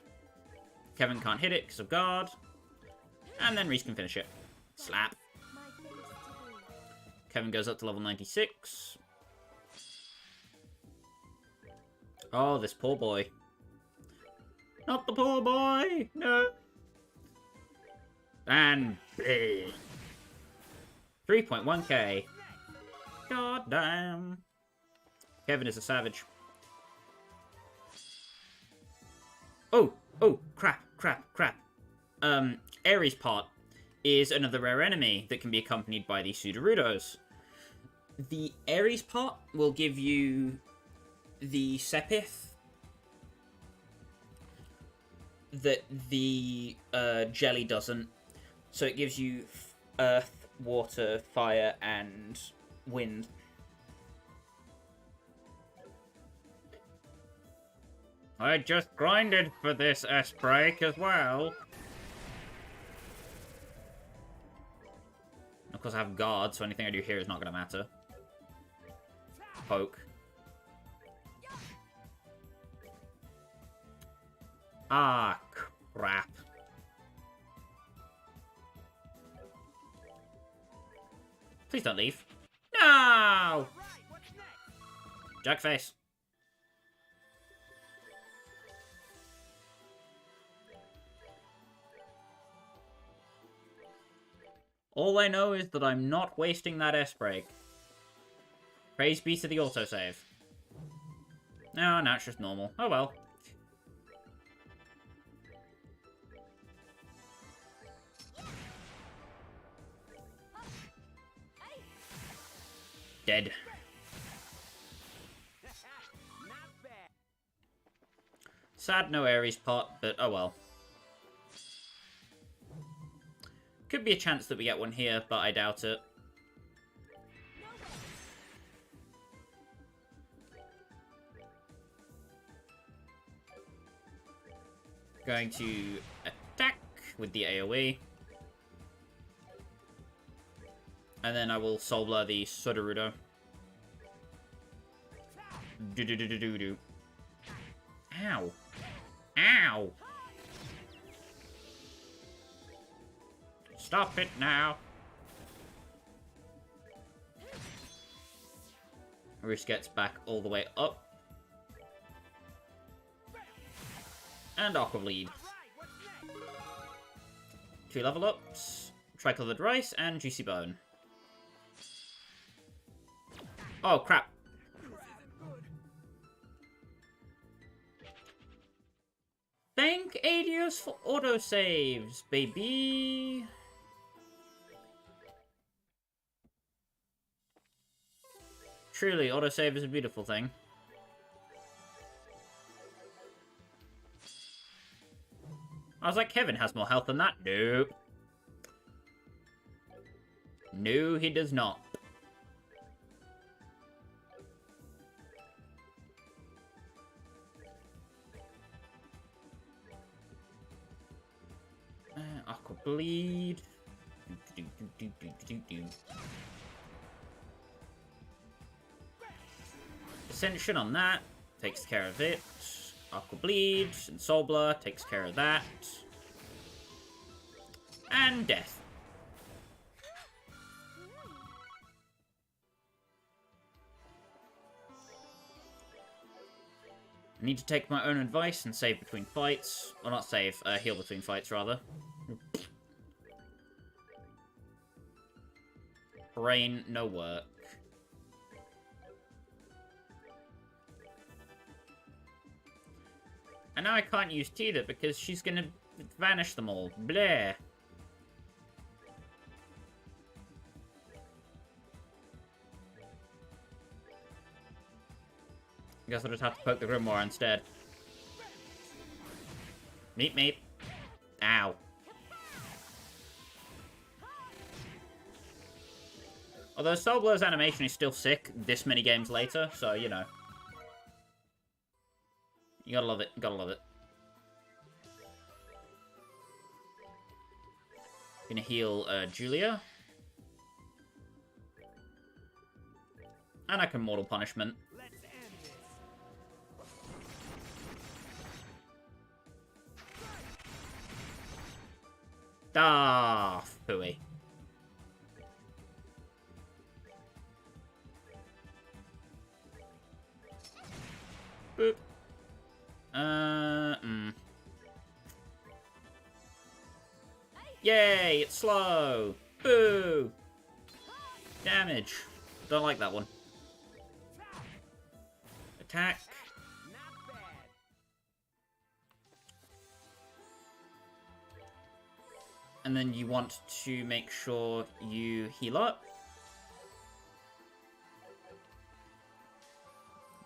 A: Kevin can't hit it because of guard. And then Reese can finish it. Slap.
C: My thanks to thee.
A: Kevin goes up to level 96. Oh, this poor boy. Not the poor boy! No! And... 3.1k. God damn. Kevin is a savage. Oh! Oh! Crap! Crap! Crap! Ares part is another rare enemy that can be accompanied by the Pseudorudos. The Ares part will give you the Sepith that the jelly doesn't. So it gives you earth, water, fire, and wind. I just grinded for this S-break as well. Of course I have guard, so anything I do here is not going to matter. Poke. Ah, crap. Please don't leave. No! Jackface. All I know is that I'm not wasting that S-break. Praise be to the autosave. No, it's just normal. Oh well. Dead. Sad no Ares pot, but oh well. Could be a chance that we get one here, but I doubt it. Going to attack with the AoE. And then I will Soul Blur the Sudowoodo. Do-do-do-do-do-do. Ow. Ow! Stop it now! Roos gets back all the way up. And Aqua Bleed. 2 level ups. Tricolored Rice and Juicy Bone. Oh, crap. Thank Adios for autosaves, baby. Truly, autosave is a beautiful thing. I was like, Kevin has more health than that. Nope. No, he does not. Aqua Bleed. Ascension on that. Takes care of it. Aqua Bleed and Soul Blur takes care of that. And Death. I need to take my own advice and save between fights. Or not save, heal between fights, rather. Brain, no work. And now I can't use Tita because she's gonna vanish them all. Bleh. Guess I'll just have to poke the Grimoire instead. Meep meep. Ow. Although Soul Blur's animation is still sick this many games later, so, you know. You gotta love it. Gotta love it. Gonna heal Julia. And I can Mortal Punishment. Ah, phooey. Boop. Yay, it's slow. Boo. Damage. Don't like that one. Attack. And then you want to make sure you heal up.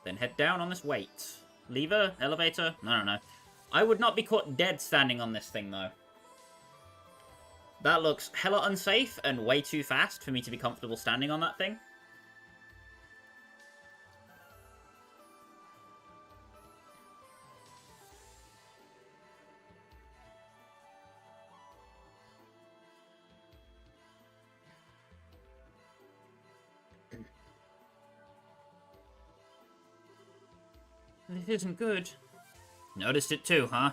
A: Then head down on this weight. Lever? Elevator? I don't know. I would not be caught dead standing on this thing, though. That looks hella unsafe and way too fast for me to be comfortable standing on that thing.
B: This isn't good.
A: Noticed it too, huh?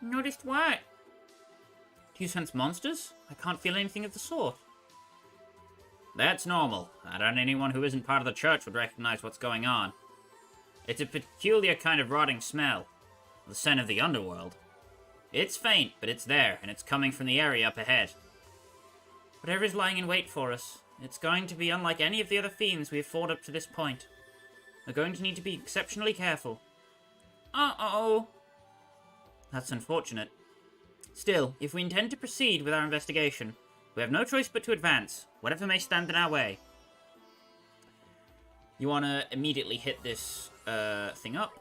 B: Noticed what?
A: Do you sense monsters? I can't feel anything of the sort. That's normal. I doubt anyone who isn't part of the church would recognize what's going on. It's a peculiar kind of rotting smell. The scent of the underworld. It's faint, but it's there, and it's coming from the area up ahead.
B: Whatever is lying in wait for us, it's going to be unlike any of the other fiends we have fought up to this point. We're going to need to be exceptionally careful. Uh-oh!
A: That's unfortunate.
B: Still, if we intend to proceed with our investigation, we have no choice but to advance, whatever may stand in our way.
A: You want to immediately hit this thing up.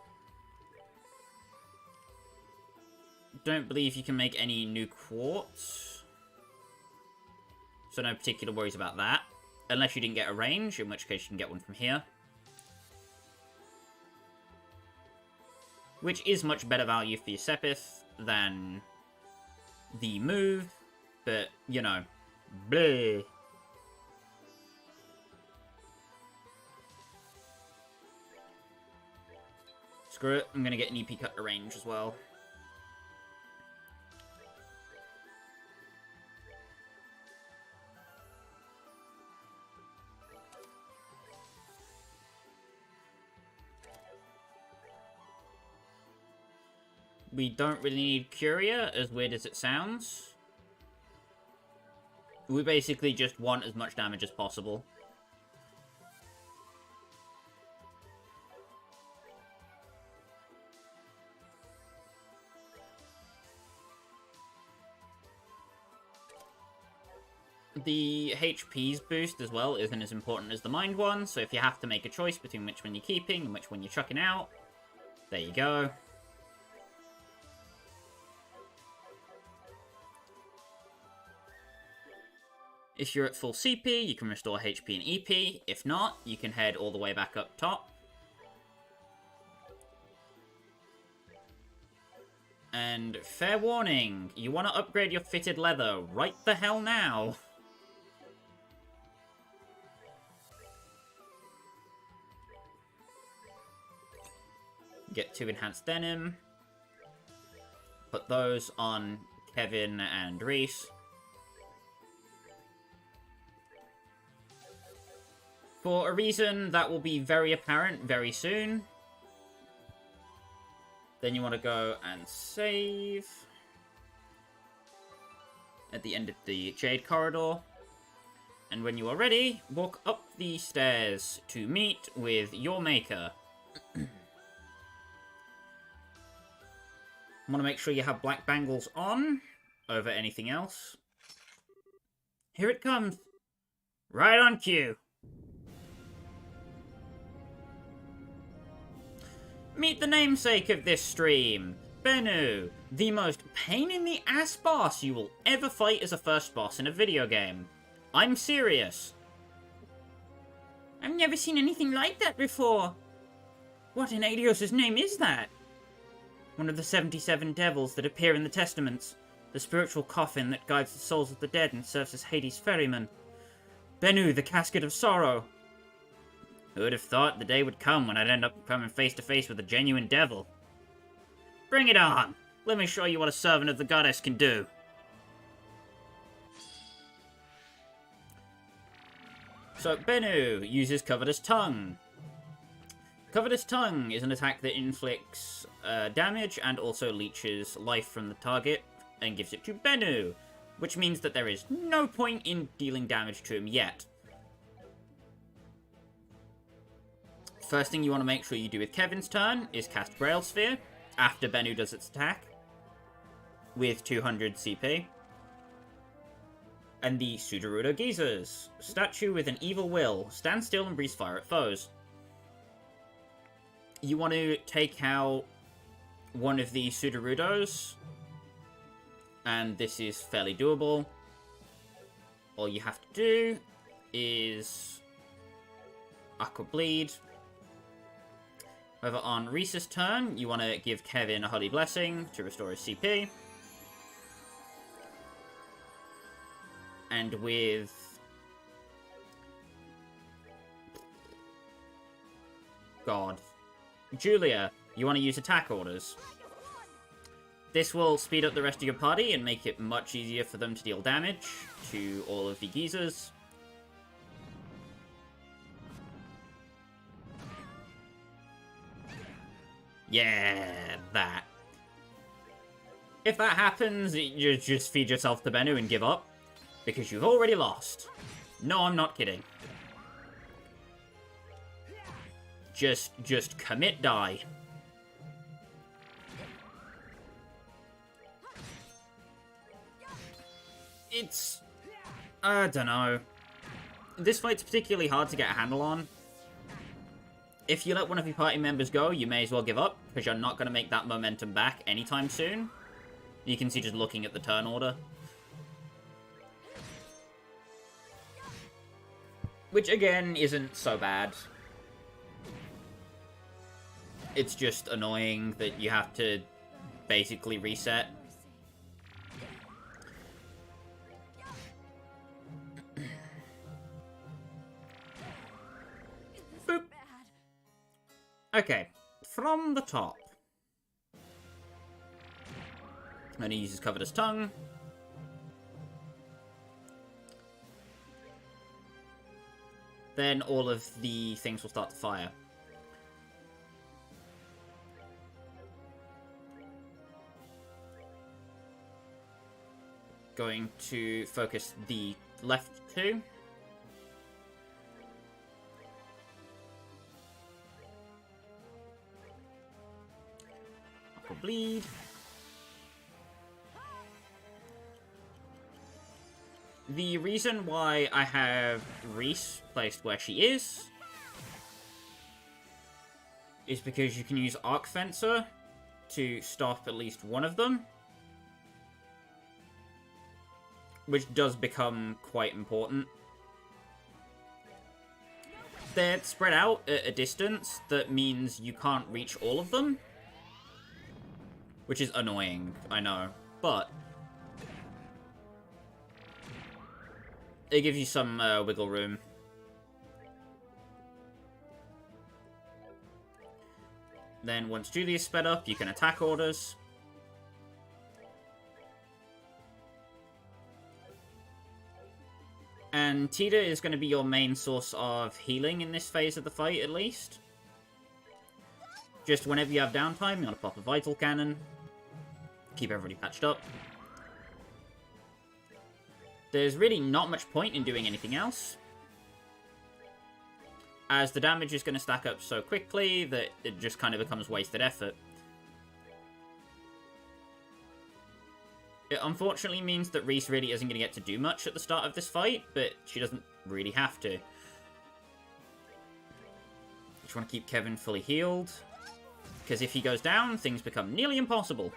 A: Don't believe you can make any new quartz. So no particular worries about that. Unless you didn't get a range, in which case you can get one from here. Which is much better value for your Sepith than the move, but, you know, bleh. Screw it, I'm gonna get an EP cut to range as well. We don't really need Curia, as weird as it sounds. We basically just want as much damage as possible. The HP's boost as well isn't as important as the mind one, so if you have to make a choice between which one you're keeping and which one you're chucking out, there you go. If you're at full CP, you can restore HP and EP. If not, you can head all the way back up top. And fair warning, you want to upgrade your fitted leather right the hell now. Get 2 enhanced denim. Put those on Kevin and Reese. For a reason that will be very apparent very soon. Then you want to go and save at the end of the Jade corridor. And when you are ready, walk up the stairs to meet with your maker. Want to make sure you have black bangles on over anything else. Here it comes. Right on cue. Meet the namesake of this stream, Bennu, the most pain-in-the-ass boss you will ever fight as a first boss in a video game. I'm serious.
B: I've never seen anything like that before. What in Adios' name is that? One of the 77 devils that appear in the Testaments, the spiritual coffin that guides the souls of the dead and serves as Hades' ferryman. Bennu, the casket of sorrow. Who would have thought the day would come when I'd end up coming face to face with a genuine devil? Bring it on! Let me show you what a servant of the goddess can do.
A: So, Bennu uses Covetous Tongue. Covetous Tongue is an attack that inflicts damage and also leeches life from the target and gives it to Bennu, which means that there is no point in dealing damage to him yet. First thing you want to make sure you do with Kevin's turn is cast Braille Sphere after Bennu does its attack with 200 CP. And the Sudowoodo Geezers. Statue with an evil will. Stand still and breathe fire at foes. You want to take out one of the Sudowoodos, and this is fairly doable. All you have to do is Aqua Bleed. Over on Reese's turn, you want to give Kevin a Holy Blessing to restore his CP. And with... God. Julia, you want to use attack orders. This will speed up the rest of your party and make it much easier for them to deal damage to all of the geezers. Yeah, that. If that happens, you just feed yourself to Bennu and give up. Because you've already lost. No, I'm not kidding. Just commit die. It's... I don't know. This fight's particularly hard to get a handle on. If you let one of your party members go, you may as well give up, because you're not going to make that momentum back anytime soon. You can see just looking at the turn order. Which, again, isn't so bad. It's just annoying that you have to basically reset. Boop. Okay, from the top. And he uses Covetous Tongue. Then all of the things will start to fire. Going to focus the left two. Aqua Bleed. The reason why I have Reese placed where she is because you can use Arc Fencer to stop at least one of them, which does become quite important. They're spread out at a distance that means you can't reach all of them, which is annoying, I know, but it gives you some wiggle room. Then once Julia's sped up, you can attack orders. And Tita is going to be your main source of healing in this phase of the fight, at least. Just whenever you have downtime, you want to pop a Vital Cannon. Keep everybody patched up. There's really not much point in doing anything else, as the damage is going to stack up so quickly that it just kind of becomes wasted effort. It unfortunately means that Reese really isn't going to get to do much at the start of this fight, but she doesn't really have to. Just want to keep Kevin fully healed, because if he goes down, things become nearly impossible.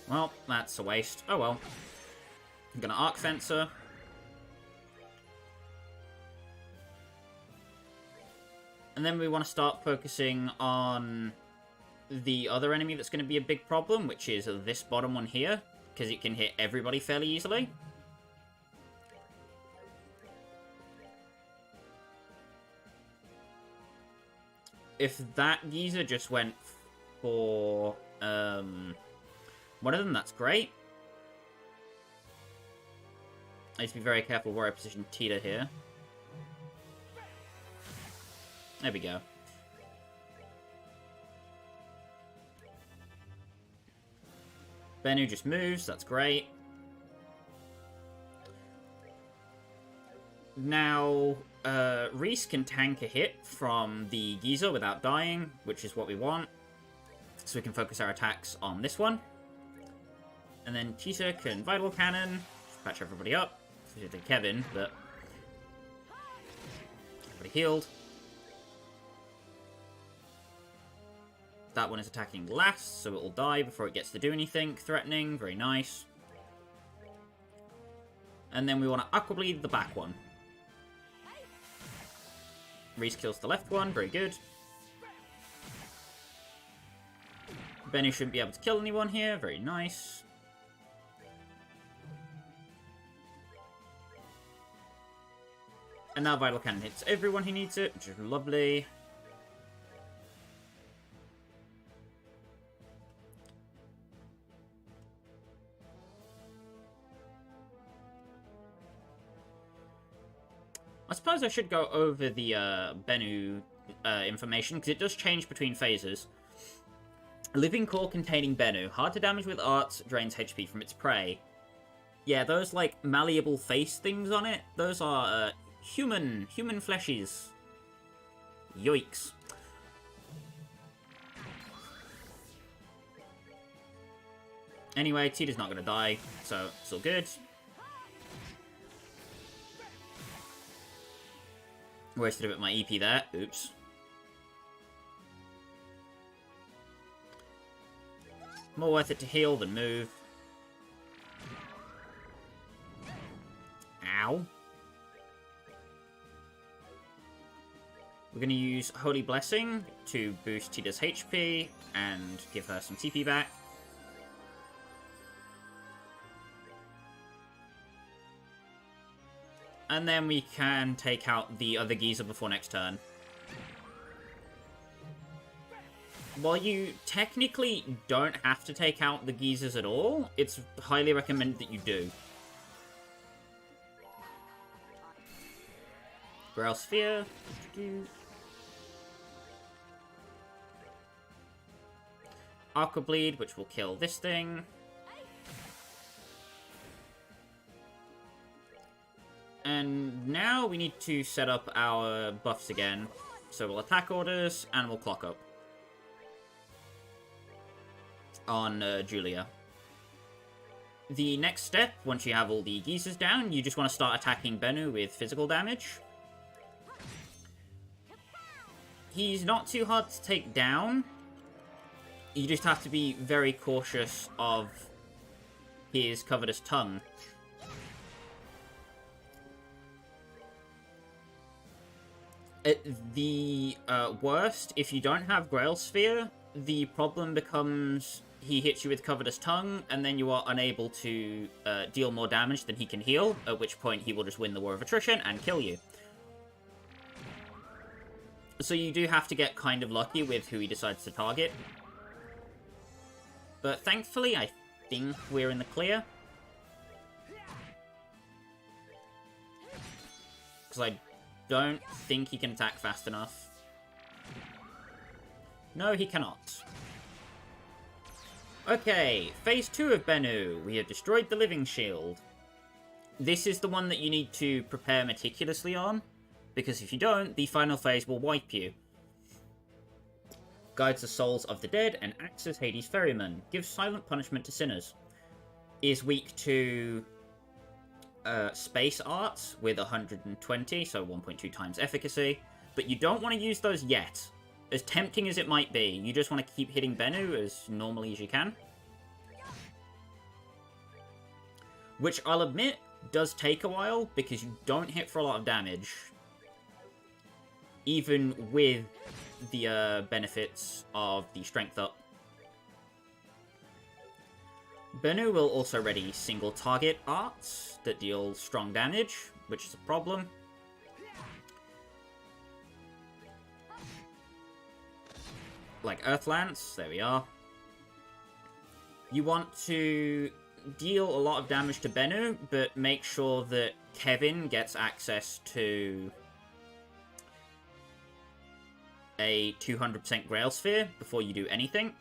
A: Well, that's a waste. Oh well. I'm gonna Arc Fencer. And then we want to start focusing on the other enemy that's going to be a big problem, which is this bottom one here, because it can hit everybody fairly easily. If that geezer just went for One of them, that's great. I need to be very careful where I position Tita here. There we go. Bennu just moves, that's great. Now, Reese can tank a hit from the Geyser without dying, which is what we want. So we can focus our attacks on this one. And then Tita can Vital Cannon, just patch everybody up. Especially Kevin, but... everybody healed. That one is attacking last, so it will die before it gets to do anything threatening. Very nice. And then we want to Aqua Bleed the back one. Reese kills the left one. Very good. Bennu shouldn't be able to kill anyone here. Very nice. And now Vital Cannon hits everyone who needs it, which is lovely. I suppose I should go over the Bennu information, because it does change between phases. Living core containing Bennu. Hard to damage with arts, drains HP from its prey. Yeah, those, like, malleable face things on it, those are human fleshies. Yoicks. Anyway, Tita's not going to die, so it's all good. Wasted a bit of my EP there. Oops. More worth it to heal than move. Ow. We're going to use Holy Blessing to boost Tita's HP and give her some TP back. And then we can take out the other Geyser before next turn. While you technically don't have to take out the Geysers at all, it's highly recommended that you do. Grail Sphere. Aqua Bleed, which will kill this thing. And now we need to set up our buffs again. So we'll attack orders, and we'll clock up. On Julia. The next step, once you have all the Geysers down, you just want to start attacking Bennu with physical damage. He's not too hard to take down. You just have to be very cautious of his covetous tongue. At the worst, if you don't have Grail Sphere, the problem becomes he hits you with Covetous Tongue, and then you are unable to deal more damage than he can heal, at which point he will just win the War of Attrition and kill you. So you do have to get kind of lucky with who he decides to target. But thankfully, I think we're in the clear. Because I don't think he can attack fast enough. No, he cannot. Okay, Phase 2 of Bennu. We have destroyed the Living Shield. This is the one that you need to prepare meticulously on, because if you don't, the final phase will wipe you. Guides the souls of the dead and acts as Hades' ferryman. Gives silent punishment to sinners. Is weak to space arts with 120, so 1.2 times efficacy. But you don't want to use those yet. As tempting as it might be, you just want to keep hitting Bennu as normally as you can. Which, I'll admit, does take a while, because you don't hit for a lot of damage. Even with the benefits of the strength up. Bennu will also ready single target arts that deal strong damage, which is a problem. Like Earth Lance, there we are. You want to deal a lot of damage to Bennu, but make sure that Kevin gets access to a 200% Grail Sphere before you do anything.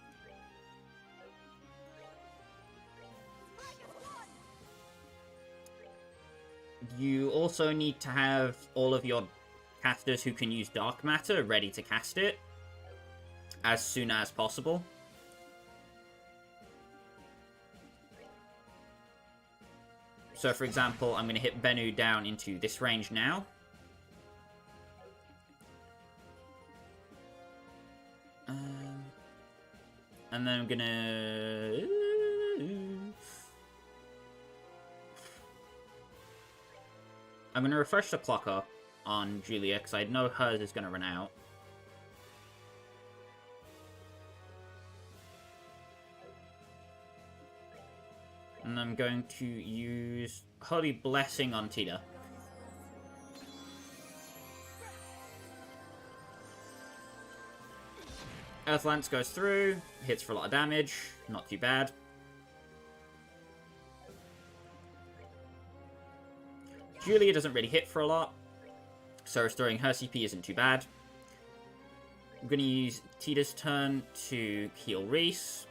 A: You also need to have all of your casters who can use Dark Matter ready to cast it as soon as possible. So, for example, I'm going to hit Bennu down into this range now. And then I'm going to... I'm going to refresh the clock up on Julia, because I know hers is going to run out. And I'm going to use Holy Blessing on Tita. Earth Lance goes through, hits for a lot of damage, not too bad. Julia doesn't really hit for a lot, so restoring her CP isn't too bad. I'm going to use Tita's turn to heal Reese.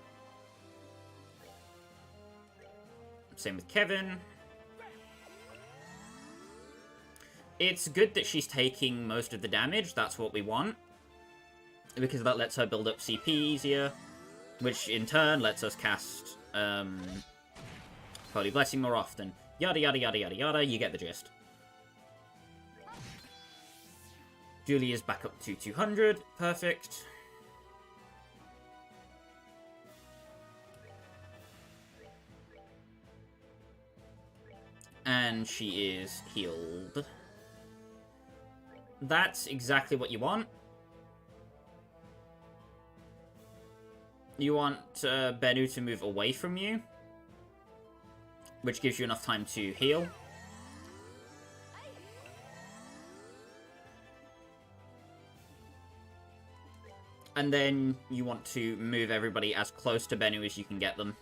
A: Same with Kevin. It's good that she's taking most of the damage, that's what we want. Because that lets her build up CP easier, which in turn lets us cast Holy Blessing more often. Yada yada yada yada yada, you get the gist. Julia's back up to 200, perfect. And she is healed. That's exactly what you want. You want Bennu to move away from you, which gives you enough time to heal. And then you want to move everybody as close to Bennu as you can get them.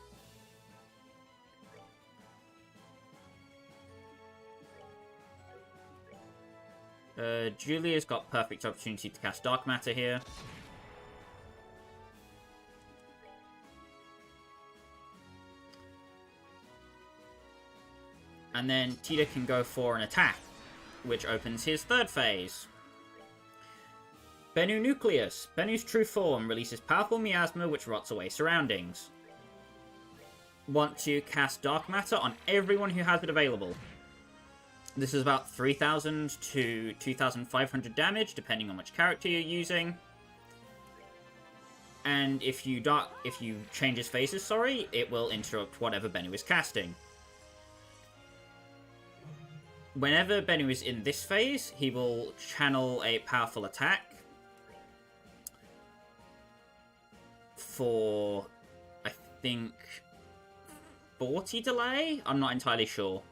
A: Julia's got perfect opportunity to cast Dark Matter here. And then Tita can go for an attack, which opens his third phase. Bennu Nucleus. Bennu's true form releases powerful miasma which rots away surroundings. Want to cast Dark Matter on everyone who has it available. This is about 3,000 to 2,500 damage, depending on which character you're using. And if you change his phases, it will interrupt whatever Bennu is casting. Whenever Bennu is in this phase, he will channel a powerful attack for, I think, 40 delay? I'm not entirely sure.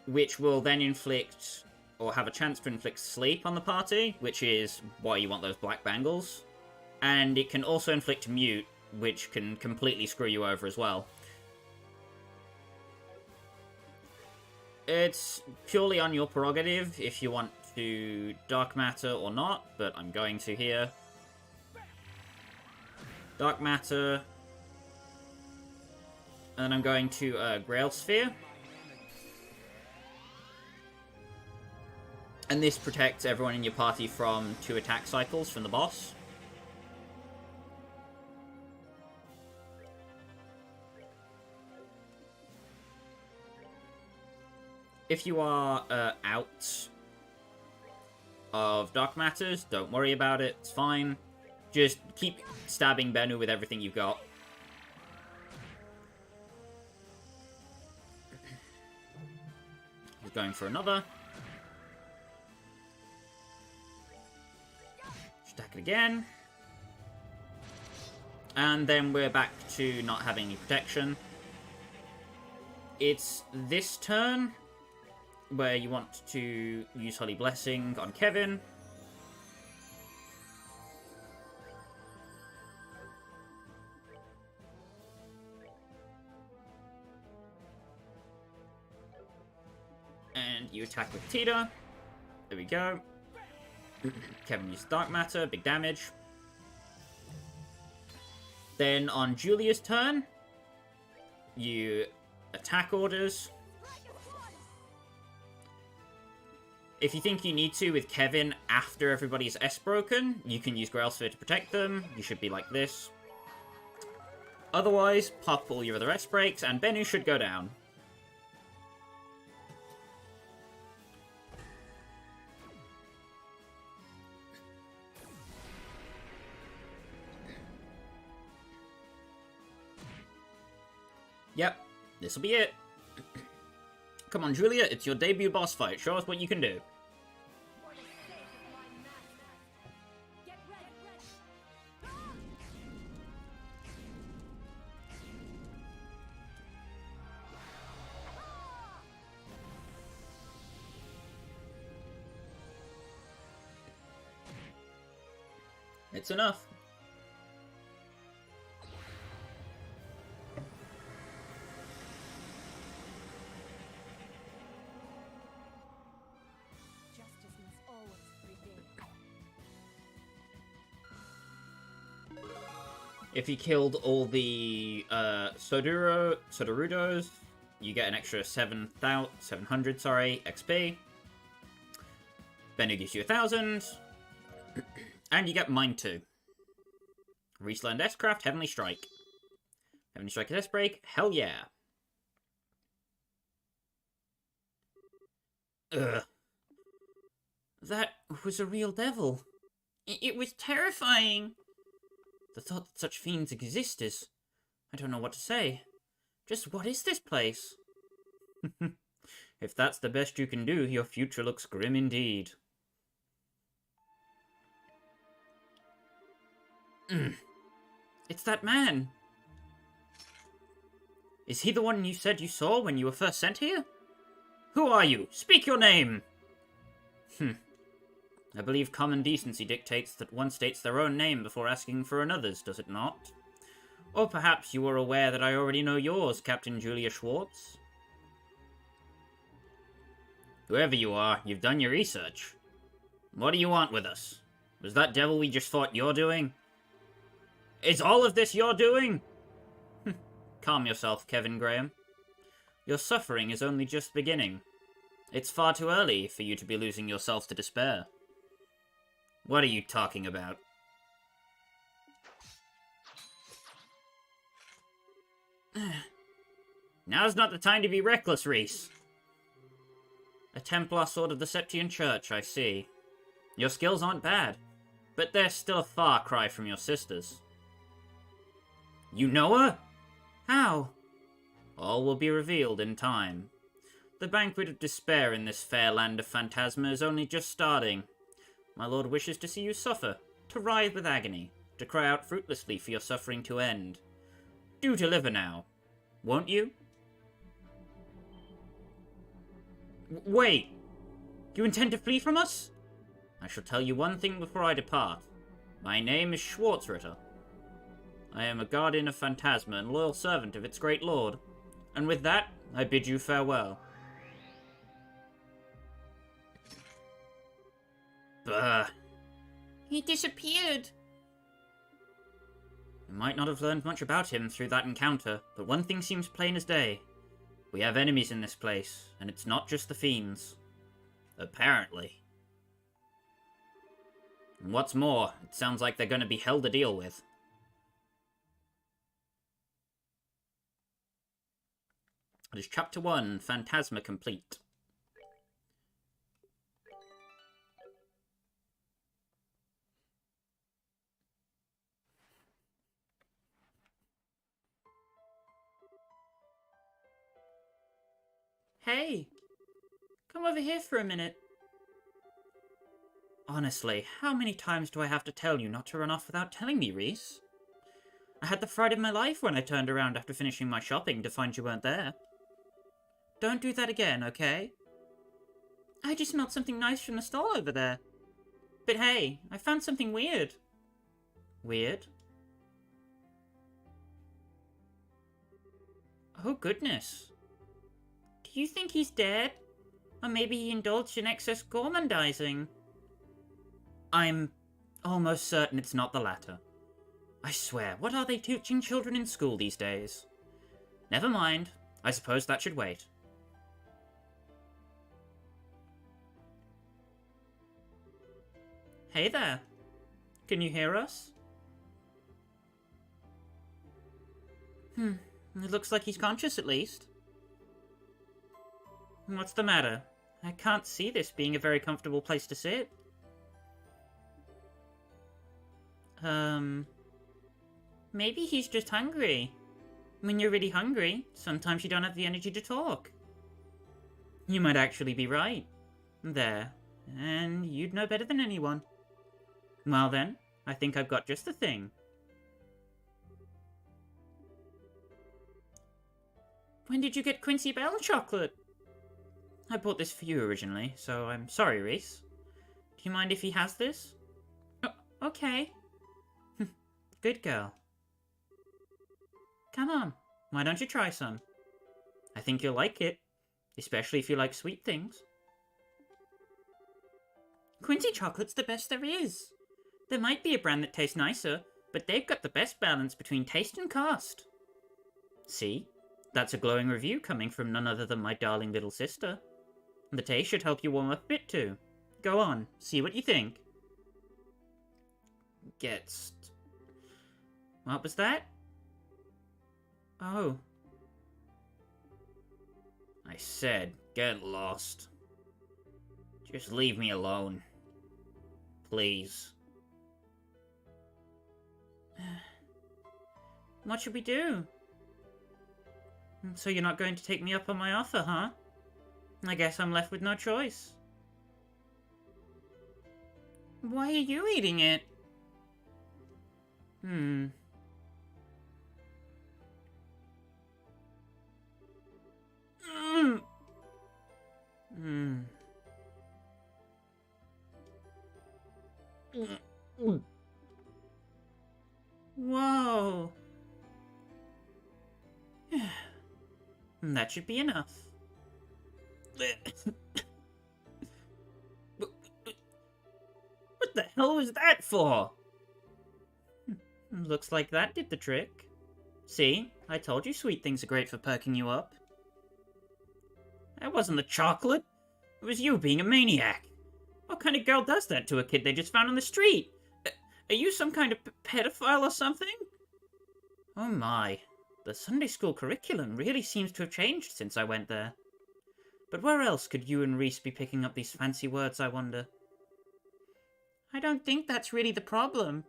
A: Which will then inflict, or have a chance to inflict sleep on the party, which is why you want those black bangles. And it can also inflict mute, which can completely screw you over as well. It's purely on your prerogative if you want to Dark Matter or not, but I'm going to here. Dark Matter. And then I'm going to Grail Sphere. And this protects everyone in your party from 2 attack cycles from the boss. If you are out of Dark Matters, don't worry about it, it's fine. Just keep stabbing Bennu with everything you've got. He's going for another. Stack it again. And then we're back to not having any protection. It's this turn where you want to use Holy Blessing on Kevin. And you attack with Tita. There we go. Kevin uses Dark Matter, big damage. Then on Julia's turn, you attack orders. If you think you need to with Kevin after everybody's S broken, you can use Grail Sphere to protect them. You should be like this. Otherwise, pop all your other S breaks, and Bennu should go down. Yep, this'll be it. Come on, Julia, it's your debut boss fight. Show us what you can do. It's enough.
C: Justice must always prevail.
A: If you killed all the Sodorudos, you get an extra 700 XP. Bennu gives you 1,000. And you get mine too. Reese learned S-Craft, Heavenly Strike. Heavenly Strike is S-Break, hell yeah. Ugh. That was a real devil.
B: It was terrifying.
A: The thought that such fiends exist is... I don't know what to say. Just what is this place? If that's the best you can do, your future looks grim indeed. It's that man. Is he the one you said you saw when you were first sent here? Who are you? Speak your name! I believe common decency dictates that one states their own name before asking for another's, does it not? Or perhaps you are aware that I already know yours, Captain Julia Schwartz? Whoever you are, you've done your research. What do you want with us? Was that devil we just fought your doing? Is all of this your doing? Calm yourself, Kevin Graham. Your suffering is only just beginning. It's far too early for you to be losing yourself to despair. What are you talking about? Now's not the time to be reckless, Reese. A Templar Sword of the Septian Church, I see. Your skills aren't bad, but they're still a far cry from your sister's. You know her? How? All will be revealed in time. The banquet of despair in this fair land of phantasma is only just starting. My lord wishes to see you suffer, to writhe with agony, to cry out fruitlessly for your suffering to end. Do deliver now, won't you? Wait! You intend to flee from us? I shall tell you one thing before I depart. My name is Schwartzritter. I am a guardian of Phantasma and loyal servant of its great lord. And with that, I bid you farewell. Bah.
B: He disappeared.
A: I might not have learned much about him through that encounter, but one thing seems plain as day. We have enemies in this place, and it's not just the fiends. Apparently. And what's more, it sounds like they're going to be hell to deal with. It is Chapter 1, Phantasma complete.
B: Hey, come over here for a minute.
A: Honestly, how many times do I have to tell you not to run off without telling me, Reese? I had the fright of my life when I turned around after finishing my shopping to find you weren't there. Don't do that again, okay?
B: I just smelled something nice from the stall over there. But hey, I found something weird.
A: Weird? Oh, goodness.
B: Do you think he's dead? Or maybe he indulged in excess gormandizing.
A: I'm almost certain it's not the latter. I swear, what are they teaching children in school these days? Never mind. I suppose that should wait.
B: Hey there. Can you hear us? It looks like he's conscious at least. What's the matter? I can't see this being a very comfortable place to sit. Maybe he's just hungry. When you're really hungry, sometimes you don't have the energy to talk. You might actually be right. There. And you'd know better than anyone. Well then, I think I've got just the thing. When did you get Quincy Bell chocolate? I bought this for you originally, so I'm sorry, Reese. Do you mind if he has this? Oh, okay. Good girl. Come on, why don't you try some? I think you'll like it, especially if you like sweet things. Quincy chocolate's the best there is. There might be a brand that tastes nicer, but they've got the best balance between taste and cost. See? That's a glowing review coming from none other than my darling little sister. The taste should help you warm up a bit too. Go on, see what you think. What was that? Oh.
A: I said, get lost. Just leave me alone. Please.
B: What should we do? So you're not going to take me up on my offer, huh? I guess I'm left with no choice. Why are you eating it? Whoa. That should be enough.
A: What the hell was that for?
B: Looks like that did the trick. See, I told you sweet things are great for perking you up.
A: That wasn't the chocolate. It was you being a maniac.
B: What kind of girl does that to a kid they just found on the street? Are you some kind of pedophile or something? Oh my, the Sunday school curriculum really seems to have changed since I went there. But where else could you and Reese be picking up these fancy words, I wonder? I don't think that's really the problem.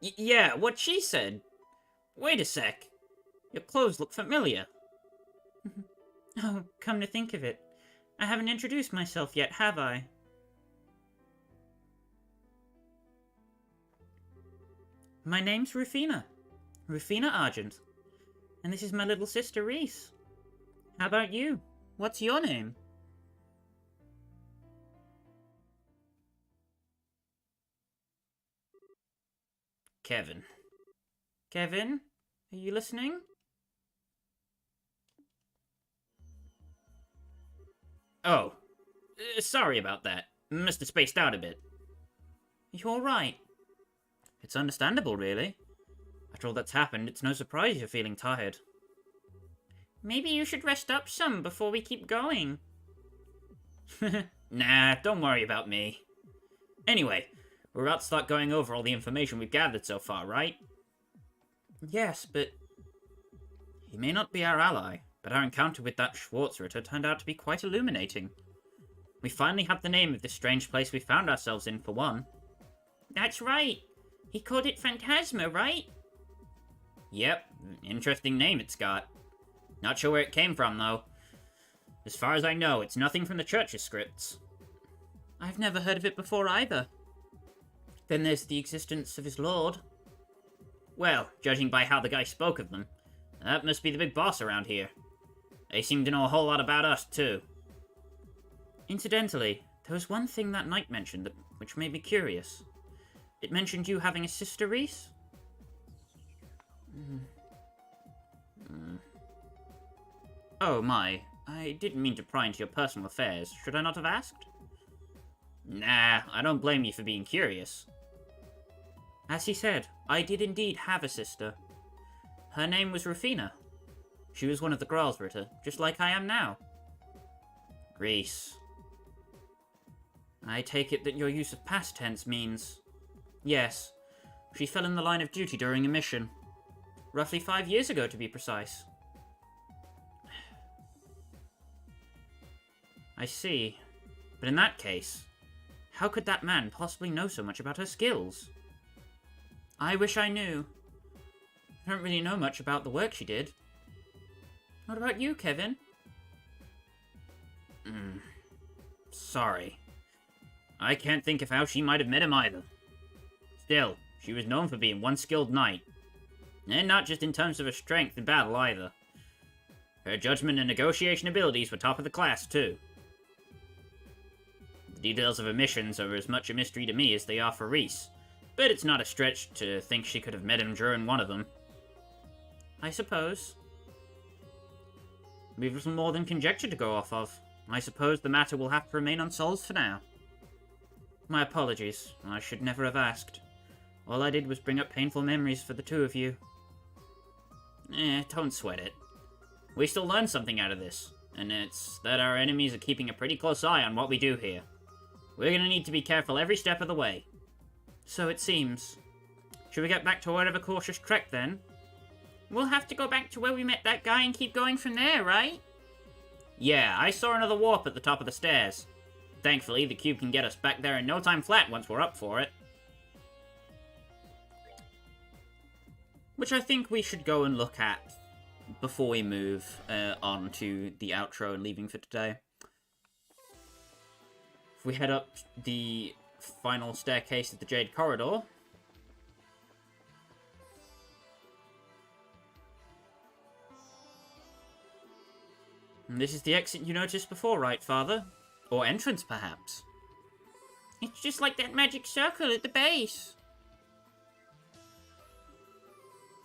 A: Yeah, what she said. Wait a sec. Your clothes look familiar.
B: Oh, come to think of it, I haven't introduced myself yet, have I? My name's Rufina. Rufina Argent. And this is my little sister, Reese. How about you? What's your name?
A: Kevin.
B: Kevin? Are you listening?
A: Oh. Sorry about that. Must have spaced out a bit.
B: You're right.
A: It's understandable, really. After all that's happened, it's no surprise you're feeling tired.
B: Maybe you should rest up some before we keep going.
A: Nah, don't worry about me. Anyway, we're about to start going over all the information we've gathered so far, right?
B: Yes, but...
A: He may not be our ally, but our encounter with that Schwarzritter turned out to be quite illuminating. We finally have the name of this strange place we found ourselves in, for one.
B: That's right. He called it Phantasma, right?
A: Yep, interesting name it's got. Not sure where it came from, though. As far as I know, it's nothing from the church's scripts.
B: I've never heard of it before either. Then there's the existence of his lord.
A: Well, judging by how the guy spoke of them, that must be the big boss around here. They seem to know a whole lot about us, too.
B: Incidentally, there was one thing that knight mentioned which made me curious. It mentioned you having a sister, Reese? Oh my,
A: I didn't mean to pry into your personal affairs. Should I not have asked? Nah, I don't blame you for being curious. As he said, I did indeed have a sister. Her name was Rufina. She was one of the Gralsritter, just like I am now. Reese. I take it that your use of past tense means... Yes, she fell in the line of duty during a mission. Roughly 5 years ago, to be precise. I see. But in that case, how could that man possibly know so much about her skills? I wish I knew. I don't really know much about the work she did. What about you, Kevin? Sorry. I can't think of how she might have met him either. Still, she was known for being one skilled knight. And not just in terms of her strength in battle either. Her judgment and negotiation abilities were top of the class, too. The details of her missions are as much a mystery to me as they are for Reese, but it's not a stretch to think she could have met him during one of them. I suppose. We've little more than conjecture to go off of. I suppose the matter will have to remain unsolved for now. My apologies. I should never have asked. All I did was bring up painful memories for the two of you. Don't sweat it. We still learned something out of this, and it's that our enemies are keeping a pretty close eye on what we do here. We're gonna need to be careful every step of the way. So it seems. Should we get back to whatever cautious trek then?
B: We'll have to go back to where we met that guy and keep going from there, right?
A: Yeah, I saw another warp at the top of the stairs. Thankfully, the cube can get us back there in no time flat once we're up for it. Which I think we should go and look at before we move on to the outro and leaving for today. If we head up the final staircase of the Jade Corridor. And this is the exit you noticed before, right, Father? Or entrance, perhaps?
B: It's just like that magic circle at the base.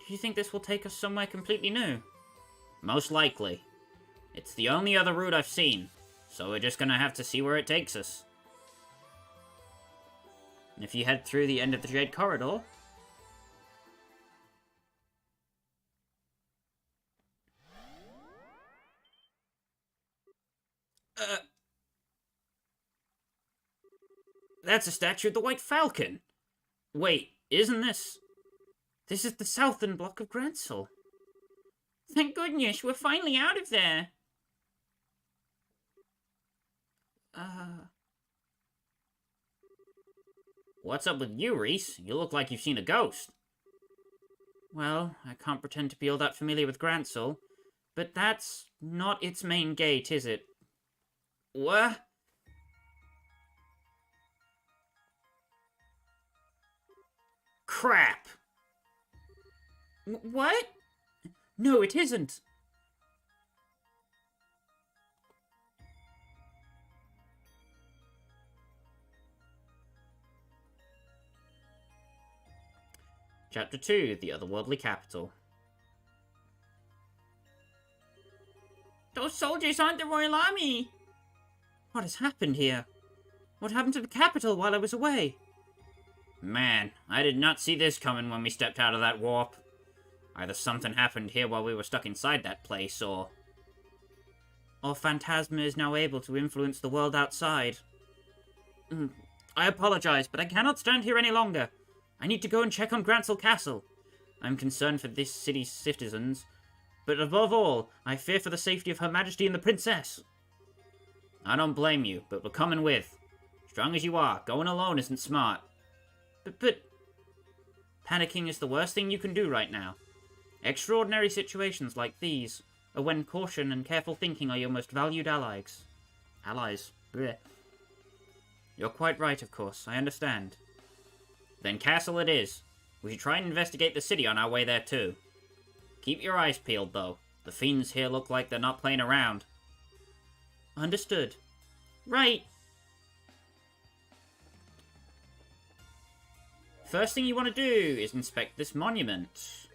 A: Do you think this will take us somewhere completely new? Most likely. It's the only other route I've seen, so we're just gonna have to see where it takes us. And if you head through the end of the Jade Corridor... That's a statue of the White Falcon! Wait, isn't this... This is the southern block of Gransel.
B: Thank goodness, we're finally out of there.
A: What's up with you, Reese? You look like you've seen a ghost. Well, I can't pretend to be all that familiar with Gransel, but that's not its main gate, is it? What? Crap!
B: What?
A: No, it isn't. Chapter 2, The Otherworldly Capital.
B: Those soldiers aren't the Royal Army!
A: What has happened here? What happened to the capital while I was away? Man, I did not see this coming when we stepped out of that warp. Either something happened here while we were stuck inside that place, or Phantasma is now able to influence the world outside. I apologize, but I cannot stand here any longer. I need to go and check on Gransel Castle. I'm concerned for this city's citizens, but above all, I fear for the safety of Her Majesty and the Princess. I don't blame you, but we're coming with. Strong as you are, going alone isn't smart. But panicking is the worst thing you can do right now. Extraordinary situations like these are when caution and careful thinking are your most valued allies. Blech. You're quite right, of course. I understand. Then castle it is. We should try and investigate the city on our way there too. Keep your eyes peeled, though. The fiends here look like they're not playing around. Understood. Right. First thing you want to do is inspect this monument.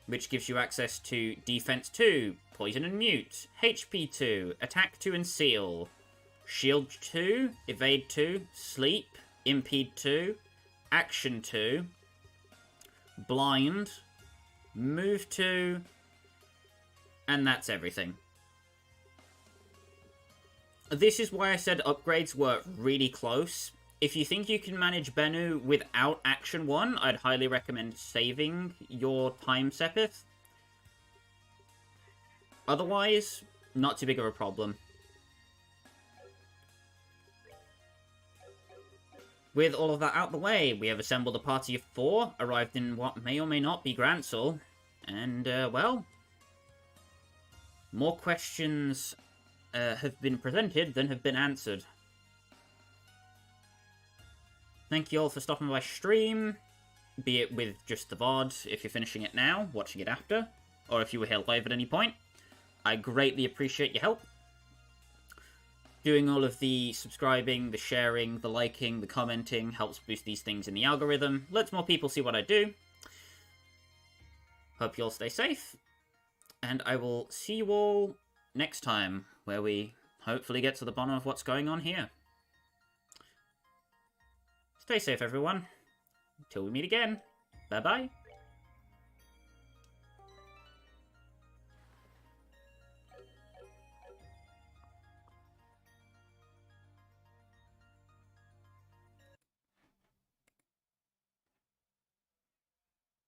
A: which gives you access to Defense 2, Poison and Mute, HP 2, Attack 2 and Seal, Shield 2, Evade 2, Sleep, Impede 2, Action 2, Blind, Move 2, and that's everything. This is why I said upgrades were really close. If you think you can manage Bennu without Action 1, I'd highly recommend saving your time Sepith. Otherwise, not too big of a problem. With all of that out the way, we have assembled a party of 4, arrived in what may or may not be Gransel, and, well, more questions have been presented than have been answered. Thank you all for stopping by stream, be it with just the VOD, if you're finishing it now, watching it after, or if you were here live at any point. I greatly appreciate your help. Doing all of the subscribing, the sharing, the liking, the commenting helps boost these things in the algorithm, lets more people see what I do. Hope you all stay safe, and I will see you all next time, where we hopefully get to the bottom of what's going on here. Stay safe, everyone. Until we meet again. Bye-bye.